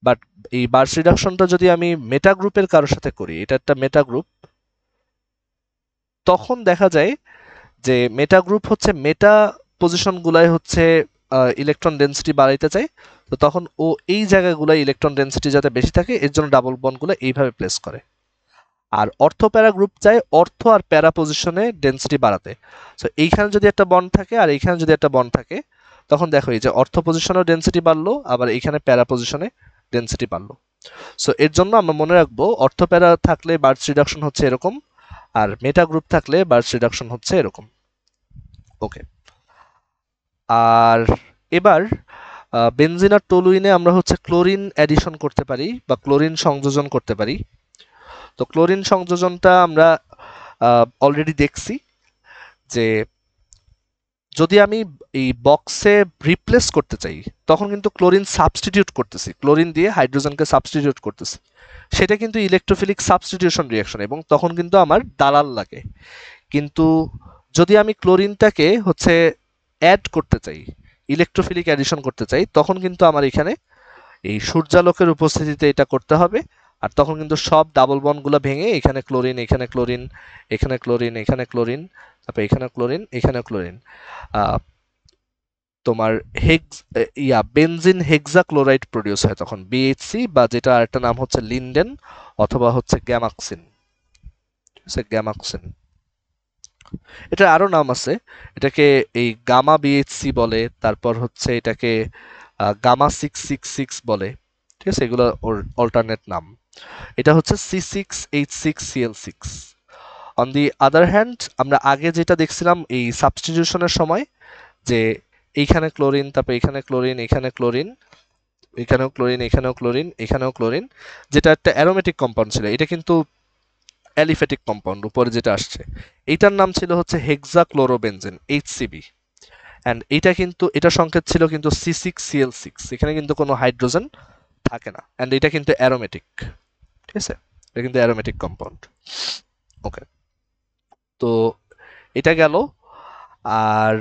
বাট এই বার্চ রিডাকশনটা যদি আমি মেটা গ্রুপের কারোর সাথে করি, এটা একটা মেটা গ্রুপ, তখন দেখা যায় যে মেটা গ্রুপ হচ্ছে মেটা পজিশন গুলাই হচ্ছে ইলেকট্রন ডেন্সিটি বাড়াইতে চায়। তো তখন ও এই জায়গাগুলো ইলেকট্রন ডেন্সিটি যাতে বেশি থাকে এর জন্য ডাবল বন্ডগুলো এইভাবে প্লেস করে। আর অর্থ প্যারা গ্রুপ চায় অর্থ আর প্যারা পজিশনে ডেন্সিটি বাড়াতে। সো এইখানে যদি একটা বন্ড থাকে আর এইখানে যদি একটা বন্ড থাকে, তখন দেখো এই যে অর্থ পজিশনেও ডেন্সিটি বাড়লো, আবার এইখানে প্যারা পজিশনে ডেন্সিটি বাড়লো। সো এর জন্য আমরা মনে রাখবো অর্থ প্যারা থাকলে বার্চ রিডাকশন হচ্ছে এরকম, আর মেটা গ্রুপ থাকলে বার্চ রিডাকশন হচ্ছে এরকম। ওকে, আর এবার বেনজিন আর টলুইনে আমরা হচ্ছে ক্লোরিন অ্যাডিশন করতে পারি বা ক্লোরিন সংযোজন করতে পারি। তো ক্লোরিন সংযোজনটা আমরা অলরেডি দেখছি যে যদি আমি এই বক্সে রিপ্লেস করতে চাই তখন কিন্তু ক্লোরিন সাবস্টিটিউট করতেছি, ক্লোরিন দিয়ে হাইড্রোজেনকে সাবস্টিটিউট করতেছি, সেটা কিন্তু ইলেকট্রোফিলিক সাবস্টিটিউশন রিয়াকশন এবং তখন কিন্তু আমার দালাল লাগে। কিন্তু যদি আমি ক্লোরিনটাকে হচ্ছে অ্যাড করতে চাই, ইলেকট্রোফিলিক অ্যাডিশন করতে চাই, তখন কিন্তু আমার এখানে এই সূর্যালোকের উপস্থিতিতে এটা করতে হবে। আর তখন কিন্তু সব ডাবল বন্ডগুলো ভেঙে এখানে ক্লোরিন, এখানে ক্লোরিন, এখানে ক্লোরিন, এখানে ক্লোরিন, তারপর এখানে ক্লোরিন, এখানে ক্লোরিন, তোমার বেনজিন হেক্সাক্লোরাইড প্রডিউস হয় তখন, BHC, বা যেটা আরেকটা নাম হচ্ছে লিন্ডেন অথবা হচ্ছে গ্যামাক্সিন। গ্যামাক্সিন, এটা আরো নাম আছে, এটাকে এই গামা BHC বলে, তারপর হচ্ছে এটাকে গামা 666 বলে। ঠিক আছে, এগুলো ওর অল্টারনেট নাম। এটা হচ্ছে C6H6Cl6। On the other hand আমরা আগে যেটা দেখছিলাম এই সাবস্টিটিউশনের সময়, যে এইখানে ক্লোরিন, তারপর এখানে ক্লোরিন, এখানে ক্লোরিন, এখানেও ক্লোরিন, এখানেও ক্লোরিন, এখানেও ক্লোরিন, যেটা একটা অ্যারোমেটিক কম্পাউন্ড ছিল, এটা কিন্তু অ্যালিফ্যাটিক কম্পাউন্ড উপরে যেটা আসছে, এইটার নাম ছিল হচ্ছে হেক্সাক্লোরোবেনজেন, HCB। অ্যান্ড এটা কিন্তু এটা সংকেত ছিল কিন্তু C6Cl6, এখানে কিন্তু কোনো হাইড্রোজেন থাকে না, অ্যান্ড এটা কিন্তু অ্যারোমেটিক। ঠিক আছে, এটা কিন্তু অ্যারোমেটিক কম্পাউন্ড। ওকে, তো এটা গেল। আর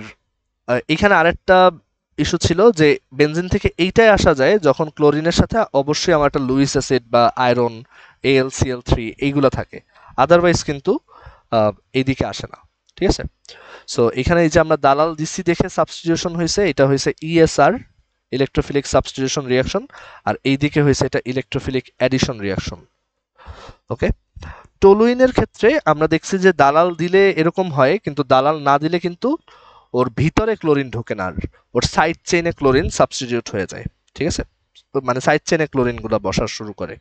এখানে আরেকটা ইস্যু ছিল যে বেনজিন থেকে এইটাই আসা যায় যখন ক্লোরিনের সাথে অবশ্যই আমার একটা লুইস অ্যাসিড বা আয়রন AlCl3 এইগুলো থাকে, আদারওয়াইজ কিন্তু এইদিকে আসে না। ঠিক আছে, সো এখানে এই যে আমরা দালাল দিছি দেখে সাবস্টিটিউশন হয়েছে, এটা হয়েছে ESR ইলেকট্রোফিলিক সাবস্টিটিউশন রিয়াকশন, আর এইদিকে হয়েছে এটা ইলেকট্রোফিলিক অ্যাডিশন রিয়াকশন। ওকে, টলুইনের ক্ষেত্রে আমরা দেখছি যে দালাল দিলে এরকম হয়, কিন্তু দালাল না দিলে কিন্তু ওর ভিতরে ক্লোরিন ঢোকে না, আর ওর সাইড চেইনে ক্লোরিন সাবস্টিটিউট হয়ে যায়। ঠিক আছে, মানে সাইড চেইনে ক্লোরিন গুলা বসা শুরু করে।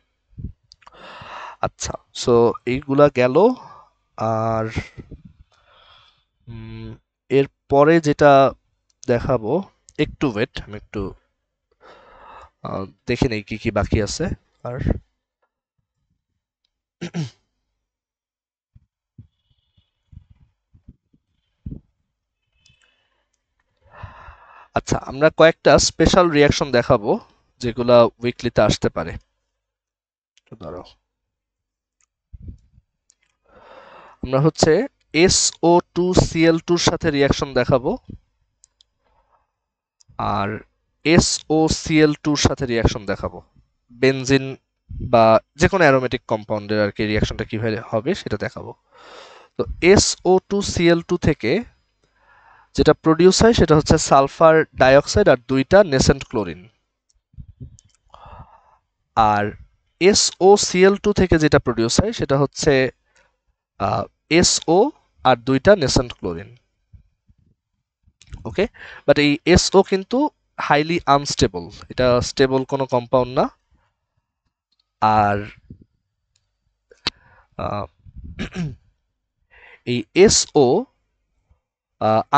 আচ্ছা, সো এইগুলা গেল। আর এর পরে যেটা দেখাবো, একটু ওয়েট, আমি একটু দেখে নেই কি কি বাকি আছে। আর আচ্ছা, আমরা কয়েকটা স্পেশাল রিয়াকশন দেখাবো যেগুলা উইকলিতে আসতে পারে। ধরো আমরা হচ্ছে SO2Cl2 সাথে রিয়াকশন দেখাবো, আর SOCl2 সাথে রিয়াকশন দেখাবো। বেনজিন বা যে কোনো অ্যারোমেটিক কম্পাউন্ডের আর কি রিয়াকশনটা কিভাবে হবে সেটা দেখাবো। তো SO2Cl2 থেকে যেটা প্রডিউস হয় সেটা হচ্ছে সালফার ডাইঅক্সাইড আর দুইটা নেসেন্ট ক্লোরিন। আর SOCl2 থেকে যেটা প্রডিউস হয় সেটা হচ্ছে SO আর দুইটা নেসেন্ট ক্লোরিন। ওকে, বাট এই SO কিন্তু হাইলি আনস্টেবল, এটা স্টেবল কোনো কম্পাউন্ড না। আর এই SO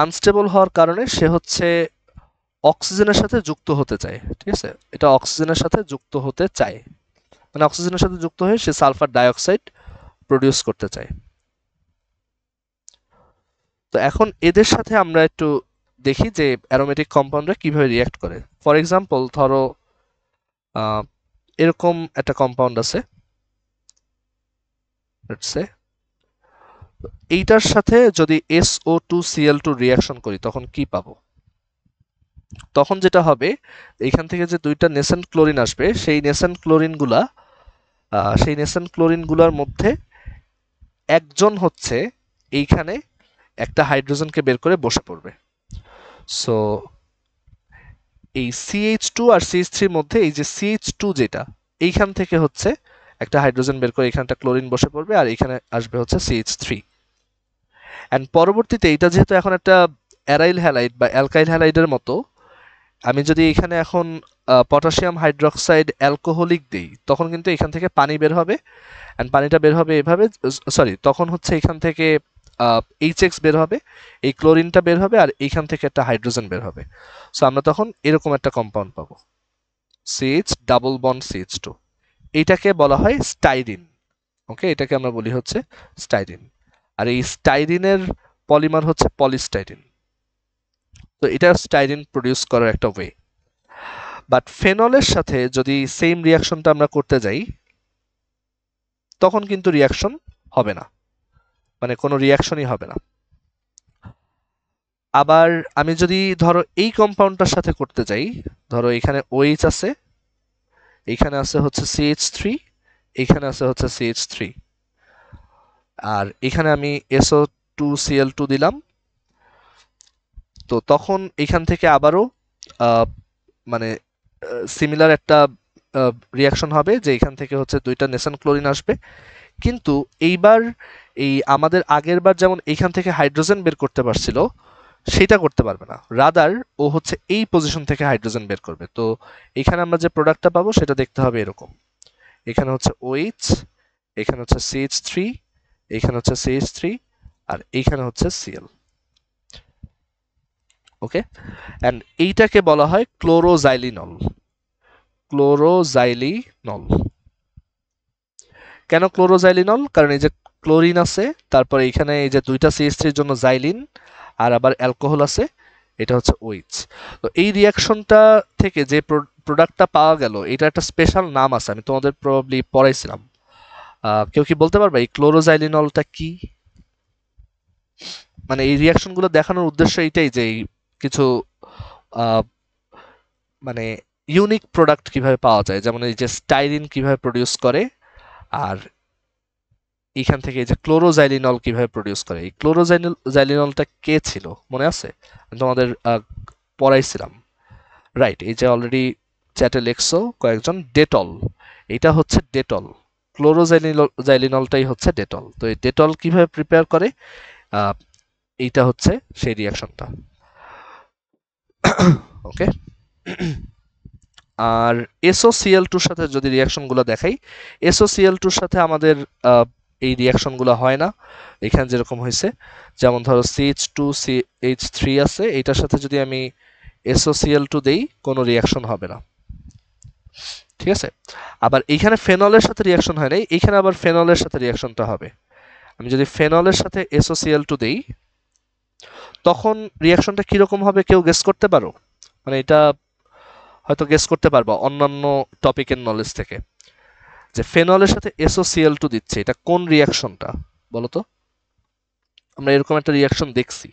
আনস্টেবল হওয়ার কারণে সে হচ্ছে অক্সিজেনের সাথে যুক্ত হতে চায়। ঠিক আছে, এটা অক্সিজেনের সাথে যুক্ত হতে চায়, মানে অক্সিজেনের সাথে যুক্ত হয়ে সে সালফার ডাইঅক্সাইড প্রডিউস করতে চায়। তো এখন এদের সাথে আমরা একটু দেখি যে অ্যারোমেটিক কম্পাউন্ডরা কিভাবে রিয়াক্ট করে। ফর এক্সাম্পল ধরো এরকম একটা কম্পাউন্ড আছে, এইটার সাথে যদি SO2Cl2 রিয়াকশন করি তখন কি পাবো? তখন যেটা হবে, এইখান থেকে যে দুইটা নেসেন্ট ক্লোরিন আসবে, সেই নেসেন্ট ক্লোরিনগুলার মধ্যে একজন হচ্ছে এইখানে একটা হাইড্রোজেনকে বের করে বসে পড়বে। সো এই CH2 আর CH3 এর মধ্যে এই যে CH2 যেটা, এইখান থেকে হচ্ছে একটা হাইড্রোজেন বের করে এখানে একটা ক্লোরিন বসে পড়বে, আর এখানে আসবে হচ্ছে CH3। অ্যান্ড পরবর্তীতে এটা যেহেতু এখন একটা অ্যারাইল হ্যালাইড বা অ্যালকাইল হ্যালাইডের মতো, আমি যদি এখানে এখন পটাশিয়াম হাইড্রোক্সাইড অ্যালকোহলিক দেই তখন কিন্তু এখান থেকে পানি বের হবে, অ্যান্ড পানিটা বের হবে এভাবে, সরি তখন হচ্ছে এখান থেকে HX বের হবে, এই ক্লোরিনটা বের হবে, আর এইখান থেকে একটা হাইড্রোজেন বের হবে। সো আমরা তখন এরকম একটা কম্পাউন্ড পাবো, CH ডাবল বন্ড CH2। এইটাকে বলা হয় স্টাইরিন। ওকে, এটাকে আমরা বলি হচ্ছে স্টাইরিন। আর এই স্টাইরিনের পলিমার হচ্ছে পলিস্টাইরিন। তো এটা স্টাইরিন প্রডিউস করার একটা ওয়ে। বাট ফেনলের সাথে যদি সেম রিয়াকশনটা আমরা করতে যাই তখন কিন্তু রিয়াকশন হবে না, মানে কোনো রিয়াকশনই হবে না। আবার আমি যদি ধরো এই কম্পাউন্ডটার সাথে করতে যাই, ধরো এখানে OH আছে, এখানে আছে হচ্ছে CH3, এখানে আছে হচ্ছে CH3, আর এখানে আমি SO2Cl2 দিলাম, তো তখন এখান থেকে আবারও মানে সিমিলার একটা রিয়াকশন হবে, যে এখান থেকে হচ্ছে দুইটা নেসেন্ট ক্লোরিন আসবে, কিন্তু এইবার এই আমাদের আগের বার যেমন এইখান থেকে হাইড্রোজেন বের করতে পারছিল সেটা করতে পারবে না, রাদার ও হচ্ছে এই পজিশন থেকে হাইড্রোজেন বের করবে। তো এখানে আমরা যে প্রোডাক্টটা পাবো সেটা দেখতে হবে এরকম, এখানে হচ্ছে OH, এখানে হচ্ছে CH3, এখানে হচ্ছে CH3, আর এইখানে হচ্ছে Cl। ওকে, অ্যান্ড এইটাকে বলা হয় ক্লোরোজাইলিনল। ক্লোরোজাইলিনল কেন ক্লোরোজাইলিনল? কারণ এই যে ক্লোরিন আছে, তারপরে এখানে এই যে দুইটা CH3 এর জন্য জাইলিন, আর আবার অ্যালকোহল আছে, এটা হচ্ছে OH। তো এই রিয়াকশনটা থেকে যে প্রোডাক্টটা পাওয়া গেল এটা একটা স্পেশাল নাম আছে, আমি তোমাদের প্রবাবলি পড়াইছিলাম। কেউ কি বলতে পারবে এই ক্লোরোজাইলিনলটা কি? মানে এই রিয়াকশনগুলো দেখানোর উদ্দেশ্য এইটাই যে কিছু মানে ইউনিক প্রোডাক্ট কিভাবে পাওয়া যায়, যেমন এই যে স্টাইরিন কিভাবে প্রডিউস করে, আর এখান থেকে এই যে ক্লোরোজাইলিনল কিভাবে প্রডিউস করে। এই ক্লোরোজাইলিনলটা কে ছিল মনে আছে? আমি তোমাদের পড়াইছিলাম। রাইট, এই যে অলরেডি চ্যাটে লেখছো কয়েকজন, ডেটল, এটা হচ্ছে ডেটল, ক্লোরোজাইলিনলটাই হচ্ছে ডেটল। তো এই ডেটল কিভাবে প্রিপেয়ার করে, এইটা হচ্ছে সেই রিয়াকশনটা। ওকে, আর SOCl2 সাথে যদি রিয়াকশনগুলো দেখাই, SOCl2 সাথে আমাদের এই রিয়াকশনগুলো হয় না। এখানে যেরকম হয়েছে, যেমন ধরো CH2CH3 আছে, এটার সাথে যদি আমি SOCl2 দেই কোনো রিয়াকশন হবে না, ঠিক আছে। আবার এইখানে ফেনলের সাথে রিয়াকশন হয় নাই, এইখানে আবার ফেনলের সাথে রিয়াকশনটা হবে। আমি যদি ফেনলের সাথে SOCl2 দেই, তখন রিয়াকশনটা কিরকম হবে কেউ গেস করতে পারো? মানে এটা হয়তো গেস করতে পারবা অন্যান্য টপিকের নলেজ থেকে, যে ফেনলের সাথে SOCl2 দিচ্ছে, এটা কোন রিয়াকশনটা বলো তো? আমরা এরকম একটা রিয়াকশন দেখছি,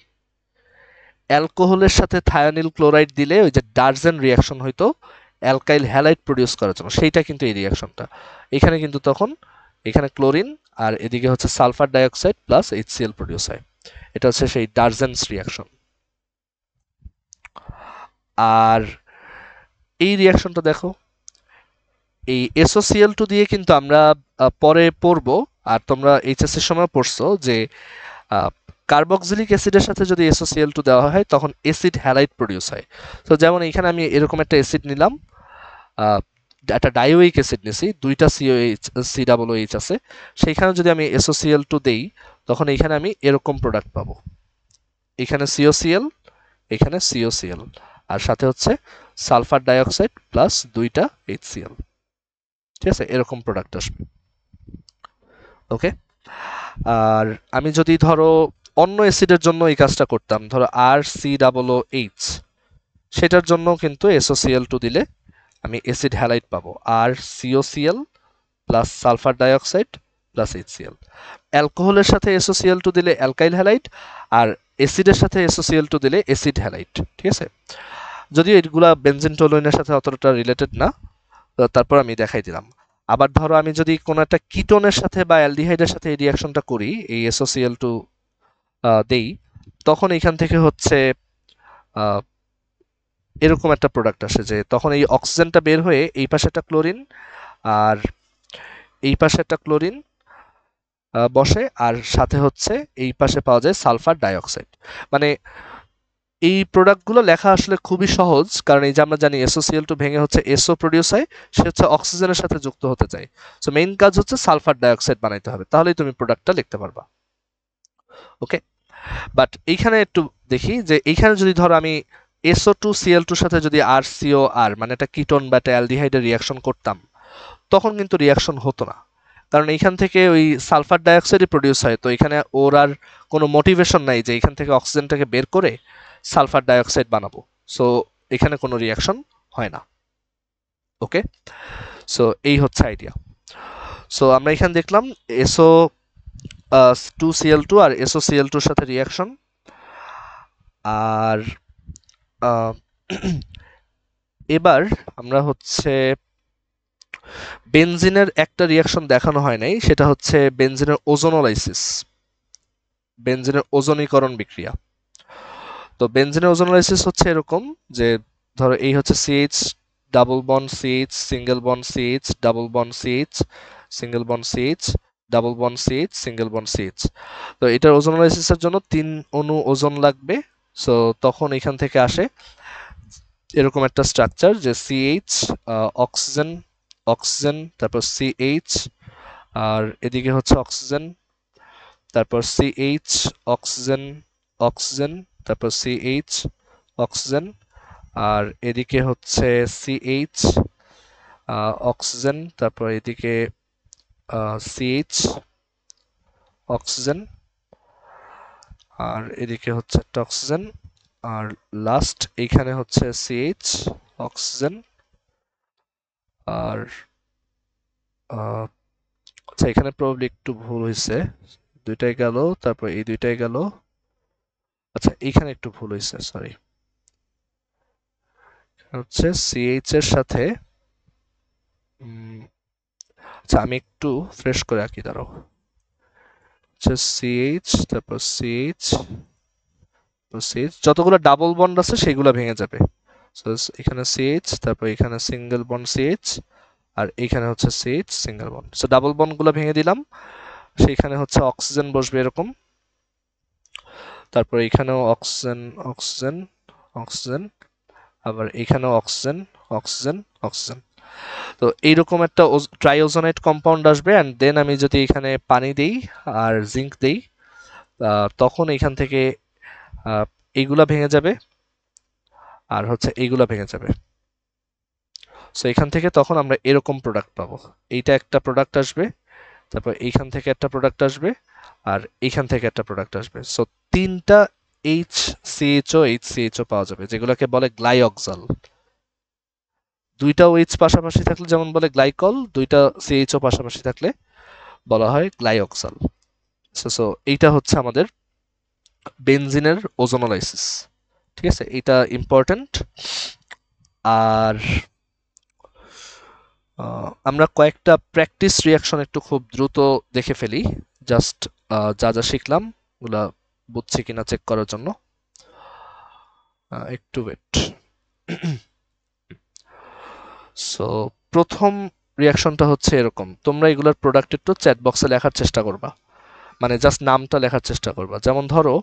অ্যালকোহলের সাথে থায়োনিল ক্লোরাইড দিলে ওই যে ডারজেন রিয়াকশন হয়তো অ্যালকাইল হ্যালাইড প্রডিউস করার জন্য, সেইটা কিন্তু এই রিয়াকশনটা। এখানে কিন্তু তখন এখানে ক্লোরিন আর এদিকে হচ্ছে sulphur dioxide plus HCl produce হয়, এটা হচ্ছে সেই ডারজেন্স রিয়াকশন। আর এই রিয়াকশনটা দেখো, এই SOCl2 দিয়ে কিন্তু আমরা পরে পড়বো, আর তোমরা এইচএস এর সময় পড়ছো যে কার্বক্সিলিক অ্যাসিডের সাথে যদি SOCl2 দেওয়া হয় তখন অ্যাসিড হ্যালাইড প্রডিউস হয়। তো যেমন এখানে আমি এরকম একটা অ্যাসিড নিলাম, একটা ডাইওইক অ্যাসিড নিছি, দুইটা COH আছে, সেইখানে যদি আমি SOCl2 দেই তখন এখানে আমি এরকম প্রোডাক্ট পাবো, এখানে COCl, এখানে COCl, আর সাথে হচ্ছে সালফার ডাইঅক্সাইড প্লাস দুইটা HCl, ঠিক আছে, এরকম প্রোডাক্ট আসবে। ওকে, আর আমি যদি ধরো অন্য অ্যাসিডের জন্য এই কাজটা করতাম, ধরো RCOOH, সেটার জন্য কিন্তু SOCl2 দিলে আমি অ্যাসিড হ্যালাইড পাবো, RCOCl plus sulphur dioxide plus HCl। অ্যালকোহলের সাথে SOCl2 দিলে অ্যালকাইল হ্যালাইড, আর অ্যাসিডের সাথে SOCl2 দিলে অ্যাসিড হ্যালাইড, ঠিক আছে। যদিও এগুলা বেনজিন টলুইনের সাথে অতটা রিলেটেড না, তারপর আমি দেখাই দিলাম। আবার ধরো আমি যদি কোনো একটা কিটোনের সাথে বা অ্যালডিহাইডের সাথে এই রিয়াকশনটা করি, এই SOCl2 দেই, তখন এখান থেকে হচ্ছে এরকম একটা প্রোডাক্ট আসে, যে তখন এই অক্সিজেনটা বের হয়ে এই পাশে একটা ক্লোরিন আর এই পাশে একটা ক্লোরিন বসে, আর সাথে হচ্ছে এই পাশে পাওয়া যায় সালফার ডাইঅক্সাইড। মানে এই প্রোডাক্টগুলো লেখা আসলে খুবই সহজ, কারণ এই যে আমরা জানি SOCl2 ভেঙে হচ্ছে SO প্রডিউস হয়, সে হচ্ছে অক্সিজেনের সাথে যুক্ত হতে চায়, সো মেইন কাজ হচ্ছে সালফার ডাইঅক্সাইড বানাইতে হবে, তাহলেই তুমি প্রোডাক্টটা লিখতে পারবা। ওকে, বাট এইখানে একটু দেখি যে এইখানে যদি ধরো আমি SO2Cl2 সাথে যদি RCOR মানে একটা কিটোন বা একটা অ্যালডিহাইডের রিয়াকশন করতাম, তখন কিন্তু রিয়াকশন হতো না, কারণ এইখান থেকে ওই সালফার ডাইঅক্সাইডই প্রডিউস হয়, তো এখানে ওর আর কোনো মোটিভেশন নাই যে এখান থেকে অক্সিজেনটাকে বের করে সালফার ডাইঅক্সাইড বানাবো, সো এখানে কোনো রিয়াকশন হয় না। ওকে, সো এই হচ্ছে আইডিয়া। সো আমরা এখানে দেখলাম SO2Cl2 আর SOCl2 এর সাথে রিয়াকশন। আর এবার আমরা হচ্ছে বেনজিনের একটা রিয়াকশন দেখানো হয় নাই, সেটা হচ্ছে বেনজিনের ওজোনোলাইসিস, বেনজিনের ওজনীকরণ বিক্রিয়া। তো বেনজিনের ওজোনোলাইসিস হচ্ছে এরকম যে ধরো এই হচ্ছে CH double bond CH single bond CH double bond CH single bond CH double bond CH single bond CH। তো এটার ওজোনোলাইসিসের জন্য 3 অণু ওজন লাগবে, সো তখন এখান থেকে আসে এরকম একটা স্ট্রাকচার যে CH অক্সিজেন অক্সিজেন তারপর CH, আর এদিকে হচ্ছে অক্সিজেন, তারপর CH অক্সিজেন অক্সিজেন, তারপর CH অক্সিজেন, আর এদিকে হচ্ছে CH অক্সিজেন, তারপর এদিকে CH অক্সিজেন, আর এদিকে হচ্ছে একটা অক্সিজেন, আর লাস্ট এইখানে হচ্ছে CH অক্সিজেন, আর আচ্ছা এখানে প্রবাবলি একটু ভুল হয়েছে, দুইটাই গেল, তারপর এই দুইটাই গেল, আচ্ছা এইখানে একটু ভুল হয়েছে, সরি, হচ্ছে CH এর সাথে আচ্ছা আমি একটু ফ্রেশ করে আঁকি, দাঁড়াও, হচ্ছে CH তারপর CH, যতগুলো ডাবল বন্ড আছে সেগুলো ভেঙে যাবে, সো এখানে সিএইচ, তারপর এখানে সিঙ্গেল বন্ড সিএইচ, আর এখানে হচ্ছে CH single bond. So double বন্ডগুলো ভেঙে দিলাম, সেইখানে হচ্ছে অক্সিজেন বসবে এরকম, তারপর এখানেও অক্সিজেন অক্সিজেন অক্সিজেন, আবার এখানেও অক্সিজেন অক্সিজেন অক্সিজেন। তো এইরকম একটা ট্রাইওজোনাইট কম্পাউন্ড আসবে, অ্যান্ড দেন আমি যদি এখানে পানি দেই আর জিঙ্ক দেই, তখন এখান থেকে এইগুলা ভেঙে যাবে আর হচ্ছে এইগুলা ভেঙে যাবে। সো এখান থেকে তখন আমরা এরকম প্রোডাক্ট পাবো। এইটা একটা প্রোডাক্ট আসবে, তারপর এইখান থেকে একটা প্রোডাক্ট আসবে, আর এইখান থেকে একটা প্রোডাক্ট আসবে। সো তিনটা HCHO পাওয়া যাবে, যেগুলোকে বলে গ্লাইঅক্সাল। দুইটা OH পাশাপাশি থাকলে যেমন বলে গ্লাইকল, দুইটা CHO পাশাপাশি থাকলে বলা হয় গ্লাইঅক্সাল। সো এইটা হচ্ছে আমাদের বেনজিনের ওজোনোলাইসিস। ঠিক আছে, এটা ইম্পর্টেন্ট। আর আমরা কয়েকটা প্র্যাকটিস রিয়াকশন একটু খুব দ্রুত দেখে ফেলি, জাস্ট যা যা শিখলাম ওগুলা বুঝছি কিনা চেক করার জন্য। একটু ওয়েট। সো প্রথম রিয়াকশনটা হচ্ছে এরকম, তোমরা এগুলোর প্রোডাক্ট একটু চ্যাট বক্সে লেখার চেষ্টা করবা, মানে জাস্ট নামটা লেখার চেষ্টা করবা। যেমন ধরো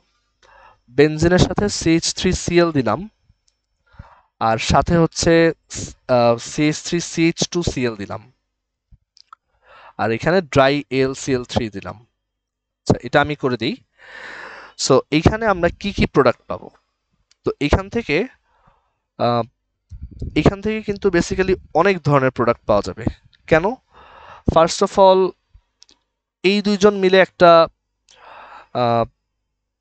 বেনজিনের সাথে CH3Cl দিলাম, আর সাথে হচ্ছে CH3CH2Cl দিলাম, আর এখানে ড্রাই AlCl3 দিলাম। আচ্ছা, এটা আমি করে দিই। সো এইখানে আমরা কি কি প্রোডাক্ট পাবো? তো এখান থেকে কিন্তু বেসিক্যালি অনেক ধরনের প্রোডাক্ট পাওয়া যাবে। কেন? ফার্স্ট অফ অল, এই দুইজন মিলে একটা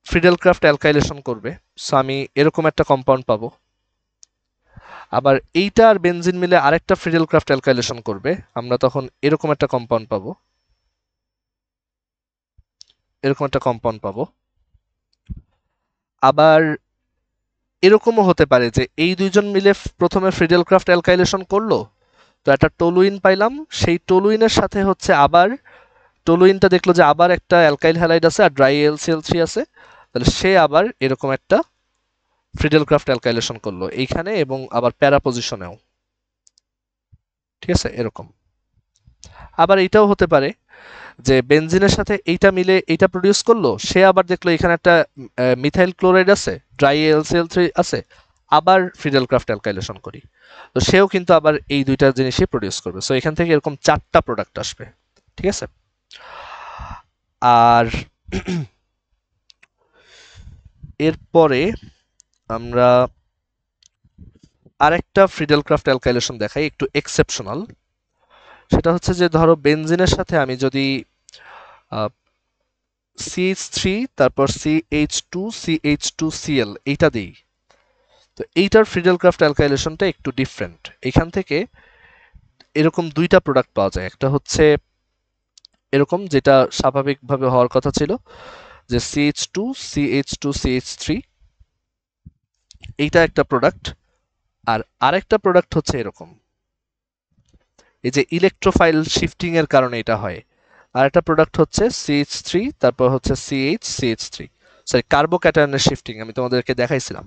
ফ্রিডেলক্রাফট অ্যালকাইলেশন করবে, সো আমি এরকম একটা কম্পাউন্ড পাবো। আবার এইটা আর বেনজিন মিলে আরেকটা ফ্রিডেলক্রাফট অ্যালকাইলেশন করবে, আমরা তখন এরকম একটা কম্পাউন্ড পাবো, এরকম একটা কম্পাউন্ড পাবো। আবার এরকমও হতে পারে যে এই দুইজন মিলে প্রথমে ফ্রিডেলক্রাফট অ্যালকাইলেশন করলো, তো একটা টলুইন পাইলাম, সেই টলুইনের সাথে হচ্ছে আবার টলুইনটা দেখলো যে আবার একটা অ্যালকাইল হ্যালাইড আছে আর ড্রাই AlCl3 আছে, তাহলে সে আবার এরকম একটা ফ্রিডেলক্রাফট অ্যালকাইলেশন করলো এইখানে এবং আবার প্যারা পজিশনেও। ঠিক আছে, এরকম। আবার এইটাও হতে পারে যে বেনজিনের সাথে এইটা মিলে এইটা প্রডিউস করলো, সে আবার দেখলো এখানে একটা মিথাইল ক্লোরাইড আছে, ড্রাই AlCl3 আছে, আবার ফ্রিডেলক্রাফট অ্যালকাইলেশন করি, তো সেও কিন্তু আবার এই দুইটা জিনিসই প্রডিউস করবে। সো এখান থেকে এরকম চারটা প্রোডাক্ট আসবে। ঠিক আছে, আর এরপরে আমরা আরেকটা ফ্রিডেলক্রাফট অ্যালকাইলেশন দেখাই, একটু এক্সেপশনাল। সেটা হচ্ছে যে ধরো বেনজিনের সাথে আমি যদি CH3 তারপর CH2CH2Cl এইটা দিই, তো এইটার ফ্রিডেলক্রাফট অ্যালকাইলেশনটা একটু ডিফারেন্ট। এখান থেকে এরকম দুইটা প্রোডাক্ট পাওয়া যায়, একটা হচ্ছে এরকম যেটা স্বাভাবিকভাবে হওয়ার কথা ছিল, যে CH2CH2CH3, এইটা একটা প্রোডাক্ট। আর আরেকটা প্রোডাক্ট হচ্ছে এরকম, এই যে ইলেকট্রোফাইল শিফটিং এর কারণে এটা হয়। আর একটা প্রোডাক্ট হচ্ছে CH3 তারপর হচ্ছে CH3, সরি কার্বোক্যাটায়নের শিফটিং আমি তোমাদেরকে দেখাইছিলাম,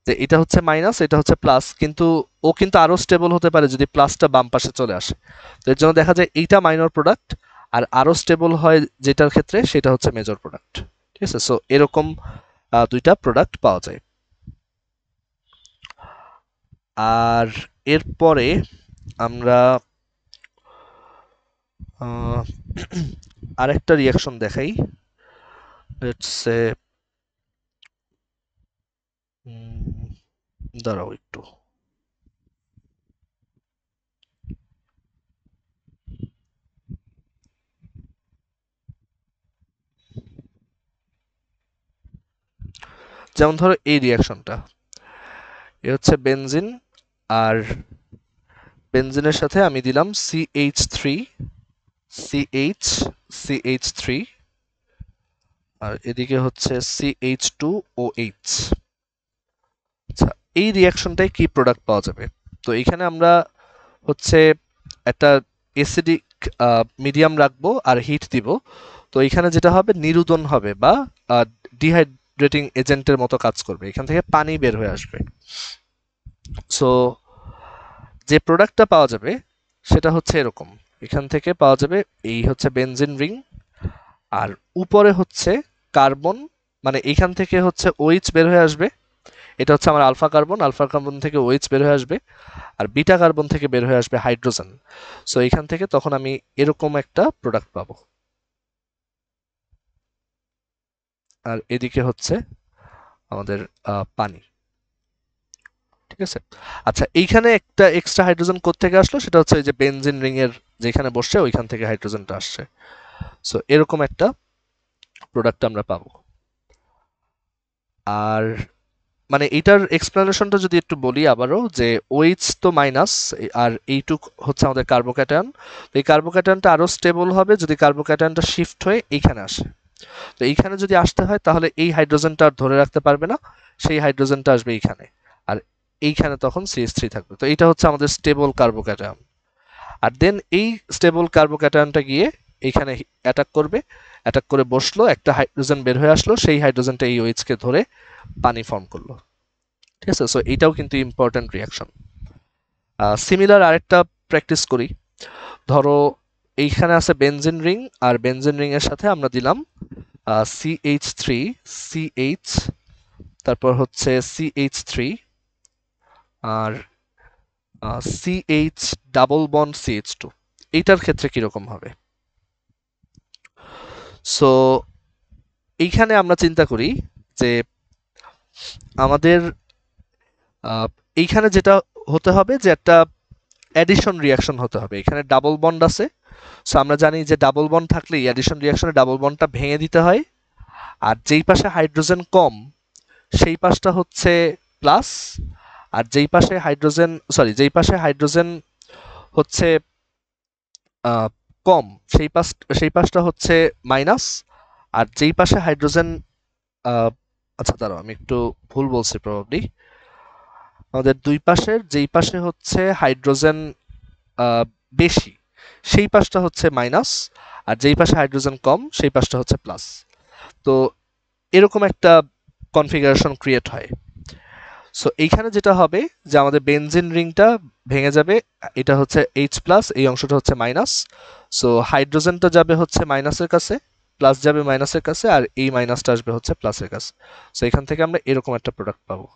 যে এটা হচ্ছে মাইনাস, এটা হচ্ছে প্লাস, কিন্তু ও কিন্তু আরো স্টেবল হতে পারে যদি প্লাসটা বাম পাশে চলে আসে। তো এর জন্য দেখা যায় এইটা মাইনর প্রোডাক্ট, আর আরো স্টেবল হয় যেটার ক্ষেত্রে সেটা হচ্ছে মেজর প্রোডাক্ট। ঠিক আছে, সো এরকম দুইটা প্রোডাক্ট পাওয়া যায়। আর এরপরে আমরা আরেকটা রিয়াকশন দেখাই, লেটস সে দাঁড়াও একটু। যেমন ধরো এই রিয়াকশনটা, এ হচ্ছে বেনজিন, আর বেনজিনের সাথে আমি দিলাম CH3 CH আর এদিকে হচ্ছে CH2OH। আচ্ছা, এই রিয়াকশনটায় কি প্রোডাক্ট পাওয়া যাবে? তো এখানে আমরা হচ্ছে একটা অ্যাসিডিক মিডিয়াম রাখবো আর হিট দিব, তো এখানে যেটা হবে নিরুদন হবে বা ডিহাইড্রেটিং এজেন্টের মতো কাজ করবে, এখান থেকে পানি বের হয়ে আসবে। সো সো যে প্রোডাক্টটা পাওয়া যাবে সেটা হচ্ছে এরকম, এখান থেকে পাওয়া যাবে এই হচ্ছে বেনজিন রিং, আর উপরে হচ্ছে কার্বন, মানে এখান থেকে হচ্ছে OH বের হয়ে আসবে, এটা হচ্ছে আমার আলফা কার্বন থেকে OH বের হয়ে আসবে, আর বিটা কার্বন থেকে বের হয়ে আসবে হাইড্রোজেন। সো এখান থেকে তখন আমি এরকম একটা প্রোডাক্ট পাবো, আর এদিকে হচ্ছে আমাদের পানি। ঠিক আছে, আচ্ছা এইখানে একটা এক্সট্রা হাইড্রোজেন কোত্থেকে আসলো, সেটা হচ্ছে এই যে বেনজিন রিং এর যেখানে বসছে ওইখান থেকে হাইড্রোজেনটা আসছে। সো এরকম একটা প্রোডাক্ট আমরা পাবো। আর মানে এটার এক্সপ্লেনেশনটা যদি একটু বলি আবারও, যে OH তো মাইনাস, আর এইটুক হচ্ছে আমাদের কার্বোক্যাটায়ন। তো এই কার্বোক্যাটায়নটা আরো স্টেবল হবে যদি কার্বোক্যাটায়নটা শিফট হয়ে এইখানে আসে। তো এইখানে যদি আসতে হয় তাহলে এই হাইড্রোজেনটা আর ধরে রাখতে পারবে না, সেই হাইড্রোজেনটা আসবে এইখানে, আর এইখানে তখন CH3 থাকবে। তো এটা হচ্ছে আমাদের স্টেবল কার্বোক্যাটায়ন। আর দেন এই স্টেবল কার্বোক্যাটায়নটা গিয়ে এইখানে অ্যাটাক করবে, অ্যাটাক করে বসলো, একটা হাইড্রোজেন বের হয়ে আসলো, সেই হাইড্রোজেনটা এই OH কে ধরে পানি ফর্ম করলো। ঠিক আছে, সো এটাও কিন্তু ইম্পর্টেন্ট রিয়াকশন। সিমিলার আরেকটা প্র্যাকটিস করি। ধরো এইখানে আছে বেনজিন রিং, আর বেনজিন রিং এর সাথে আমরা দিলাম CH3, CH, তারপর হচ্ছে CH3, আর CH ডাবল বন্ড CH2। এইটার ক্ষেত্রে কিরকম হবে? সো এইখানে আমরা চিন্তা করি যে আমাদের এইখানে যেটা হতে হবে যে একটা অ্যাডিশন রিয়াকশন হতে হবে। এখানে ডাবল বন্ড আছে, সো আমরা জানি যে ডাবল বন্ড থাকলে অ্যাডিশন রিয়াকশনে ডাবল বন্ডটা ভেঙে দিতে হয়, আর যেই পাশে হাইড্রোজেন কম সেই পাশটা হচ্ছে প্লাস, আর যেই পাশে হাইড্রোজেন হচ্ছে কম সেই পাশটা হচ্ছে মাইনাস, আর যেই পাশে হাইড্রোজেন আচ্ছা দাঁড়াও আমি একটু ভুল বলছি প্রবাবলি, আমাদের দুই পাশের যেই পাশে হচ্ছে হাইড্রোজেন বেশি সেই পাশটা হচ্ছে মাইনাস, আর যেই পাশে হাইড্রোজেন কম সেই পাশটা হচ্ছে প্লাস। তো এরকম একটা কনফিগারেশন ক্রিয়েট হয়। সো এইখানে যেটা হবে যে আমাদের বেনজিন রিংটা ভেঙে যাবে, এটা হচ্ছে H+, এই অংশটা হচ্ছে মাইনাস। সো হাইড্রোজেনটা যাবে হচ্ছে মাইনাসের কাছে, প্লাস যাবে মাইনাসের কাছে, আর এই মাইনাসটা আসবে হচ্ছে প্লাসের কাছে। সো এখান থেকে আমরা এরকম একটা প্রোডাক্ট পাবো।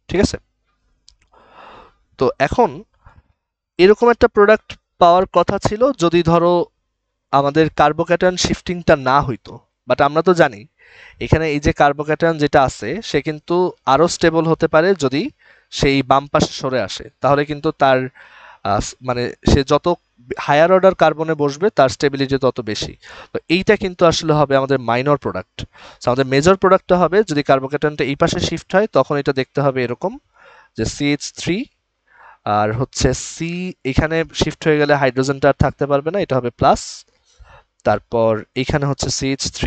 ঠিক আছে, তো এখন এরকম একটা প্রোডাক্ট পাওয়ার কথা ছিল যদি ধরো আমাদের কার্বোক্যাটায়ন শিফটিংটা না হইতো। বাট আমরা তো জানি এখানে এই যে কার্বোক্যাটায়ন যেটা আছে সে কিন্তু আরো স্টেবল হতে পারে যদি সেই বাম পাশে সরে আসে, তাহলে কিন্তু তার মানে সে যত হায়ার অর্ডার কার্বনে বসবে তার স্টেবিলিটি তত বেশি। তো এইটা কিন্তু আসলে হবে আমাদের মাইনর প্রোডাক্ট। আমাদের মেজর প্রোডাক্টটা হবে যদি কার্বোক্যাটায়নটা এই পাশে শিফট হয়, তখন এটা দেখতে হবে এরকম যে CH3, আর হচ্ছে সি এখানে শিফট হয়ে গেলে হাইড্রোজেনটা আর থাকতে পারবে না, এটা হবে প্লাস, তারপর এখানে হচ্ছে CH3,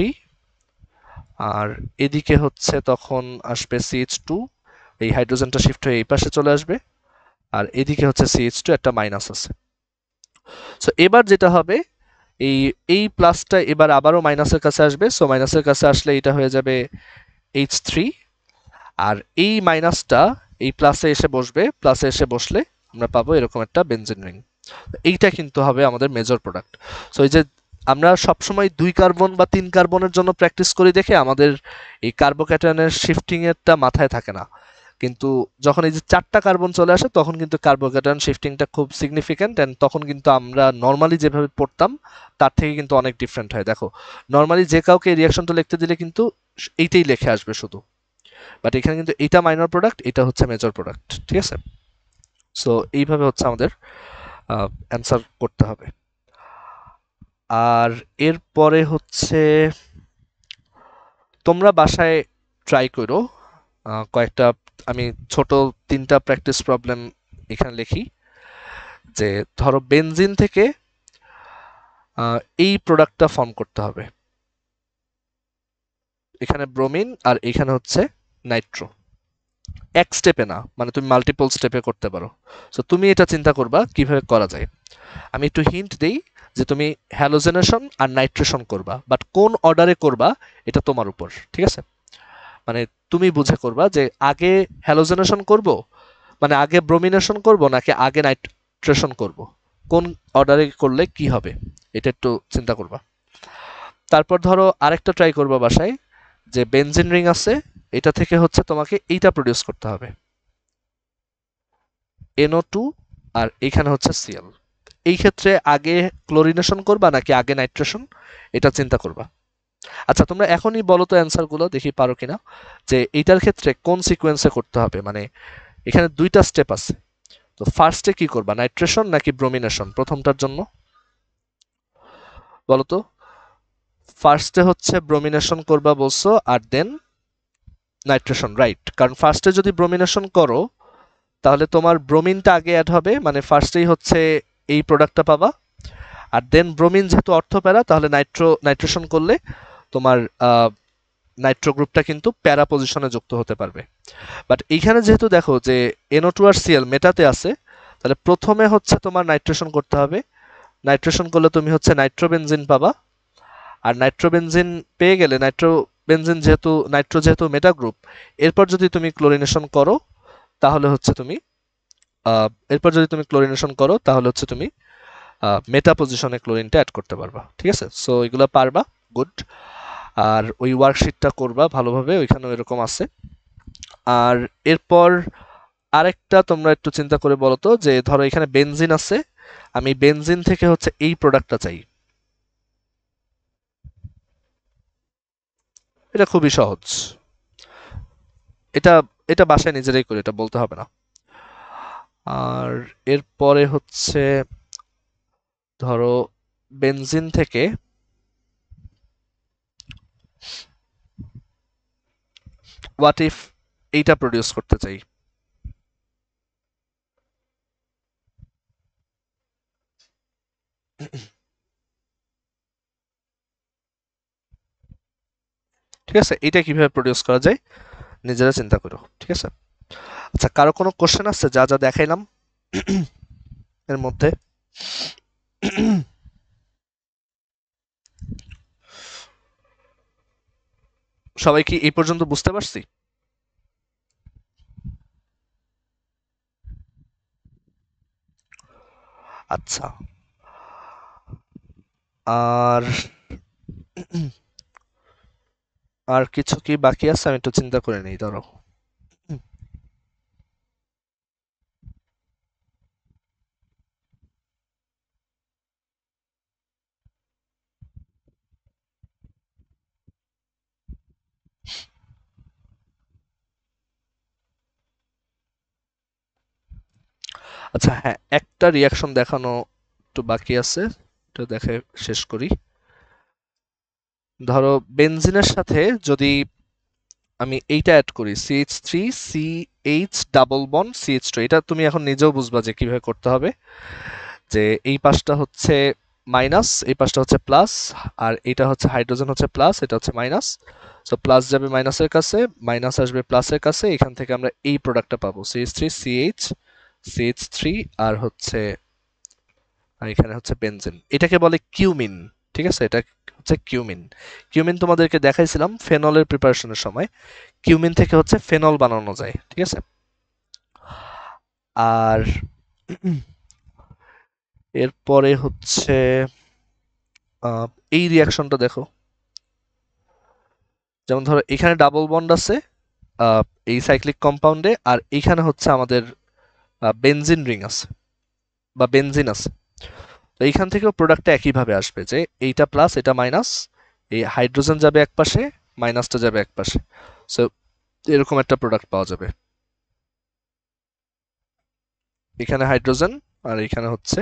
আর এদিকে হচ্ছে তখন আসবে CH2, এই হাইড্রোজেনটা শিফট হয়ে এই পাশে চলে আসবে, আর এদিকে হচ্ছে CH2 একটা মাইনাস আছে। সো এবার যেটা হবে এই এই প্লাসটা এবার আবারও মাইনাসের কাছে আসবে, সো মাইনাসের কাছে আসলে এটা হয়ে যাবে H3, আর এই মাইনাসটা এই প্লাসে এসে বসবে, প্লাসে এসে বসলে আমরা পাবো এরকম একটা বেনজিন রিং। এইটা কিন্তু হবে আমাদের মেজর প্রোডাক্ট। সো এই যে আমরা সবসময় 2 কার্বন বা 3 কার্বনের জন্য প্র্যাকটিস করি দেখে আমাদের এই কার্বোক্যাটায়নের শিফটিং এরটা মাথায় থাকে না, কিন্তু যখন এই যে 4টা কার্বন চলে আসে তখন কিন্তু কার্বোক্যাটায়ন শিফটিংটা খুব সিগনিফিক্যান্ট, এন্ড তখন কিন্তু আমরা নর্মালি যেভাবে পড়তাম তার থেকে কিন্তু অনেক ডিফারেন্ট হয়। দেখো নর্মালি যে কাউকে রিয়াকশনটা লিখতে দিলে কিন্তু এইটাই লিখে আসবে শুধু, বাট এখানে কিন্তু এটা মাইনর প্রোডাক্ট, এটা হচ্ছে মেজর প্রোডাক্ট। ঠিক আছে, সো এইভাবে হচ্ছে আমাদের অ্যান্সার করতে হবে। আর এরপরে হচ্ছে তোমরা বাসায় ট্রাই করো কয়েকটা, আমি ছোট 3টা প্র্যাকটিস প্রবলেম এখানে লিখি। যে ধরো বেনজিন থেকে এই প্রোডাক্টটা ফর্ম করতে হবে, এখানে ব্রোমিন আর এখানে হচ্ছে নাইট্রো। এক স্টেপে না, মানে তুমি মাল্টিপল স্টেপে করতে পারো। সো তুমি এটা চিন্তা করবা কিভাবে করা যায়। আমি একটু হিন্ট দেই যে তুমি হ্যালোজেনেশন আর নাইট্রেশন করবা, বাট কোন অর্ডারে করবা এটা তোমার উপর, ঠিক আছে? মানে তুমি বুঝে করবা যে আগে হ্যালোজেনেশন করব, মানে আগে ব্রোমিনেশন করব নাকি আগে নাইট্রেশন করব, কোন অর্ডারে করলে কি হবে, এটা একটু চিন্তা করবা। তারপর ধরো আরেকটা ট্রাই করবা বাসায়, যে বেনজিন রিং আছে, এটা থেকে হচ্ছে তোমাকে এইটা প্রডিউস করতে হবে, NO2, আর এখানে হচ্ছে Cl। এই ক্ষেত্রে আগে ক্লোরিনেশন করবা নাকি আগে নাইট্রেশন, এটা চিন্তা করবা। আচ্ছা তোমরা এখনই বলো তো অ্যান্সারগুলো, দেখি পারো কিনা, যে এইটার ক্ষেত্রে কোন সিকোয়েন্সে করতে হবে। মানে এখানে দুইটা স্টেপ আছে, তো ফার্স্টে কি করবা, নাইট্রেশন নাকি ব্রোমিনেশন প্রথমটার জন্য, বলো তো? ফার্স্টে হচ্ছে ব্রোমিনেশন করবা বলছো, আর দেন নাইট্রেশন, রাইট? কারণ ফার্স্টে যদি ব্রোমিনেশন করো তাহলে তোমার ব্রোমিনটা আগে অ্যাড হবে, মানে ফার্স্টেই হচ্ছে এই প্রোডাক্টটা পাবা, আর দেন ব্রোমিন যেহেতু অর্থপ্যারা, তাহলে নাইট্রেশন করলে তোমার নাইট্রো গ্রুপটা কিন্তু প্যারা পজিশনে যুক্ত হতে পারবে। বাট এইখানে যেহেতু দেখো যে NO2 আর Cl মেটাতে আছে, তাহলে প্রথমে হচ্ছে তোমার নাইট্রেশন করতে হবে। নাইট্রেশন করলে তুমি হচ্ছে নাইট্রোবেনজিন পাবা, আর নাইট্রোবেনজিন পেয়ে গেলে নাইট্রোবেনজিন যেহেতু মেটা গ্রুপ, এরপর যদি তুমি ক্লোরিনেশন করো তাহলে হচ্ছে তুমি মেটা পজিশনে ক্লোরিনটা অ্যাড করতে পারবা, ঠিক আছে? সো এগুলো পারবা, গুড। আর ওই ওয়ার্কশিটটা করবা ভালোভাবে, ওইখানে এরকম আছে। আর এরপর আরেকটা তোমরা একটু চিন্তা করে বলো তো, যে ধরো এখানে বেনজিন আছে, আমি বেনজিন থেকে হচ্ছে এই প্রোডাক্টটা চাই। এটা খুবই সহজ, এটা এটা বাসায় নিজেরাই করি, এটা বলতে হবে না। আর এরপরে হচ্ছে ধরো বেনজিন থেকে হোয়াট ইফ এইটা প্রডিউস করতে চাই, ঠিক আছে? এটা কিভাবে প্রডিউস করা যায় নিজেরা চিন্তা করো, ঠিক আছে? আচ্ছা কারো কোনো কোশ্চেন আছে যা যা দেখাইলাম এর মধ্যে? সবাই কি এই পর্যন্ত বুঝতে পারছি? আচ্ছা, আর আর কিছু কি বাকি আছে, আমি একটু চিন্তা করে নিই, ধরো। আচ্ছা হ্যাঁ, একটা রিয়াকশন দেখানো একটু বাকি আছে, এটা দেখে শেষ করি। ধরো বেনজিনের সাথে যদি আমি এইটা অ্যাড করি, CH3 CH double bond CH2, এটা তুমি এখন নিজেও বুঝবা যে কিভাবে করতে হবে। যে এই পাশটা হচ্ছে মাইনাস, এই পাশটা হচ্ছে প্লাস, আর এটা হচ্ছে হাইড্রোজেন হচ্ছে প্লাস, এটা হচ্ছে মাইনাস। সো প্লাস যাবে মাইনাসের কাছে, মাইনাস আসবে প্লাসের কাছে, এখান থেকে আমরা এই প্রোডাক্টটা পাবো, CH3 CH3, আর হচ্ছে এখানে হচ্ছে বেনজিন, এটাকে বলে কিউমিন, ঠিক আছে? এটা হচ্ছে কিউমিন। কিউমিন তোমাদেরকে দেখাইছিলাম ফেনলের প্রিপারেশনের সময়, কিউমিন থেকে হচ্ছে ফেনল বানানো যায়, ঠিক আছে? আর এরপরে হচ্ছে এই রিয়াকশনটা দেখো, যেমন ধরো এখানে ডাবল বন্ড আছে আহ, এই সাইক্লিক কম্পাউন্ডে, আর এইখানে হচ্ছে আমাদের বেনজিন রিং আছে বা বেনজিন আছে। তো এইখান থেকেও প্রোডাক্টটা একইভাবে আসবে, যে এইটা প্লাস এটা মাইনাস, এই হাইড্রোজেন যাবে এক পাশে, মাইনাসটা যাবে এক পাশে। সো এরকম একটা প্রোডাক্ট পাওয়া যাবে, এখানে হাইড্রোজেন আর এখানে হচ্ছে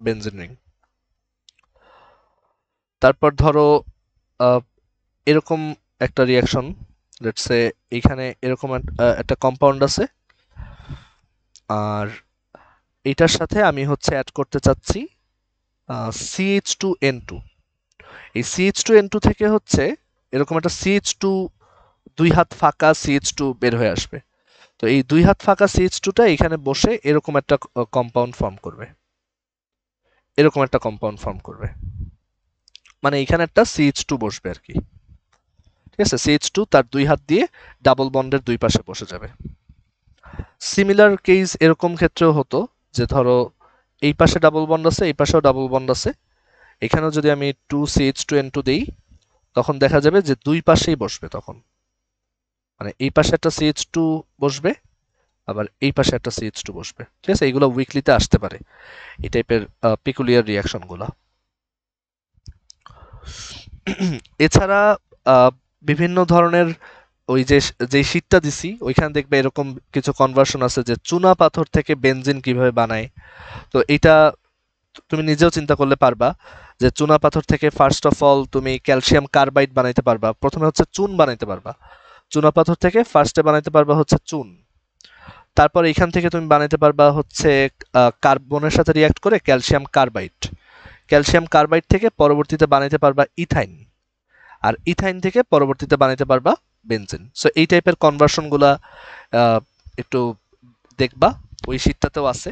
বেনজিন রিং। তারপর ধরো আহ, এরকম একটা রিয়াকশন, লেটস সে এইখানে এরকম একটা কম্পাউন্ড আছে, আর এটার সাথে আমি হচ্ছে অ্যাড করতে চাচ্ছি CH2N2। এই CH2N2 থেকে হচ্ছে এরকম একটা CH2, দুই হাত ফাঁকা CH2 বের হয়ে আসবে। তো এই 2 হাত ফাঁকা CH2টা এখানে বসে এরকম একটা কম্পাউন্ড ফর্ম করবে, এরকম একটা কম্পাউন্ড ফর্ম করবে, মানে এখানে একটা CH2 বসবে আর কি। ঠিক আছে, CH2 তার 2 হাত দিয়ে ডাবল বন্ডের দুই পাশে বসে যাবে। সিমিলার কেস এরকম ক্ষেত্রেও হতো যে ধরো এই পাশে ডাবল বন্ড আছে, এই পাশেও ডাবল বন্ড আছে, এখানেও যদি আমি 2CH2N2 দেই তখন দেখা যাবে যে দুই পাশেই বসবে তখন, মানে এই পাশে একটা CH2 বসবে, আবার এই পাশে একটা CH2 বসবে। ঠিক আছে, এইগুলো উইকলিতে আসতে পারে এই টাইপের পিকুলিয়ার রিয়াকশন গুলা। এছাড়া বিভিন্ন ধরনের ওই যে শীটটা দিছি ওইখানে দেখবে এরকম কিছু কনভার্সন আছে যে চুনা পাথর থেকে বেনজিন কিভাবে বানায়। তো এটা তুমি নিজেও চিন্তা করলে পারবা যে চুনা পাথর থেকে ফার্স্ট অফ অল তুমি ক্যালসিয়াম কার্বাইড বানাইতে পারবা, প্রথমে হচ্ছে চুন বানাইতে পারবা। চুনা পাথর থেকে ফার্স্টে বানাইতে পারবা হচ্ছে চুন, তারপর এখান থেকে তুমি বানাইতে পারবা হচ্ছে কার্বনের সাথে রিয়াক্ট করে ক্যালসিয়াম কার্বাইড। ক্যালসিয়াম কার্বাইড থেকে পরবর্তীতে বানাইতে পারবা ইথাইন, আর ইথাইন থেকে পরবর্তীতে বানাইতে পারবা বেনজিন। সো এই টাইপের কনভার্সন গুলা একটু দেখবা, ওই শীটটাতেও আছে।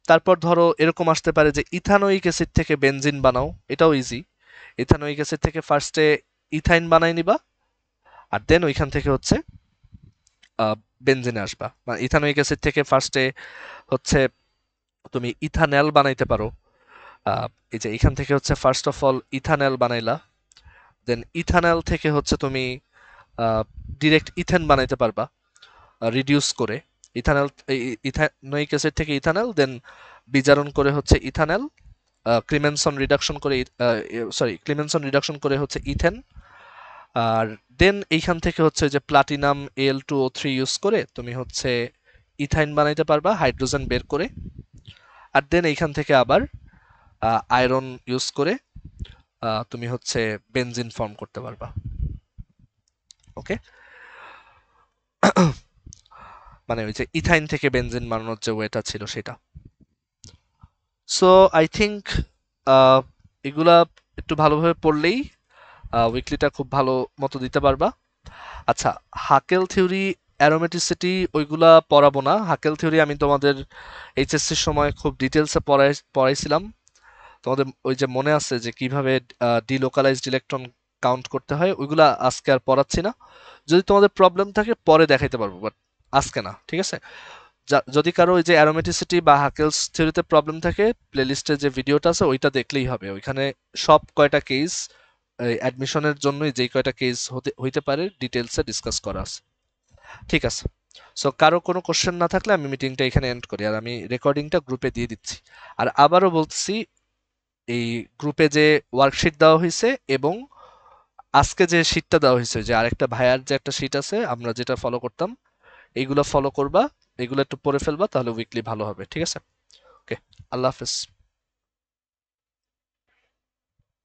তারপর ধরো এরকম আসতে পারে যে ইথানোয়িক অ্যাসিড থেকে বেনজিন বানাও, এটাও ইজি। ইথানোয়িক অ্যাসিড থেকে ফার্স্টে ইথাইন বানাই নিবা, আর দেন ওইখান থেকে হচ্ছে বেনজিনে আসবা। মানে ইথানোয়িক অ্যাসিড থেকে ফার্স্টে হচ্ছে তুমি ইথানল বানাইতে পারো। এই যে এখান থেকে হচ্ছে ফার্স্ট অফ অল ইথানল বানাইলা, দেন ইথানল থেকে হচ্ছে তুমি ডিরেক্ট ইথেন বানাইতে পারবা রিডিউস করে। ইথানল, ইথানোয়িক অ্যাসিড থেকে ইথানল, দেন বিজারণ করে হচ্ছে ইথানল, ক্লিমেনসন রিডাকশন করে, ক্লিমেনসন রিডাকশন করে হচ্ছে ইথেন, আর দেন এইখান থেকে হচ্ছে যে প্লাটিনাম Al2O3 ইউজ করে তুমি হচ্ছে ইথাইন বানাইতে পারবা হাইড্রোজেন বের করে, আর দেন এইখান থেকে আবার আয়রন ইউজ করে তুমি হচ্ছে বেনজিন ফর্ম করতে পারবা। ওকে, মানে ওই যে ইথাইন থেকে বেনজিন বানানোর যে ওয়েটা ছিল সেটা। সো আই থিঙ্ক এগুলা একটু ভালোভাবে পড়লেই উইকলিটা খুব ভালো মতো দিতে পারবা। আচ্ছা, হাকেল থিওরি, অ্যারোমেটিসিটি ওইগুলা পড়াবো না। হাকেল থিওরি আমি তোমাদের এইচএসসির সময় খুব ডিটেলসে পড়াইছিলাম। তোমাদের ওই যে মনে আছে যে কিভাবে ডিলোকালাইজড ইলেকট্রন কাউন্ট করতে হয়, ওইগুলা আজকে আর পড়াচ্ছি না। যদি তোমাদের প্রবলেম থাকে পরে দেখাইতে পারবো, বাট আজকে না, ঠিক আছে? যদি কারো ওই যে অ্যারোমেটিসিটি বা হাকেলস থিওরিতে প্রবলেম থাকে, প্লেলিস্টে যে ভিডিওটা আছে ওইটা দেখলেই হবে। ওইখানে সব কয়টা কেস অ্যাডমিশনের জন্যই যেই কয়টা কেস হইতে পারে ডিটেলসে ডিসকাস করা আছে। ঠিক আছে, সো কারো কোনো কোশ্চেন না থাকলে আমি মিটিংটা এখানে এন্ড করি, আর আমি রেকর্ডিংটা গ্রুপে দিয়ে দিচ্ছি। আর আবারও বলছি, এই গ্রুপে যে ওয়ার্কশিট দেওয়া হয়েছে এবং আজকে যে শিটটা দেওয়া হয়েছে, যে আরেকটা ভাইয়ার যে একটা শিট আছে আমরা যেটা ফলো করতাম, এইগুলো ফলো করবা, এগুলো একটু পড়ে ফেলবা, তাহলে উইকলি ভালো হবে। ঠিক আছে, ওকে, আল্লাহ হাফেজ।